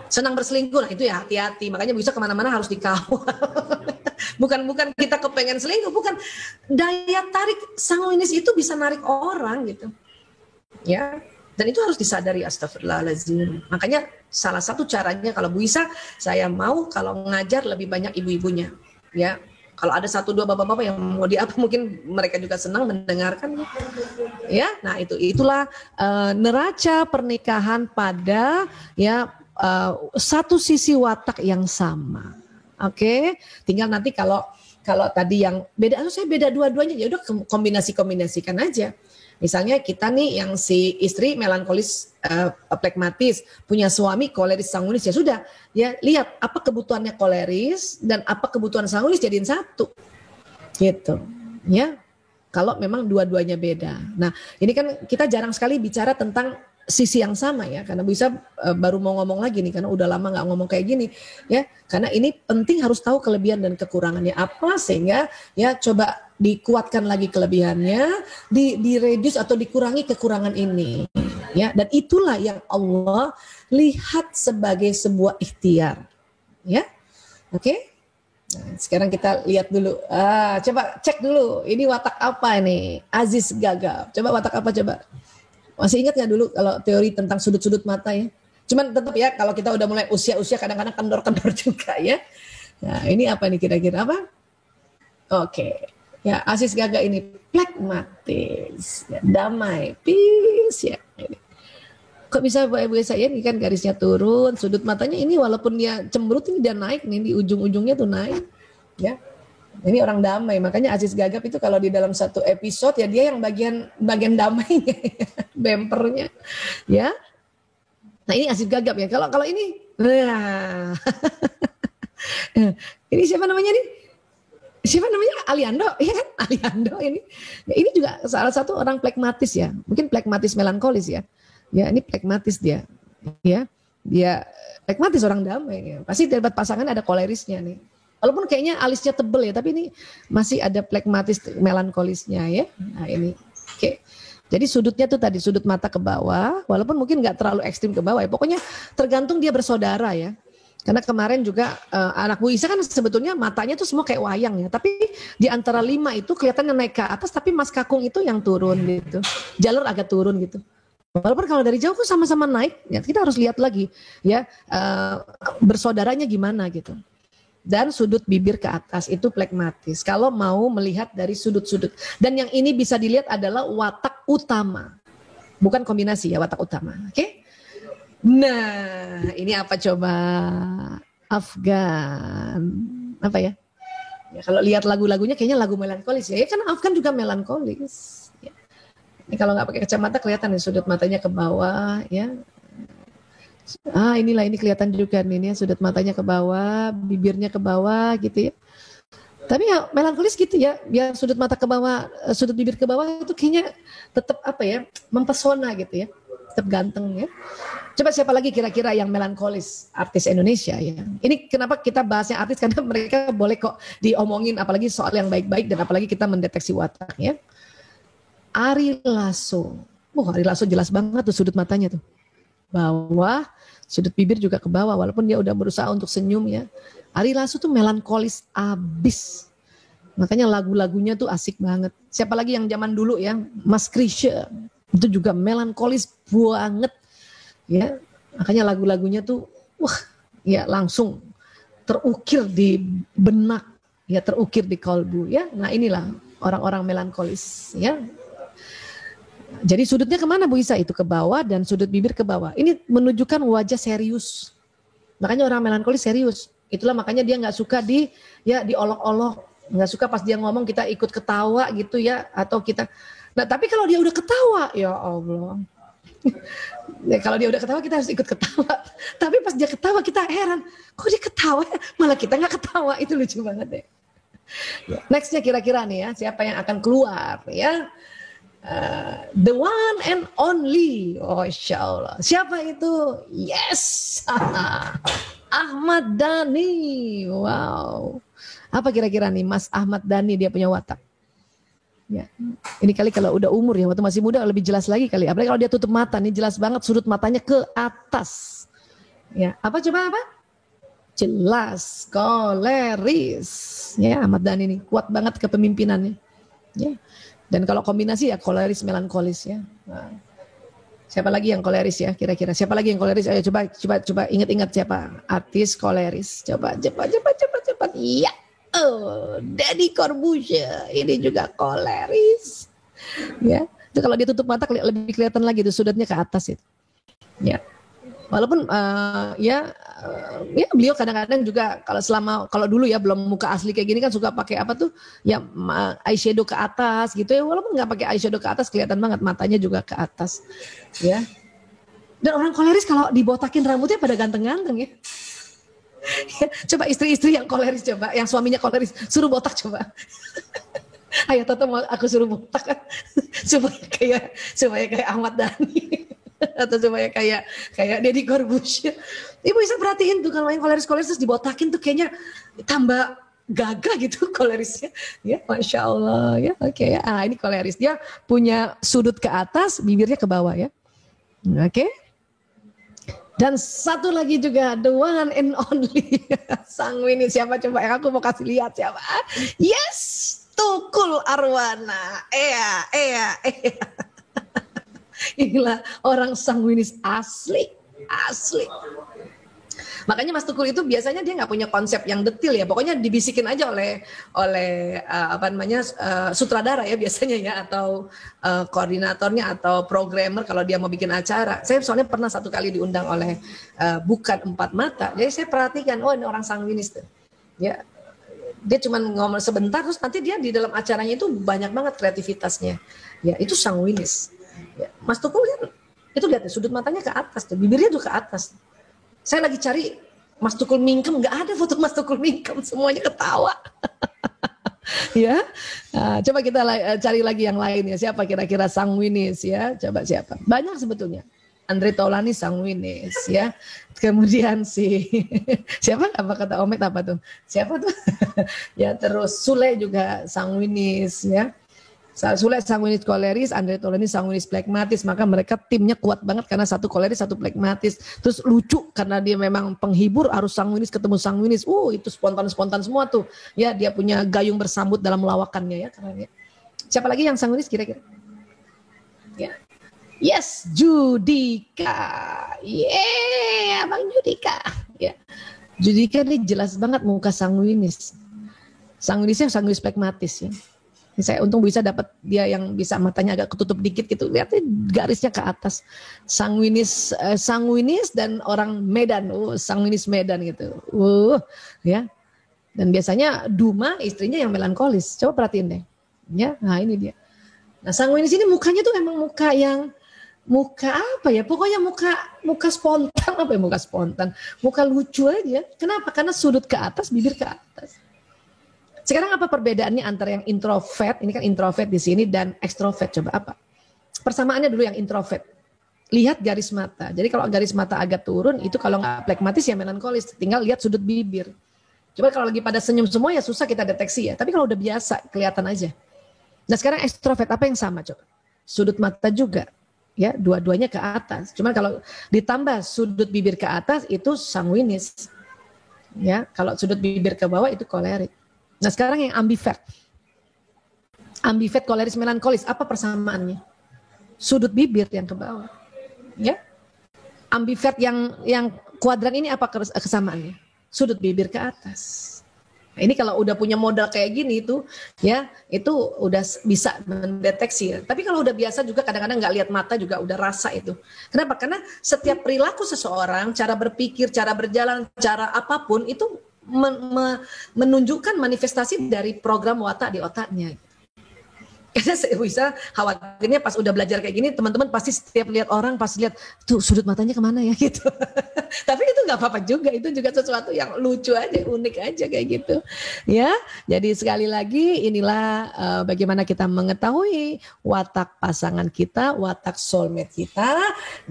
Senang berselingkuh nah itu ya hati-hati. Makanya bisa kemana-mana harus dikawal. bukan kita kepengen selingkuh, bukan daya tarik sanguinis itu bisa narik orang gitu. Ya. Dan itu harus disadari, astagfirullahaladzim. Makanya salah satu caranya kalau Bu Isa, saya mau kalau ngajar lebih banyak ibu-ibunya. Ya, kalau ada 1, 2 bapak-bapak yang mau diapa mungkin mereka juga senang mendengarkan. Ya, nah itulah neraca pernikahan pada ya satu sisi watak yang sama. Oke, tinggal nanti kalau tadi yang beda, saya beda dua-duanya ya udah kombinasikan aja. Misalnya kita nih yang si istri melankolis plekmatis, punya suami koleris sanguinis ya sudah, ya lihat apa kebutuhannya koleris dan apa kebutuhan sanguinis jadiin satu. Gitu. Ya. Kalau memang dua-duanya beda. Nah, ini kan kita jarang sekali bicara tentang sisi yang sama ya, karena Bu Isa baru mau ngomong lagi nih karena udah lama nggak ngomong kayak gini ya, karena ini penting harus tahu kelebihan dan kekurangannya apa sehingga ya coba dikuatkan lagi kelebihannya, di reduce atau dikurangi kekurangan ini ya, dan itulah yang Allah lihat sebagai sebuah ikhtiar ya. Oke. Nah, sekarang kita lihat dulu, coba cek dulu ini watak apa ini Aziz Gagap, coba watak apa coba. Masih ingat nggak dulu kalau teori tentang sudut-sudut mata ya? Cuman tetap ya kalau kita udah mulai usia-usia kadang-kadang kendor-kendor juga ya. Nah ini apa nih kira-kira apa? Oke. Ya Aziz Gaga ini plekmatis, ya, damai, peace ya. Kok bisa Bu saya ini kan garisnya turun, sudut matanya ini walaupun dia cemberut ini dia naik nih di ujung-ujungnya tuh naik. Ya. Ini orang damai, makanya Aziz Gagap itu kalau di dalam satu episode ya dia yang bagian damainya, bempernya, ya. Nah ini Aziz Gagap ya. Kalau ini, nah, ini siapa namanya nih? Siapa namanya? Aliando, ya kan? Aliando ini. Ya, ini juga salah satu orang plekmatis ya, mungkin plekmatis melankolis ya. Ya ini plekmatis dia, ya. Dia plekmatis orang damai. Ya. Pasti dapat pasangan ada kolerisnya nih. Walaupun kayaknya alisnya tebel ya, tapi ini masih ada plekmatis melankolisnya ya. Nah ini, oke. Jadi sudutnya tuh tadi sudut mata ke bawah, walaupun mungkin nggak terlalu ekstrim ke bawah ya. Pokoknya tergantung dia bersaudara ya. Karena kemarin juga anak Bu Isa kan sebetulnya matanya tuh semua kayak wayang ya. Tapi di antara 5 itu kelihatannya naik ke atas, tapi Mas Kakung itu yang turun gitu. Jalur agak turun gitu. Walaupun kalau dari jauh kan sama-sama naik, ya kita harus lihat lagi ya bersaudaranya gimana gitu. dan sudut bibir ke atas itu flegmatis. Kalau mau melihat dari sudut-sudut. Dan yang ini bisa dilihat adalah watak utama. Bukan kombinasi ya, watak utama. Oke? Nah, ini apa coba? Afgan. Apa ya? Ya kalau lihat lagu-lagunya kayaknya lagu melankolis ya. Ya kan Afgan juga melankolis. Ya. Ini kalau nggak pakai kacamata kelihatan nih sudut matanya ke bawah ya. Inilah ini kelihatan juga nih ya, sudut matanya ke bawah, bibirnya ke bawah gitu ya. Tapi ya melankolis gitu ya, biar sudut mata ke bawah, sudut bibir ke bawah itu kayaknya tetap apa ya, mempesona gitu ya. Tetap ganteng ya. Coba siapa lagi kira-kira yang melankolis artis Indonesia ya. Ini kenapa kita bahasnya artis karena mereka boleh kok diomongin apalagi soal yang baik-baik dan apalagi kita mendeteksi watak ya. Ari Lasso. Ari Lasso jelas banget tuh sudut matanya tuh. Bawah, sudut bibir juga ke bawah walaupun dia udah berusaha untuk senyum ya. Ari Lasso tuh melankolis abis. Makanya lagu-lagunya tuh asik banget. Siapa lagi yang zaman dulu ya, Mas Krisya. Itu juga melankolis banget. Ya, makanya lagu-lagunya tuh ya langsung terukir di benak, ya terukir di kalbu ya. Nah, inilah orang-orang melankolis ya. Jadi sudutnya kemana Bu Isa? Itu ke bawah dan sudut bibir ke bawah. Ini menunjukkan wajah serius. Makanya orang melankolis serius. Itulah makanya dia nggak suka diolok-olok, nggak suka pas dia ngomong kita ikut ketawa gitu ya, atau kita. Nah tapi kalau dia udah ketawa, ya Allah. Ya, kalau dia udah ketawa kita harus ikut ketawa. Tapi pas dia ketawa kita heran, kok dia ketawa malah kita nggak ketawa, itu lucu banget deh. Nextnya kira-kira nih ya, siapa yang akan keluar ya? The one and only, Insya Allah. Siapa itu? Yes, Ahmad Dhani. Wow, apa kira-kira nih Mas Ahmad Dhani dia punya watak? Ya, ini kali kalau udah umur ya, waktu masih muda lebih jelas lagi kali. Apalagi kalau dia tutup mata, nih jelas banget sudut matanya ke atas. Ya, apa coba apa? Jelas, koleris. Ya, Ahmad Dhani ini kuat banget kepemimpinannya. Ya. Dan kalau kombinasi ya koleris melankolis ya. Nah, siapa lagi yang koleris ya kira-kira? Siapa lagi yang koleris? Ayo coba ingat-ingat siapa artis koleris. Coba. Iya. Deddy Corbuzier ini juga koleris. Ya. Itu kalau dia tutup mata lebih kelihatan lagi tuh sudutnya ke atas itu. Ya. Walaupun ya beliau kadang-kadang juga kalau dulu ya belum muka asli kayak gini kan suka pakai apa tuh ya eyeshadow ke atas gitu ya, walaupun nggak pakai eyeshadow ke atas kelihatan banget matanya juga ke atas ya. Dan orang koleris kalau dibotakin rambutnya pada ganteng-ganteng ya. Coba istri-istri yang koleris coba, yang suaminya koleris suruh botak coba. Ayo Toto mau aku suruh botak supaya kayak Ahmad Dhani. Atau supaya kayak Deddy Corbuzier. Ibu bisa perhatiin tuh kalau yang koleris terus dibotakin tuh kayaknya tambah gagah gitu kolerisnya. Ya, Masya Allah ya. Oke ya. Ini koleris, dia punya sudut ke atas, bibirnya ke bawah ya. Oke. Dan satu lagi juga the one and only Sangwini, siapa coba yang aku mau kasih lihat siapa? Yes, Tukul Arwana. Iya. Inilah orang sanguinis asli. Makanya Mas Tukul itu biasanya dia nggak punya konsep yang detail ya. Pokoknya dibisikin aja oleh sutradara ya biasanya ya, atau koordinatornya atau programmer kalau dia mau bikin acara. Saya soalnya pernah satu kali diundang oleh Bukan Empat Mata. Jadi saya perhatikan, ini orang sanguinis tuh. Ya. Dia cuma ngomong sebentar terus nanti dia di dalam acaranya itu banyak banget kreativitasnya. Ya, itu sanguinis. Ya, Mas Tukul kan itu lihat sudut matanya ke atas tuh, bibirnya juga ke atas. Saya lagi cari Mas Tukul mingkem, nggak ada foto Mas Tukul mingkem, semuanya ketawa. Ya, coba kita cari lagi yang lain ya. Siapa kira-kira sanguinis ya? Coba siapa? Banyak sebetulnya. Andre Taulany sanguinis ya. Kemudian siapa? Apa kata Omet apa tuh? Siapa tuh? Ya terus Sule juga sanguinis ya. Sule sanguinis koleris, Andre Taulany sanguinis plekmatis, maka mereka timnya kuat banget karena satu koleris, satu plekmatis. Terus lucu karena dia memang penghibur, harus sanguinis ketemu sanguinis. Itu spontan semua tuh. Ya, dia punya gayung bersambut dalam lawakannya ya, karena ya. Siapa lagi yang sanguinis kira-kira? Ya. Yes, Judika. Abang Judika. Ya. Judika ini jelas banget muka sanguinis. Sanguinisnya sanguinis phlegmatis ya. Saya untung bisa dapat dia yang bisa matanya agak ketutup dikit gitu. Lihatnya garisnya ke atas. Sanguinis dan orang Medan. Sanguinis Medan gitu. Ya. Dan biasanya Duma istrinya yang melankolis. Coba perhatiin deh. Ya, nah ini dia. Nah, sanguinis ini mukanya tuh emang muka apa ya? Pokoknya muka spontan, apa ya muka spontan? Muka lucu aja. Kenapa? Karena sudut ke atas, bibir ke atas. Sekarang apa perbedaannya antara yang introvert, ini kan introvert di sini, dan ekstrovert? Coba apa? Persamaannya dulu yang introvert. Lihat garis mata. Jadi kalau garis mata agak turun, itu kalau nggak phlegmatis ya melankolis. Tinggal lihat sudut bibir. Coba kalau lagi pada senyum semua ya susah kita deteksi ya. Tapi kalau udah biasa, kelihatan aja. Nah sekarang ekstrovert apa yang sama coba? Sudut mata juga. Ya, dua-duanya ke atas. Cuma kalau ditambah sudut bibir ke atas itu sanguinis. Ya, kalau sudut bibir ke bawah itu kolerik. Nah sekarang yang ambivert. Ambivert, koleris, melankolis. Apa persamaannya? Sudut bibir yang ke bawah. Ya. Ambivert yang kuadran ini apa kesamaannya? Sudut bibir ke atas. Nah, ini kalau udah punya modal kayak gini itu udah bisa mendeteksi. Tapi kalau udah biasa juga kadang-kadang nggak lihat mata juga udah rasa itu. Kenapa? Karena setiap perilaku seseorang, cara berpikir, cara berjalan, cara apapun itu menunjukkan manifestasi dari program watak di otaknya. Karena saya bisa khawatirnya pas udah belajar kayak gini, teman-teman pasti setiap lihat orang pasti lihat tuh sudut matanya kemana ya gitu. Tapi itu nggak apa-apa juga, itu juga sesuatu yang lucu aja, unik aja kayak gitu. Ya, jadi sekali lagi inilah bagaimana kita mengetahui watak pasangan kita, watak soulmate kita,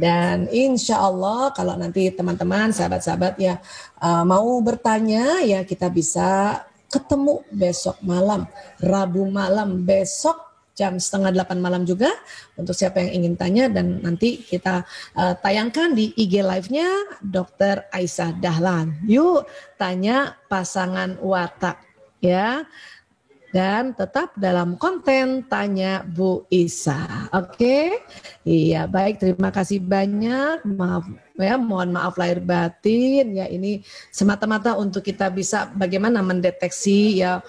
dan insya Allah kalau nanti teman-teman, sahabat-sahabat ya mau bertanya ya kita bisa ketemu besok malam, Rabu malam besok. Jam 7:30 malam juga untuk siapa yang ingin tanya dan nanti kita tayangkan di IG live-nya Dr. Aisyah Dahlan. Yuk tanya pasangan watak ya. Dan tetap dalam konten Tanya Bu Isa. Oke? Iya, baik, terima kasih banyak. Maaf ya, mohon maaf lahir batin ya, ini semata-mata untuk kita bisa bagaimana mendeteksi ya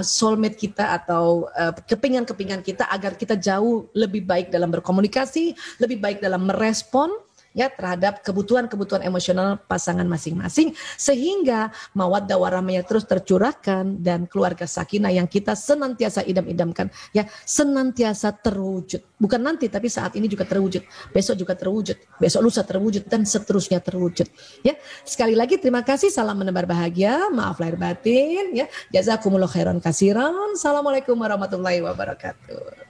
soulmate kita atau kepingan-kepingan kita agar kita jauh lebih baik dalam berkomunikasi, lebih baik dalam merespon ya terhadap kebutuhan-kebutuhan emosional pasangan masing-masing sehingga mawaddah warahmah terus tercurahkan dan keluarga sakinah yang kita senantiasa idam-idamkan ya senantiasa terwujud. Bukan nanti tapi saat ini juga terwujud, besok juga terwujud, besok lusa terwujud dan seterusnya terwujud. Ya, sekali lagi terima kasih, salam menebar bahagia, maaf lahir batin ya. Jazakumullah khairan katsiran. Assalamualaikum warahmatullahi wabarakatuh.